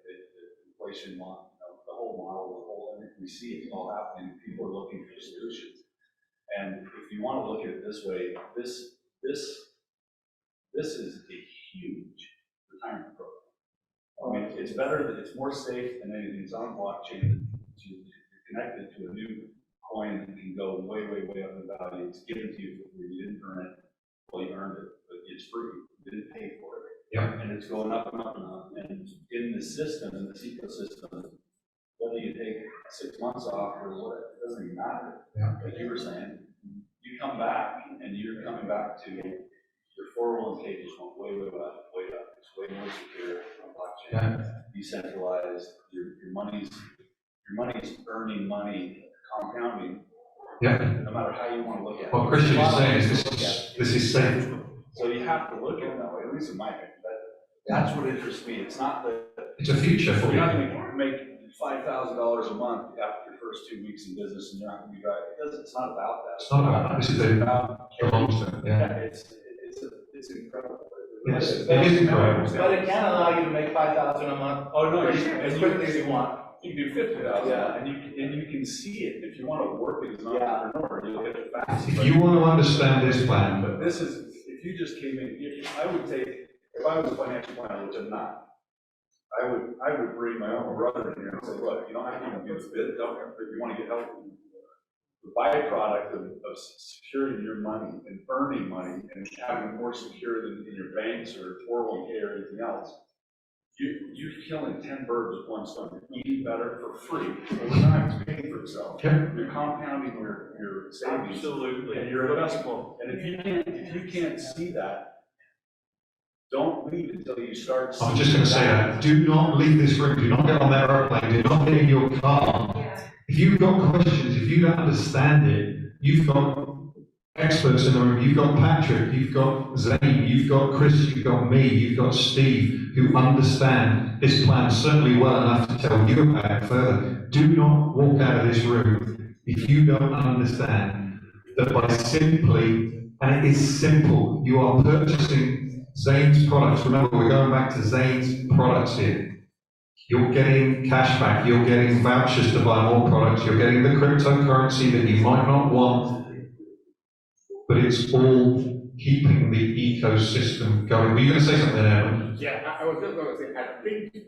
Inflation, the whole model, we see it all happening. People are looking for solutions. And if you want to look at it this way, this is a huge retirement program. I mean, it's better, that it's more safe than anything. It's on blockchain. You're connected to a new coin that can go way, way, way up in value. It's given to you for free. You didn't earn it. Well, you earned it, but it's free. You didn't pay for it. Yeah. And it's going up and up and up. And in the system, in this ecosystem, whether you take 6 months off or what, it doesn't even matter. Yeah. Like you were saying, you come back and you're coming back to your 401k just went way, way up, way up. It's way more secure on blockchain, decentralized. Your money's earning money, compounding. Yeah. No matter how you want to look at it. What Christian is saying is this is safe. So you have to look at it that way, at least in my opinion. That's what interests me. It's not that It's a future for you're you. not going to make $5,000 a month after your first 2 weeks in business, and you're not going to be right. It's not about that. It's not about that. This is the long term. Yeah. It's incredible. Yes, it is incredible. But it can allow you to make 5,000 a month. Oh, no, As quickly as you want. You can do 50,000, Yeah. and you can see it. If you want to work as an entrepreneur, you'll get it fast. If you want to understand this plan, But this is, if you just came in, I would take, if I was a financial planner, which I'm not, I would bring my own brother in here and say, look, you don't have to even do this bit, don't, if you want to get help. The byproduct of securing your money and earning money and having it more secure than in your banks or 401k or anything else, you're killing 10 birds with one stone. You're eating better for free. Over time, it's paying for itself. Yeah. You're compounding your savings. Absolutely. And your investment. And if you can't see that, don't leave until you start. I'm just going to say that. Do not leave this room. Do not get on that airplane. Do not get in your car. If you've got questions, if you don't understand it, you've got experts in the room. You've got Patrick, you've got Zane, you've got Chris, you've got me, you've got Steve, who understand this plan certainly well enough to tell you about it further. Do not walk out of this room if you don't understand that by simply, and it is simple, you are purchasing Zane's products. Remember, we're going back to Zane's products here. You're getting cash back, you're getting vouchers to buy more products, you're getting the cryptocurrency that you might not want, but it's all keeping the ecosystem going. Were you going to say something, Evan? Yeah, I was just going to say, I think the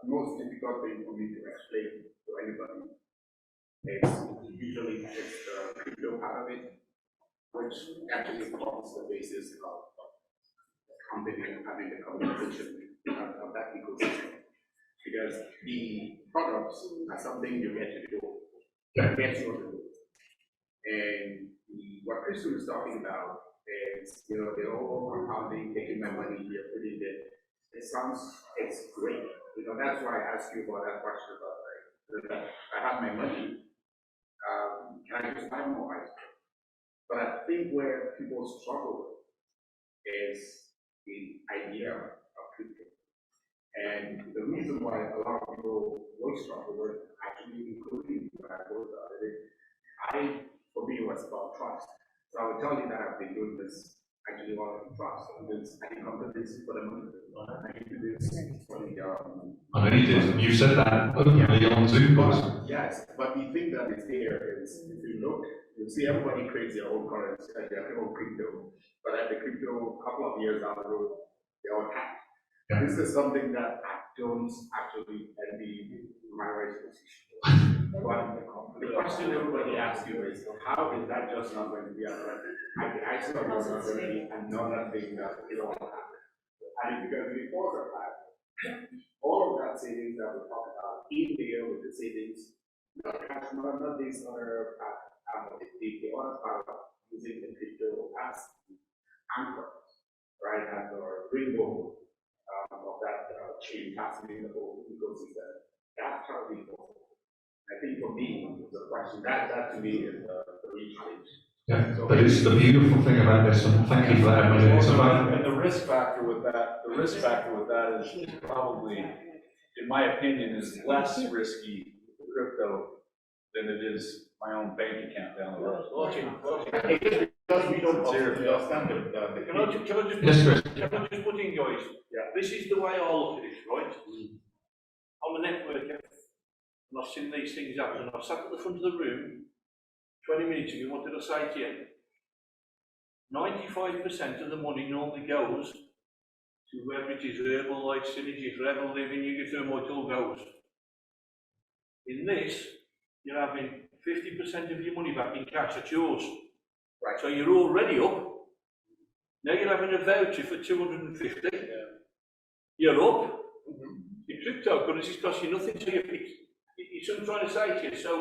most difficult thing for me to explain to anybody is usually the crypto part of it, which actually forms the basis of company and having the conversation of that ecosystem. Because the products are something you get to do, get to do. And what Christian is talking about is, the whole compounding, taking my money here, putting it. It's great. That's why I asked you about that question about, I have my money, can I just buy more ice cream? But I think where people struggle with is the idea of crypto. And the reason why a lot of people will struggle with, actually including when I wrote about it, for me, it was about trust. So I would tell you that I've been doing this actually all in trust. I can come to this for the money. I can do this for the. I know you did, and you said that openly on Zoom. Yes, but the thing that is there is, if you look, you see everybody creates their own currency, their own crypto. But at the crypto, a couple of years down the road, they're all hacked. Yeah. This is something that I don't actually envy my right position. But the question everybody asks you is, how is that just not going to be a record? I saw it was not going to be another thing that will happen. And it's because before that, all of that savings that we talk about in there with the savings, cash money, not these other, the other part of using the crypto as anchor, right, as our ringboard of that chain passing in the whole ecosystem. That's how we go. I think for me, the question, that to me is the reach piece. Yeah, but it's the beautiful thing about this, and thank you for that, Emily. It's about, And the risk factor with that is probably, in my opinion, is less risky crypto than it is my own bank account down the road. Because we don't Sincerely. understand the. Can I just Yes, Chris. can I just put in, guys? Yeah. This is the way I look at it, right? I'm a networker, and I've seen these things happen, and I've sat at the front of the room 20 minutes ago. What did I say to you? 95% of the money normally goes to whoever it is, Herbalife, Synergy, Forever Living, you get through what it all goes. In this, you're having 50% of your money back in cash, that's yours. Right. So you're already up. Now you're having a voucher for 250. Yeah. You're up. Your cryptocurrencies cost you nothing, so it's what I'm trying to say to you. So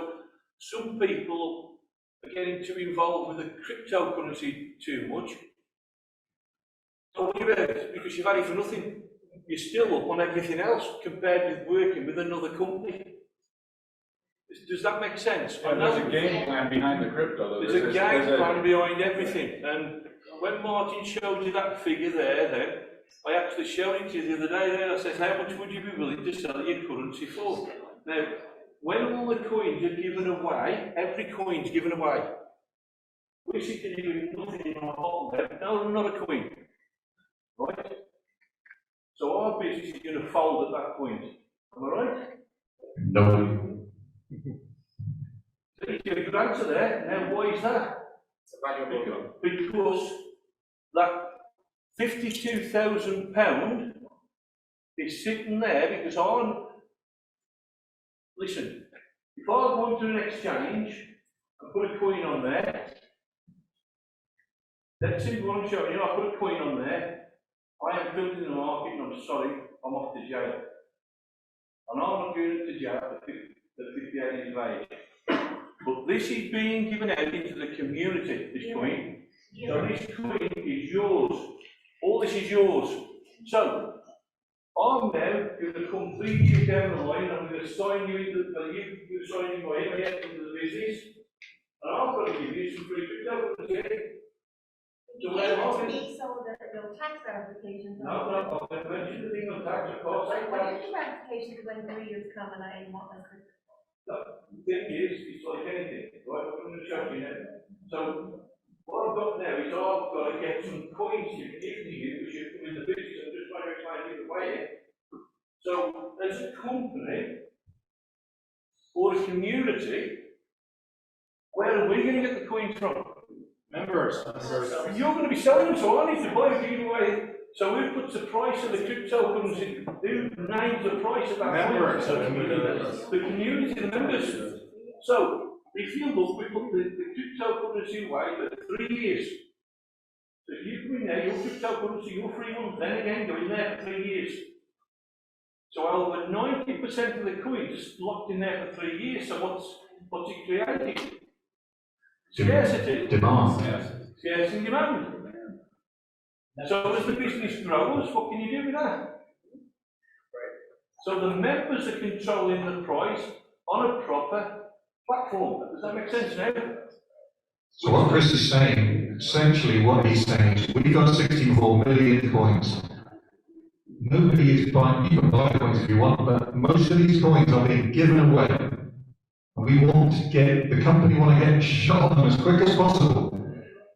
some people are getting too involved with the cryptocurrency too much. Don't worry about it, because you've had it for nothing. You're still up on everything else compared with working with another company. Does that make sense? And there's a game plan behind the crypto, though. There's a game plan behind everything. And when Martin showed you that figure there, then I actually showed it to you the other day. There, I said, how much would you be willing to sell your currency for? Now, when all the coins are given away, every coin's given away. We're sitting here with nothing in our bottle there. No, not a coin. Right? So our business is going to fold at that point. Am I right? no, So you get a good answer there. Now, why is that? It's a valuable. Because that £52,000 is sitting there because listen, if I go to an exchange and put a coin on there, let's see what I'm showing you, I put a coin on there, I am building the market and I'm sorry, I'm off to jail. And I'm not going to jail at 58 years of age. But this is being given out into the community, this coin. So this coin is yours. All this is yours. So, I'm now going to come 3 years down the line, I'm going to sign you into you signing my into the business, and I'm going to give you some free cryptocurrency. So You where gave it am to I? me so that your tax verifications. No, I'm going to mention the thing on tax, of course. What is your verification when 3 years come and I want my crypto? The thing is, it's like anything, right? I'm going to show you now. So, what I've got now is I've got to get some coins to give to you, because you're in the business, I'm just trying to explain to you the way. So, as a company, or a community, where are we going to get the coins from? Members. You're going to be selling them, so I need to buy a giveaway. So who puts the price of the cryptocurrency? Who names the price of that Members. coin? The community, the members. So, if you look, we put the cryptocurrency away for 3 years. So if you come in there, your cryptocurrency, your free ones, then again go in there for 3 years. So over 90% of the coins is locked in there for 3 years. So what's it creating? Scarcity. demand. Scarcity and demand. So as the business grows, what can you do with that? So the members are controlling the price on a proper platform. Does that make sense now? So what Chris is saying, essentially what he's saying is, we've got 64 million coins. Nobody is buying, you can buy coins if you want, but most of these coins are being given away. And we want to get, the company want to get shot on them as quick as possible.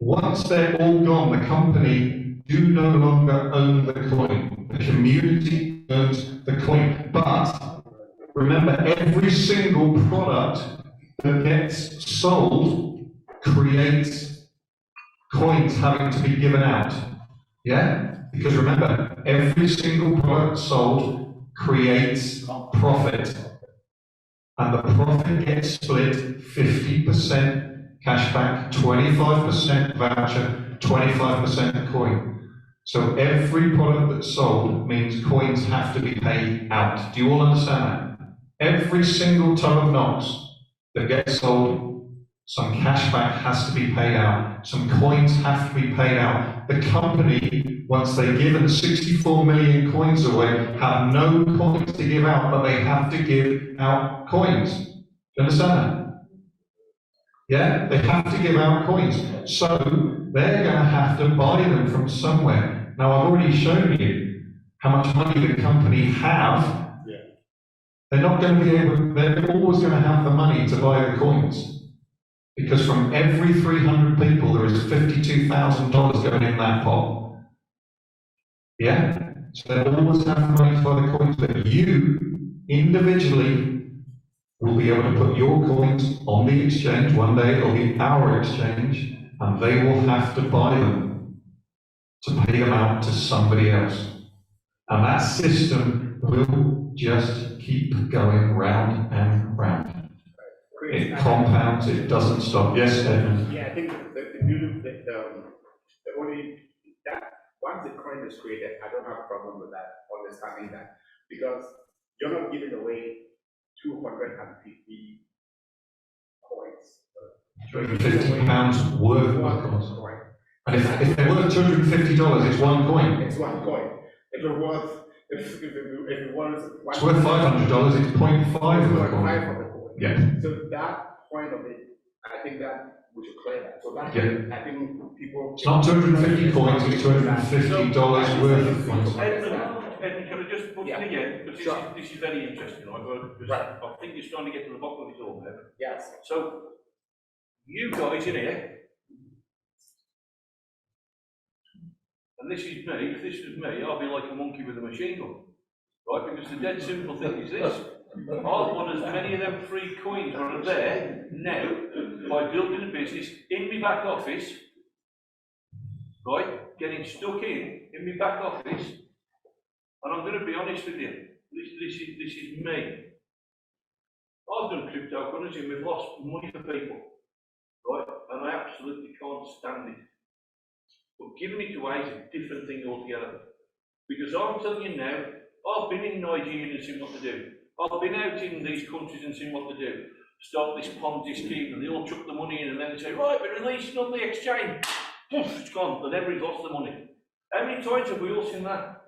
Once they're all gone, the company do no longer own the coin. The community owns the coin. But remember, every single product that gets sold creates coins having to be given out. Yeah? Because remember, every single product sold creates profit. And the profit gets split 50% cashback, 25% voucher, 25% coin. So every product that's sold means coins have to be paid out. Do you all understand that? Every single ton of Knox that gets sold, some cashback has to be paid out. Some coins have to be paid out. The company, once they've given 64 million coins away, have no coins to give out, but they have to give out coins. You understand that? Yeah, they have to give out coins. So they're going to have to buy them from somewhere. Now, I've already shown you how much money the company have. They're not going to be able, they're always going to have the money to buy the coins. Because from every 300 people, there is $52,000 going in that pot. Yeah? So they'll always have money to buy the coins, but you, individually, will be able to put your coins on the exchange. One day it'll be our exchange, and they will have to buy them to pay them out to somebody else. And that system will just keep going round and round. It compounds, it doesn't stop. Yes, Edmund? Yeah, I think the beauty, the only, that, once the coin is created, I don't have a problem with that, understanding that, because you're not giving away 250 coins. £250 worth of coins. And if they're worth $250, it's one coin. It's one coin. If it was, if it was. It's worth $500, it's 0.5 of a coin. 0.5 of a coin. Yeah. So that point of it, I think that we should clear that. So that, Yeah. I think people. It's not 250 coins, it's $250 worth of coins. Edmund, can I just put in again, because Sure. this is very interesting, Right. I think you're trying to get to the bottom of it all now. Yes. So, you guys in here, and this is me, if this was me, I'd be like a monkey with a machine gun, right? Because the dead simple thing is this, I want as many of them free coins that are there now, by building a business in my back office, right? Getting stuck in my back office, and I'm going to be honest with you, this is me. I've done cryptocurrency and we've lost money for people, right? And I absolutely can't stand it. But giving it away is a different thing altogether. Because I'm telling you now, I've been in Nigeria and seen what to do. I've been out in these countries and seen what to do. Start this Ponzi scheme and they all chuck the money in and then they say, right, we're releasing on the exchange. Poof, it's gone, and everybody's lost the money. How many times have we all seen that?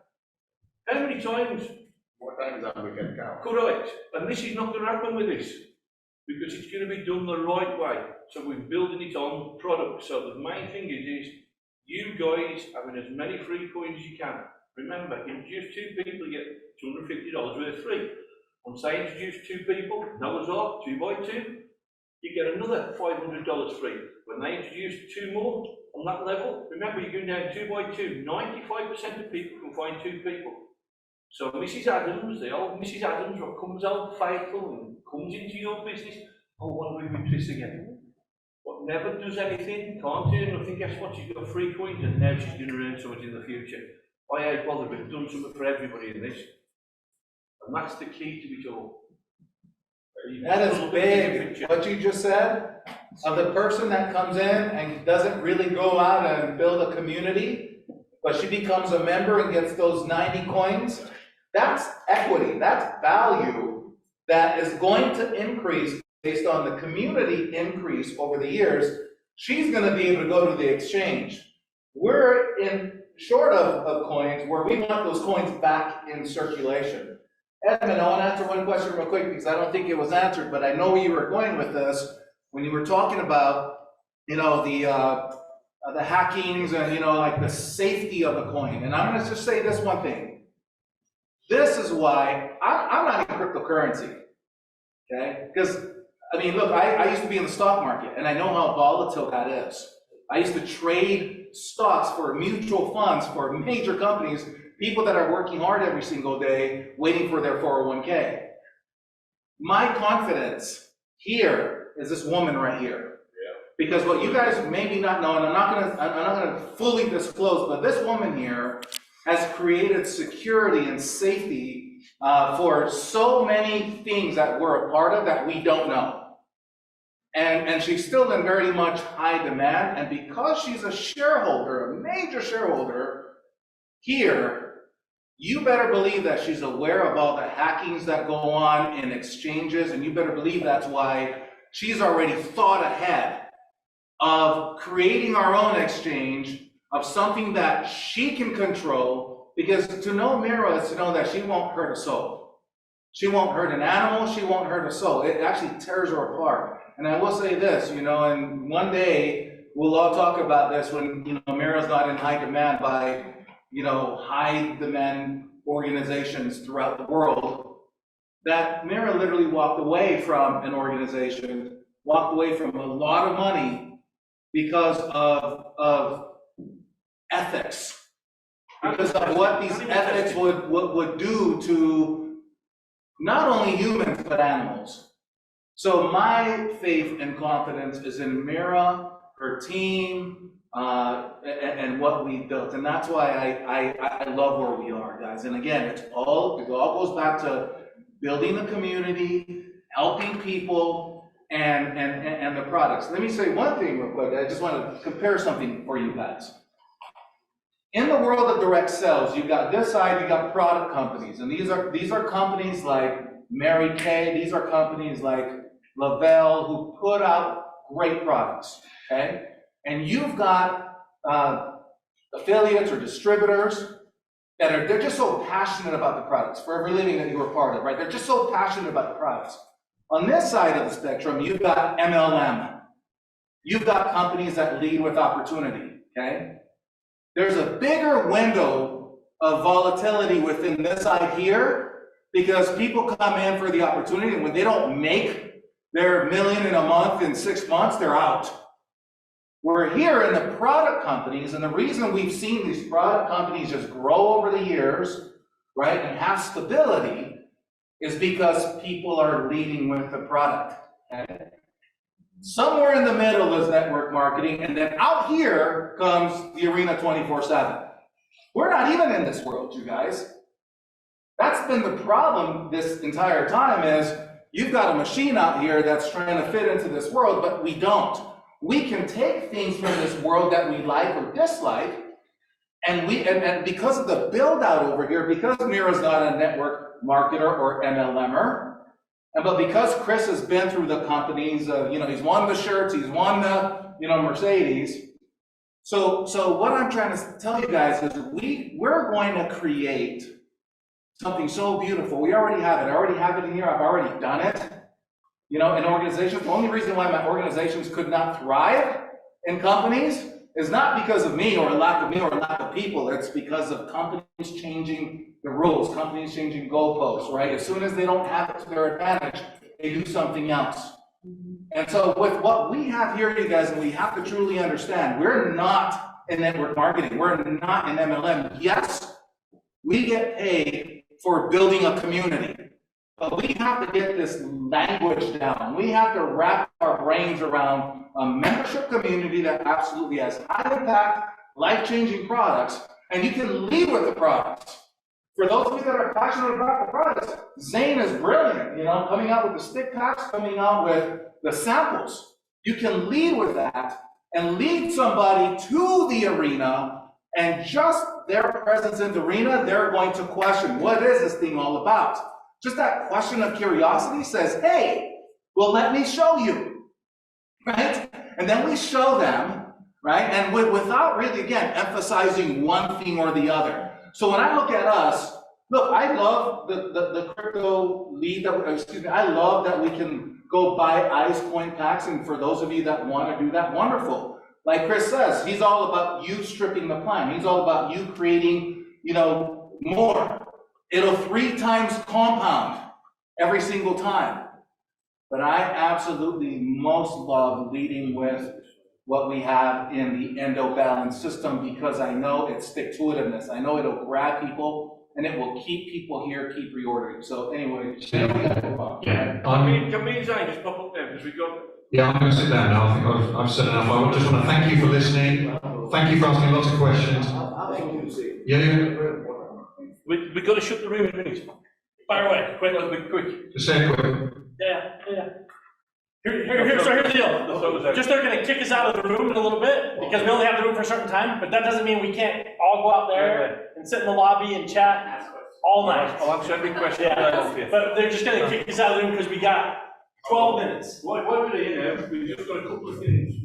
How many times? More times than we can count. Correct. And this is not going to happen with this. Because it's going to be done the right way. So we're building it on product. So the main thing is you guys having as many free coins as you can. Remember, introduce 2 people, you get $250 worth free. Once they introduce 2 people, Noah's Ark, 2 by 2, you get another $500 free. When they introduce 2 more on that level, remember you're going down 2 by 2, 95% of people can find 2 people. So Mrs. Adams, the old Mrs. Adams, what comes out faithful and comes into your business, I want to be with this again. But never does anything, can't do nothing, guess what, she's got free coins and now she's going to earn something in the future. I ain't bothered, we've done something for everybody in this. And that's the key to it all. That is big, what you just said, of the person that comes in and doesn't really go out and build a community, but she becomes a member and gets those 90 coins. That's equity, that's value that is going to increase based on the community increase over the years. She's going to be able to go to the exchange. We're in short of coins where we want those coins back in circulation. Edmund, I want to answer one question real quick because I don't think it was answered, but I know where you were going with this when you were talking about, you know, the hackings and, you know, like the safety of the coin. And I'm going to just say this one thing. This is why I'm not in cryptocurrency, okay? Because, I mean, look, I used to be in the stock market, and I know how volatile that is. I used to trade stocks for mutual funds for major companies, people that are working hard every single day, waiting for their 401k. My confidence here is this woman right here. Because what you guys maybe not know, and I'm not gonna fully disclose, but this woman here has created security and safety for so many things that we're a part of that we don't know. And she's still in very much high demand, and because she's a shareholder, a major shareholder here, you better believe that she's aware of all the hackings that go on in exchanges, and you better believe that's why she's already thought ahead of creating our own exchange of something that she can control, because to know Mira is to know that she won't hurt a soul. She won't hurt an animal, she won't hurt a soul. It actually tears her apart. And I will say this, you know, and one day we'll all talk about this when, you know, Mira's not in high demand by, you know, high demand organizations throughout the world, that Mira literally walked away from an organization, walked away from a lot of money because of ethics. Because of what these ethics would do to not only humans, but animals. So my faith and confidence is in Mira, her team, and what we built. And that's why I love where we are, guys. And again, it all goes back to building the community, helping people, and the products. Let me say one thing real quick. I just want to compare something for you guys. In the world of direct sales, you've got this side, you've got product companies. And these are companies like Mary Kay, these are companies like Lavelle, who put out great products, okay? And you've got affiliates or distributors that they're just so passionate about the products, for every living that you were part of, right? They're just so passionate about the products. On this side of the spectrum, you've got MLM. You've got companies that lead with opportunity, okay? There's a bigger window of volatility within this side here because people come in for the opportunity, and when they don't make their $1 million in a month in 6 months, they're out. We're here in the product companies, and the reason we've seen these product companies just grow over the years, right, and have stability is because people are leading with the product. Okay? Somewhere in the middle is network marketing, and then out here comes the arena 24/7. We're not even in this world, you guys. That's been the problem this entire time is you've got a machine out here that's trying to fit into this world, but we don't. We can take things from this world that we like or dislike, and because of the build out over here, because Mira's not a network marketer or MLMer, but because Chris has been through the companies, you know, he's won the shirts, he's won the, you know, Mercedes. So what I'm trying to tell you guys is we're going to create something so beautiful. We already have it. I already have it in here. I've already done it. You know, in organizations, the only reason why my organizations could not thrive in companies is not because of me or a lack of me or a lack of people. It's because of companies changing the rules, companies changing goalposts, right? As soon as they don't have it to their advantage, they do something else. And so with what we have here, you guys, and we have to truly understand, we're not in network marketing. We're not in MLM. Yes, we get paid for building a community. But we have to get this language down. We have to wrap our brains around a membership community that absolutely has high impact, life-changing products, and you can lead with the products. For those of you that are passionate about the products, Zane is brilliant, you know, coming out with the stick packs, coming out with the samples. You can lead with that and lead somebody to the arena, and just their presence in the arena, they're going to question, what is this thing all about? Just that question of curiosity says, hey, well, let me show you, right? And then we show them, right? And without really, again, emphasizing one thing or the other. So when I look at us, look, I love the crypto lead, I love that we can go buy ICE coin packs, and for those of you that want to do that, wonderful. Like Chris says, he's all about you stripping the plan. He's all about you creating, you know, more. It'll 3 times compound every single time. But I absolutely most love leading with what we have in the endo balance system because I know it's stick-to-itiveness. I know it'll grab people and it will keep people here, keep reordering. So anyway, Yeah, Can me and Zane just pop up there because we got. yeah, I'm going to sit down now. I think I've said enough. I just want to thank you for listening. Thank you for asking lots of questions. Yeah. We got to shut the room in a minute. Fire away, quick. Just say it quick. Yeah. So here's the deal. Just they're gonna kick us out of the room in a little bit, because we only have the room for a certain time, but that doesn't mean we can't all go out there and sit in the lobby and chat all night. I'll answer every question. Yeah, but they're just gonna kick us out of the room because we got 12 minutes. What we're doing here, we've just got a couple of things.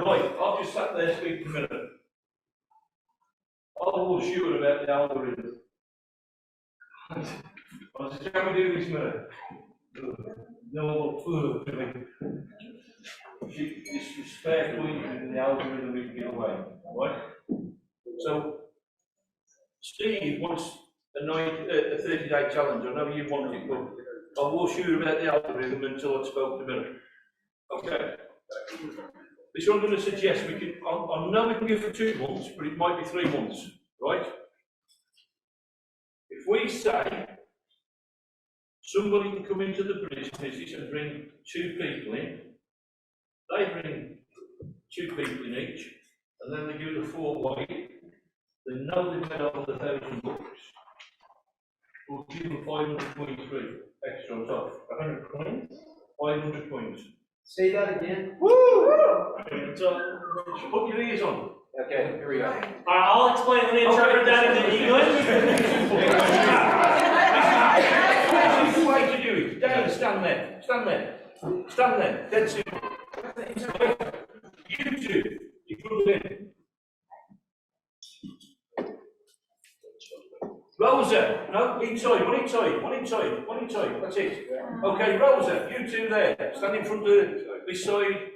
Right, I'll just sat there speaking for a minute. all sure about the algorithm. I said, can we do this, mate? No, disrespectful in the algorithm we give away, right? So, Steve wants a 30-day challenge. I know you want it, but I will sure about the algorithm until I spoke to Miller. Okay. This is what I'm going to suggest. We can. I know we can go for 2 months, but it might be 3 months, right? If we say somebody can come into the business and bring 2 people in, they bring 2 people in each, and then they do the 4 way, they know they've made over $1,000. We'll give them 500 coins free, extra on top. 100 coins? 500 coins. Say that again. So, put your ears on. Okay, here we go. I'll explain, let me interpret that into English. This is the way to do it. Down, stand there, stand there, stand there, dead simple. You two, you put it in. Rosa, no, inside, one inside, one inside, one inside, that's it. Okay, Rosa, you two there, stand in front of this side.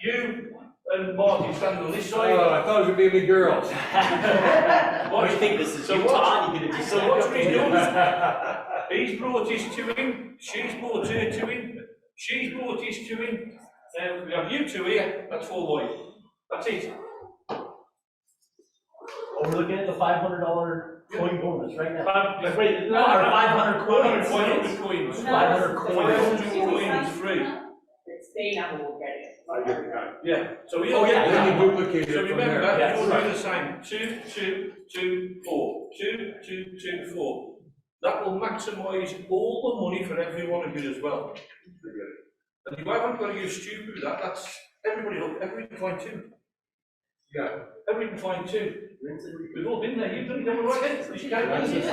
You and Martin stand on this side. Oh, I thought it was gonna be me girls. What do you think this is? So what? So what's he done? He's brought his 2 in, she's brought her 2 in, she's brought his 2 in. We have you 2 here, that's 4 wide. That's it. Oh, we're looking at the $500 coin bonus right now. Wait, no, Or 500 coins. 500 coins. 500 coins. 500 coins free. Stay now, we'll get it. I get the guy. Yeah, so we Oh, all yeah, get Then that. you duplicate So it from remember, there. Yeah. you'll do the same. 2, 2, 2, 4. 2, 2, 2, 4. That will maximise all the money for every one of you as well. And you haven't got to use stupid. That's everybody can find 2. Yeah. Everybody can find 2. We've all been there. You've done it all right. You can't That's use a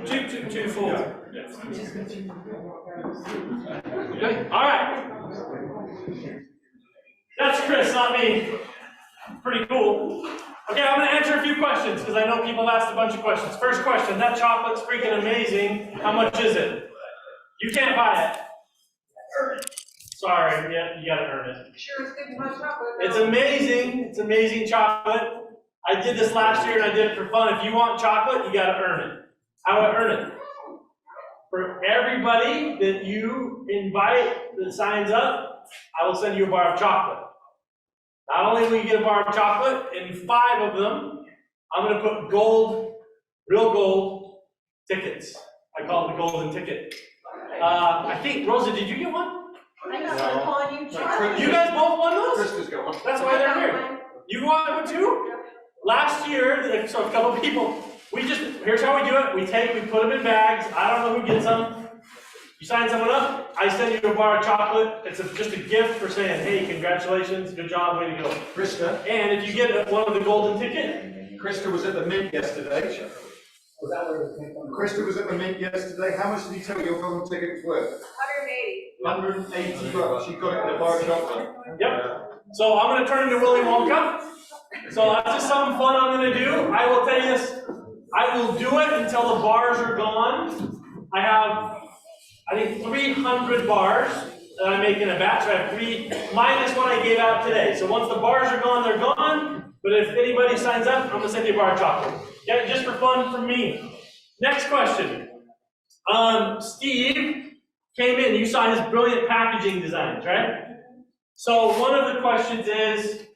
it. 2, 2, 2, 4. Okay. All right. That's Chris, not me. Pretty cool. Okay, I'm gonna answer a few questions because I know people have asked a bunch of questions. First question, that chocolate's freaking amazing. How much is it? You can't buy it. Sorry, yeah, you gotta earn it. Sure, it's good much chocolate. It's amazing. It's amazing chocolate. I did this last year and I did it for fun. If you want chocolate, you gotta earn it. How do I earn it? For everybody that you invite that signs up, I will send you a bar of chocolate. Not only will you get a bar of chocolate, in 5 of them, I'm gonna put gold, real gold tickets. I call it the golden ticket. I think, Rosa, did you get one? I know, I'm calling you chocolate. You guys both won those? Krista's got one. That's why they're here. You want one too? Last year, so a couple of people, here's how we do it. We put them in bags. I don't know who gets them. You sign someone up, I send you a bar of chocolate. It's just a gift for saying, hey, congratulations, good job, way to go. Krista, And if you get one of the golden ticket, Krista was at the Mint yesterday. Was that where it came from? Krista was at the Mint yesterday. How much did he tell you your golden ticket was worth? 180. $180. She got it in a bar of chocolate. yep. So I'm gonna turn into Willy Wonka. So that's just something fun I'm gonna do. I will tell you this, I will do it until the bars are gone. I have, I think 300 bars that I make in a batch. I have 3 minus one I gave out today. So once the bars are gone, they're gone. But if anybody signs up, I'm gonna send you a bar of chocolate. Yeah, just for fun from me. Next question. Steve came in, you saw his brilliant packaging designs, right? So one of the questions is,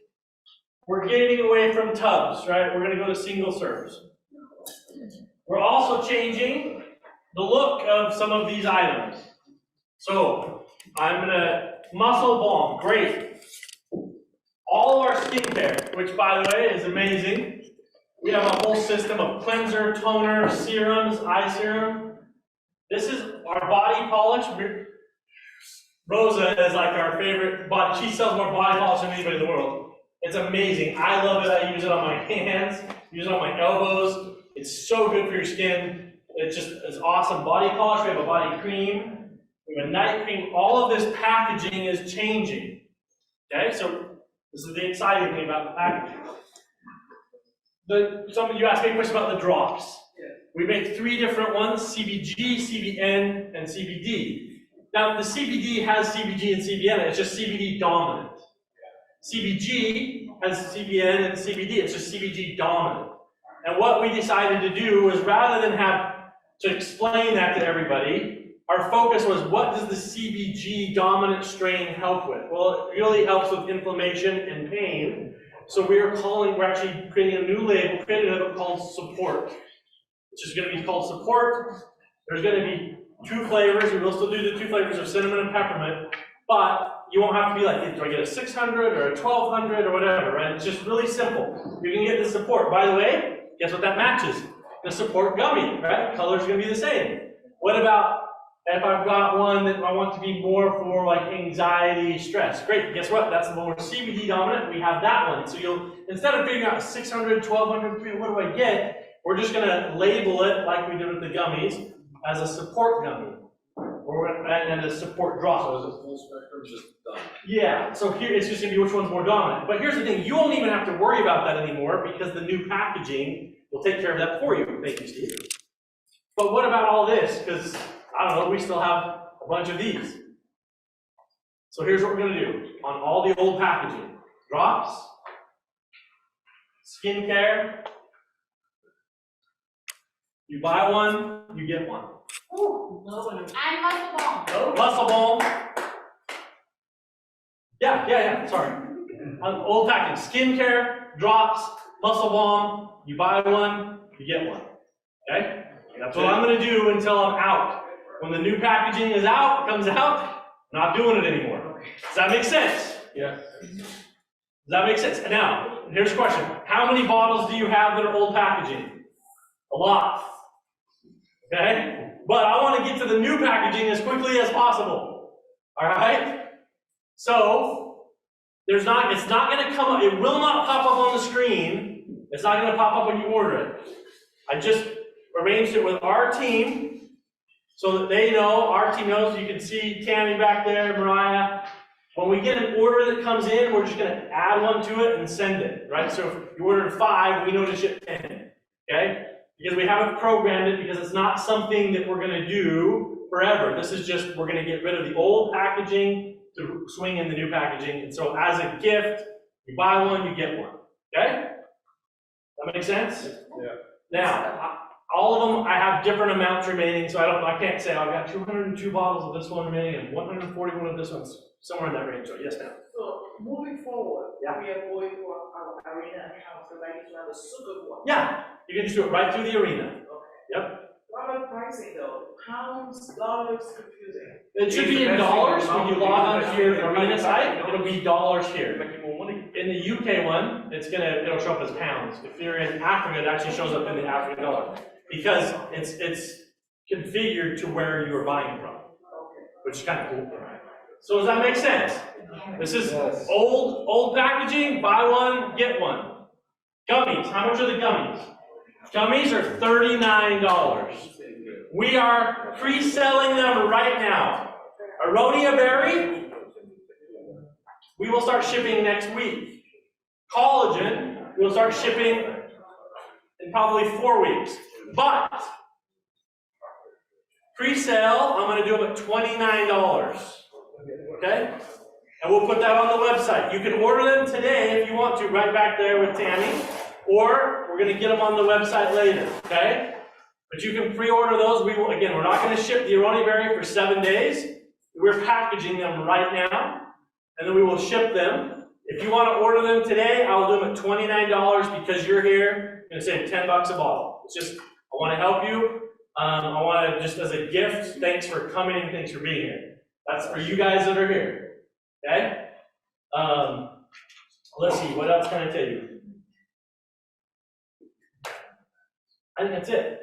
we're getting away from tubs, right? We're gonna go to single serves. We're also changing the look of some of these items. So I'm gonna muscle balm, great. All of our skincare, which by the way is amazing. We have a whole system of cleanser, toner, serums, eye serum. This is our body polish. Rosa is like our favorite body. She sells more body polish than anybody in the world. It's amazing. I love it. I use it on my hands, use it on my elbows. It's so good for your skin. It's awesome. Body polish, we have a body cream, we have a night cream. All of this packaging is changing. Okay, so This is the exciting thing about the packaging. Some of you asked me a question about the drops. We make 3 different ones, CBG, CBN, and CBD. Now, the CBD has CBG and CBN, it's just CBD dominant. CBG has CBN and CBD, it's just CBG dominant. And what we decided to do was, rather than have to explain that to everybody, our focus was, what does the CBG dominant strain help with? Well, it really helps with inflammation and pain. So we're actually creating a new label, creating a label called Support. It's just going to be called Support. There's going to be 2 flavors. We will still do the 2 flavors of cinnamon and peppermint, but you won't have to be like, do I get a 600 or a 1200 or whatever, right? It's just really simple. You can get the Support. By the way, guess what that matches? The Support gummy, right? Color's going to be the same. What about if I've got one that I want to be more for like anxiety, stress? Great, guess what? That's the more CBD dominant. We have that one. So you'll, instead of figuring out 600, 1200, what do I get? We're just going to label it like we did with the gummies as a Support gummy, and a Support drop. So is it full spectrum, just done? Yeah, so here it's just going to be which one's more dominant. But here's the thing, you won't even have to worry about that anymore, because the new packaging will take care of that for you. Thank you, Steve. But what about all this? Because, I don't know, we still have a bunch of these. So here's what we're going to do on all the old packaging. Drops, skincare. You buy one, you get one. Ooh, and muscle bomb. Muscle bomb. Yeah, sorry. On old packaging, skincare, drops, muscle bomb. You buy one, you get one. Okay? That's what I'm going to do until I'm out. When the new packaging is out, comes out, I'm not doing it anymore. Does that make sense? Yeah. Does that make sense? Now, here's a question. How many bottles do you have that are old packaging? A lot. Okay? But I want to get to the new packaging as quickly as possible. All right? So, it's not going to come up, it will not pop up on the screen. It's not going to pop up when you order it. I just arranged it with our team so that they know, our team knows. You can see Tammy back there, Mariah. When we get an order that comes in, we're just going to add one to it and send it, right? So if you ordered 5, we know to ship 10, okay? Because we haven't programmed it, because it's not something that we're going to do forever. This is just, we're going to get rid of the old packaging to swing in the new packaging. And so as a gift, you buy one, you get one, okay? That makes sense? Yeah. Now, all of them, I have different amounts remaining, so I can't say, I've got 202 bottles of this one remaining and 141 of this one, somewhere in that range. So yes, ma'am. So moving forward, Yeah. we are going to our arena account, so I need to have a Sucavu one. Yeah, you can just do it right through the arena. Yep. What about pricing though? Pounds, dollars, confusing. It should be in dollars when you log on to your arena site. It'll be dollars here. In the UK one, it'll show up as pounds. If you're in Africa, it actually shows up in the African dollar, because it's configured to where you are buying from, which is kind of cool. So does that make sense? This is old packaging. Buy one, get one. Gummies. How much are the gummies? Gummies are $39. We are pre-selling them right now. Aronia berry, we will start shipping next week. Collagen, we will start shipping in probably 4 weeks. But pre-sale, I'm going to do them at $29. Okay? And we'll put that on the website. You can order them today if you want to, right back there with Tammy. Or we're going to get them on the website later, okay? But you can pre-order those. We're not going to ship the Aronia berry for 7 days. We're packaging them right now, and then we will ship them. If you want to order them today, I'll do them at $29 because you're here. I'm going to save $10 a bottle. It's just, I want to help you. I want to, just as a gift, thanks for coming and thanks for being here. That's for you guys that are here, okay? Let's see, what else can I tell you? I think that's it.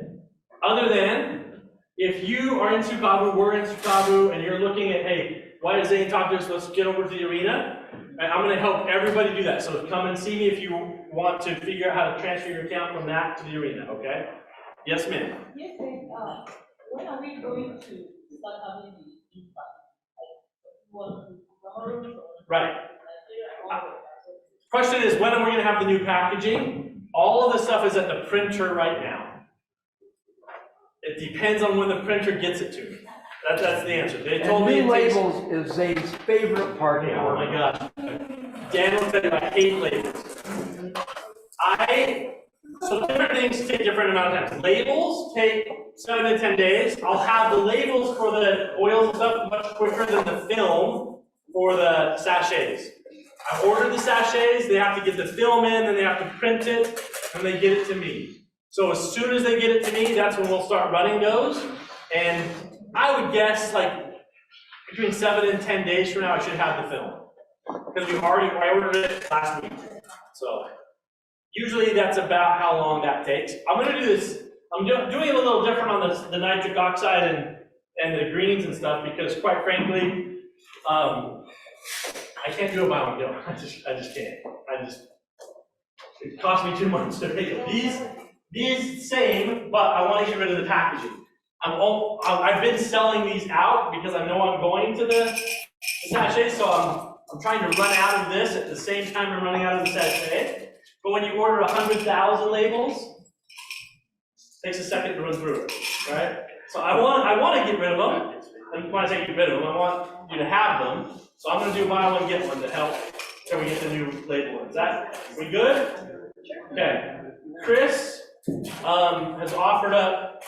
Other than, if you are in Sucavu, we're in Sucavu, and you're looking at, hey, why does Zane talk to us? Let's get over to the arena. And I'm going to help everybody do that. So come and see me if you want to figure out how to transfer your account from that to the arena, okay? Yes, ma'am. Yes, when are we going to start having the impact? Like, Right. question is, when are we gonna have the new packaging? All of the stuff is at the printer right now. It depends on when the printer gets it to me. That's the answer. They told me And new it takes. labels is Zane's favorite part of Oh work. my gosh. Daniel said I hate labels. So different things take different amount of time. Labels take 7 to 10 days. I'll have the labels for the oils and stuff much quicker than the film for the sachets. I ordered the sachets, they have to get the film in, then they have to print it, and they get it to me. So as soon as they get it to me, that's when we'll start running those. And I would guess like between 7 and 10 days from now, I should have the film. Because I ordered it last week. So usually that's about how long that takes. I'm gonna do this, I'm doing it a little different on the nitric oxide and the greens and stuff, because quite frankly, I can't do it by one go. I just can't. It cost me 2 months to make it. These same, but I want to get rid of the packaging. I've been selling these out because I know I'm going to the sachet, so I'm trying to run out of this at the same time I'm running out of the sachet. But when you order 100,000 labels, it takes a second to run through it, right? So I want to get rid of them. And when I say get rid of them, I want you to have them. So I'm going to do buy one, get one to help until we get the new label. We good? Okay. Chris has offered up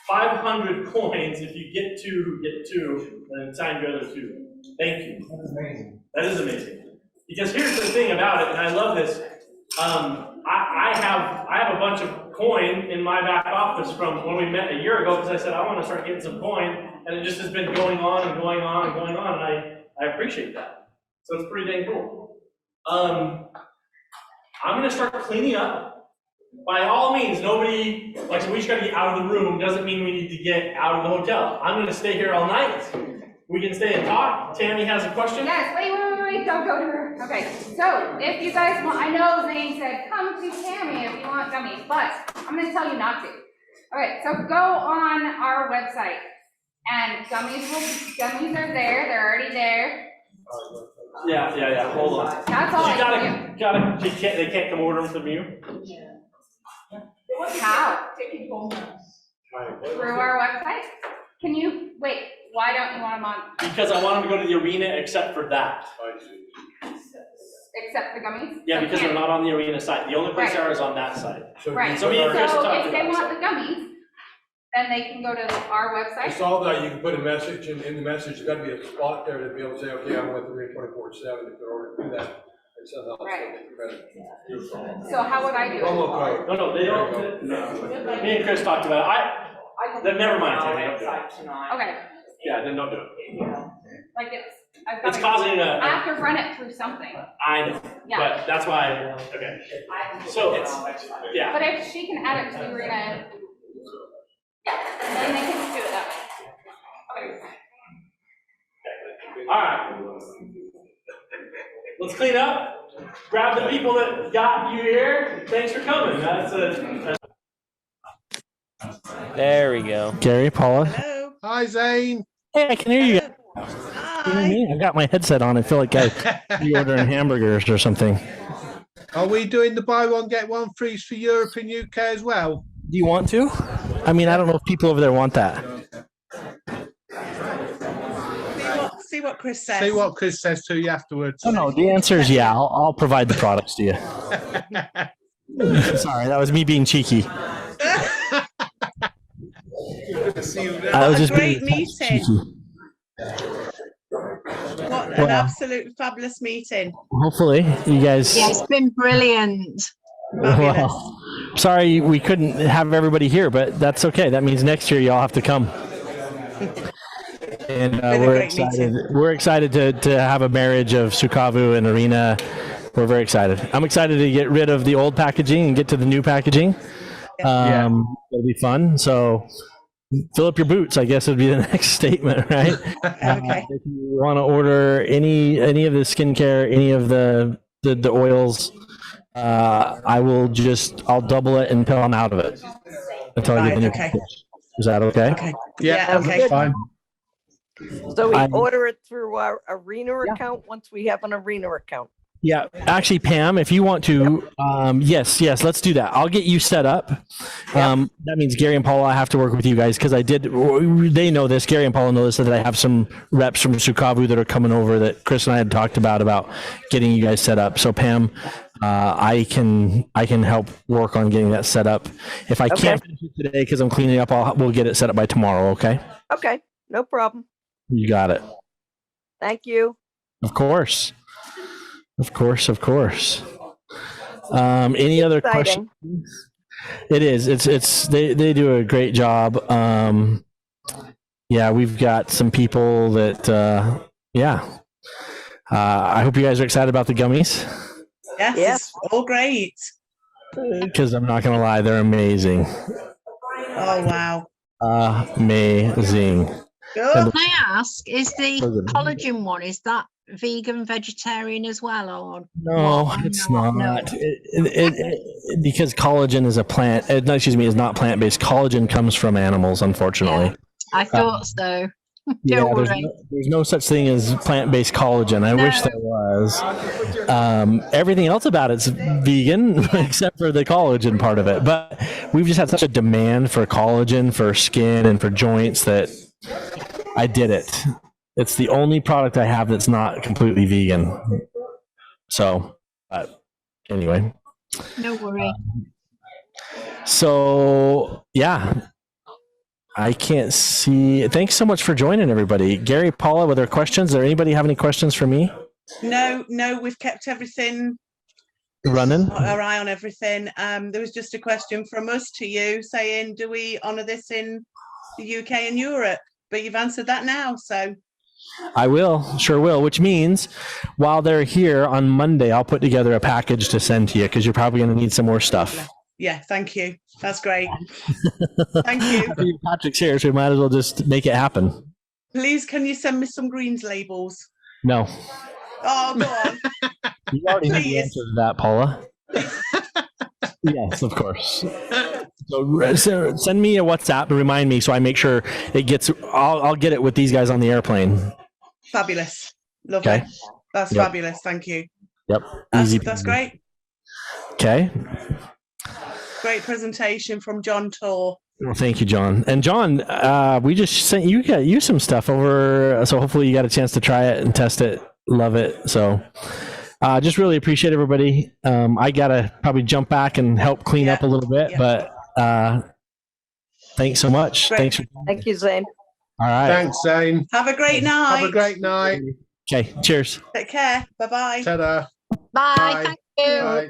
500 coins. If you get two, and sign your other two. Thank you. That's amazing. That is amazing. Because here's the thing about it, and I love this. I have a bunch of coin in my back office from when we met a year ago, because I said I want to start getting some coin, and it just has been going on and going on and going on, and I appreciate that. So it's pretty dang cool. I'm gonna start cleaning up. By all means, nobody, like, so we just gotta get out of the room, doesn't mean we need to get out of the hotel. I'm gonna stay here all night. We can stay and talk. Tammy has a question? Yes, wait, don't go to her. Okay, so if you guys want, I know Zane said, come to Tammy if you want gummies, but I'm gonna tell you not to. Okay, so go on our website, and gummies are there, they're already there. Yeah, hold on. That's all I can do. They can't come order them from you? How? Take it home. Through our website? Can you, wait, why don't you want them on, Because I want them to go to the arena except for that. except the gummies? Yeah, because they're not on the arena site. The only place Right. they are is on that site. Right, So so me and Chris talked if they about want the gummies, then they can go to our I website. saw that, you can put a message, and in the message, there's gotta be a spot there to be able to say, okay, I'm with the Arena 24/7, if they're order to do that, and somehow else Right. get the credit. So how would I do it? Promo code. No, they don't. Me and Chris talked about it. Then never mind, Tammy, don't do it. Okay, Yeah, then don't do it. like I've It's got to, causing I have to run it through something. I know, Yeah. but that's why, okay. So it's, yeah. But if she can add it to the arena, yeah, then they can do it that way. Okay. All right. Let's clean up. Grab the people that got you here. Thanks for coming. There we go. Gary, Paula. Hello. Hi, Zane. Hey, I can hear you. Hi. I got my headset on. I feel like I'm ordering hamburgers or something. Are we doing the buy one, get one free for Europe and UK as well? Do you want to? I mean, I don't know if people over there want that. See what Chris says. See what Chris says to you afterwards. Oh, no, the answer is yeah. I'll provide the products to you. Sorry, that was me being cheeky. I was just great being meeting. cheeky. What an absolute fabulous meeting. Hopefully, you guys. Yeah, it's been brilliant. Well, sorry we couldn't have everybody here, but that's okay. That means next year y'all have to come. And we're excited. We're excited to have a marriage of Sucavu and Arena. We're very excited. I'm excited to get rid of the old packaging and get to the new packaging. It'll be fun. So fill up your boots, I guess would be the next statement, right? Okay. If you want to order any of the skincare, any of the oils, I'll double it until I'm out of it. Until I get the new package. Is that okay? Okay. Yeah, okay. fine. So we order it through our Arena account once we have an Arena account. Yeah, actually, Pam, if you want to, yes, let's do that. I'll get you set up. That means Gary and Paula, I have to work with you guys because they know this. Gary and Paula know this, that I have some reps from Sucavu that are coming over that Chris and I had talked about getting you guys set up. So Pam, I can help work on getting that set up. If I can't finish it today because I'm cleaning up, we'll get it set up by tomorrow. Okay. Okay, no problem. You got it. Thank you. Of course. Any other Exciting. questions? It is. It's they do a great job. Yeah, we've got some people that I hope you guys are excited about the gummies. Yes. It's all great. Because I'm not gonna lie, they're amazing. Oh wow. Amazing. Good. Can I ask, is the collagen one, is that vegan, vegetarian as well, or No, it's not. No. Because collagen is a plant. Is not plant-based. Collagen comes from animals, unfortunately. I thought so. Yeah, Don't there's worry. there's no such thing as plant-based collagen. I wish there was. Everything else about it's vegan except for the collagen part of it. But we've just had such a demand for collagen for skin and for joints that I did it. It's the only product I have that's not completely vegan. So, anyway. No worry. So, yeah. I can't see. Thanks so much for joining, everybody. Gary, Paula, were there questions? Does anybody have any questions for me? No, we've kept everything Running? our eye on everything. There was just a question from us to you saying, do we honour this in the UK and Europe? But you've answered that now, so. I will, sure will, which means while they're here on Monday, I'll put together a package to send to you because you're probably going to need some more stuff. Yeah, thank you. That's great. Thank you. Patrick's here, so we might as well just make it happen. Please, can you send me some greens labels? No. Oh, go on. You already know the answer to that, Paula. Yes, of course. So send me a WhatsApp to remind me so I make sure it gets, I'll get it with these guys on the airplane. Fabulous. Lovely. Okay. That's fabulous. Thank you. Yep. Easy. That's great. Okay. Great presentation from John Tor. Well, thank you, John. And John, we just sent you some stuff over, so hopefully you got a chance to try it and test it. Love it. So just really appreciate everybody. I gotta probably jump back and help clean up a little bit, but thanks so much. Great. Thanks. Thank you, Zane. All right. Thanks, Zane. Have a great night. Have a great night. Okay. Cheers. Take care. Bye-bye. Ta-da. Bye. Thank you. Bye.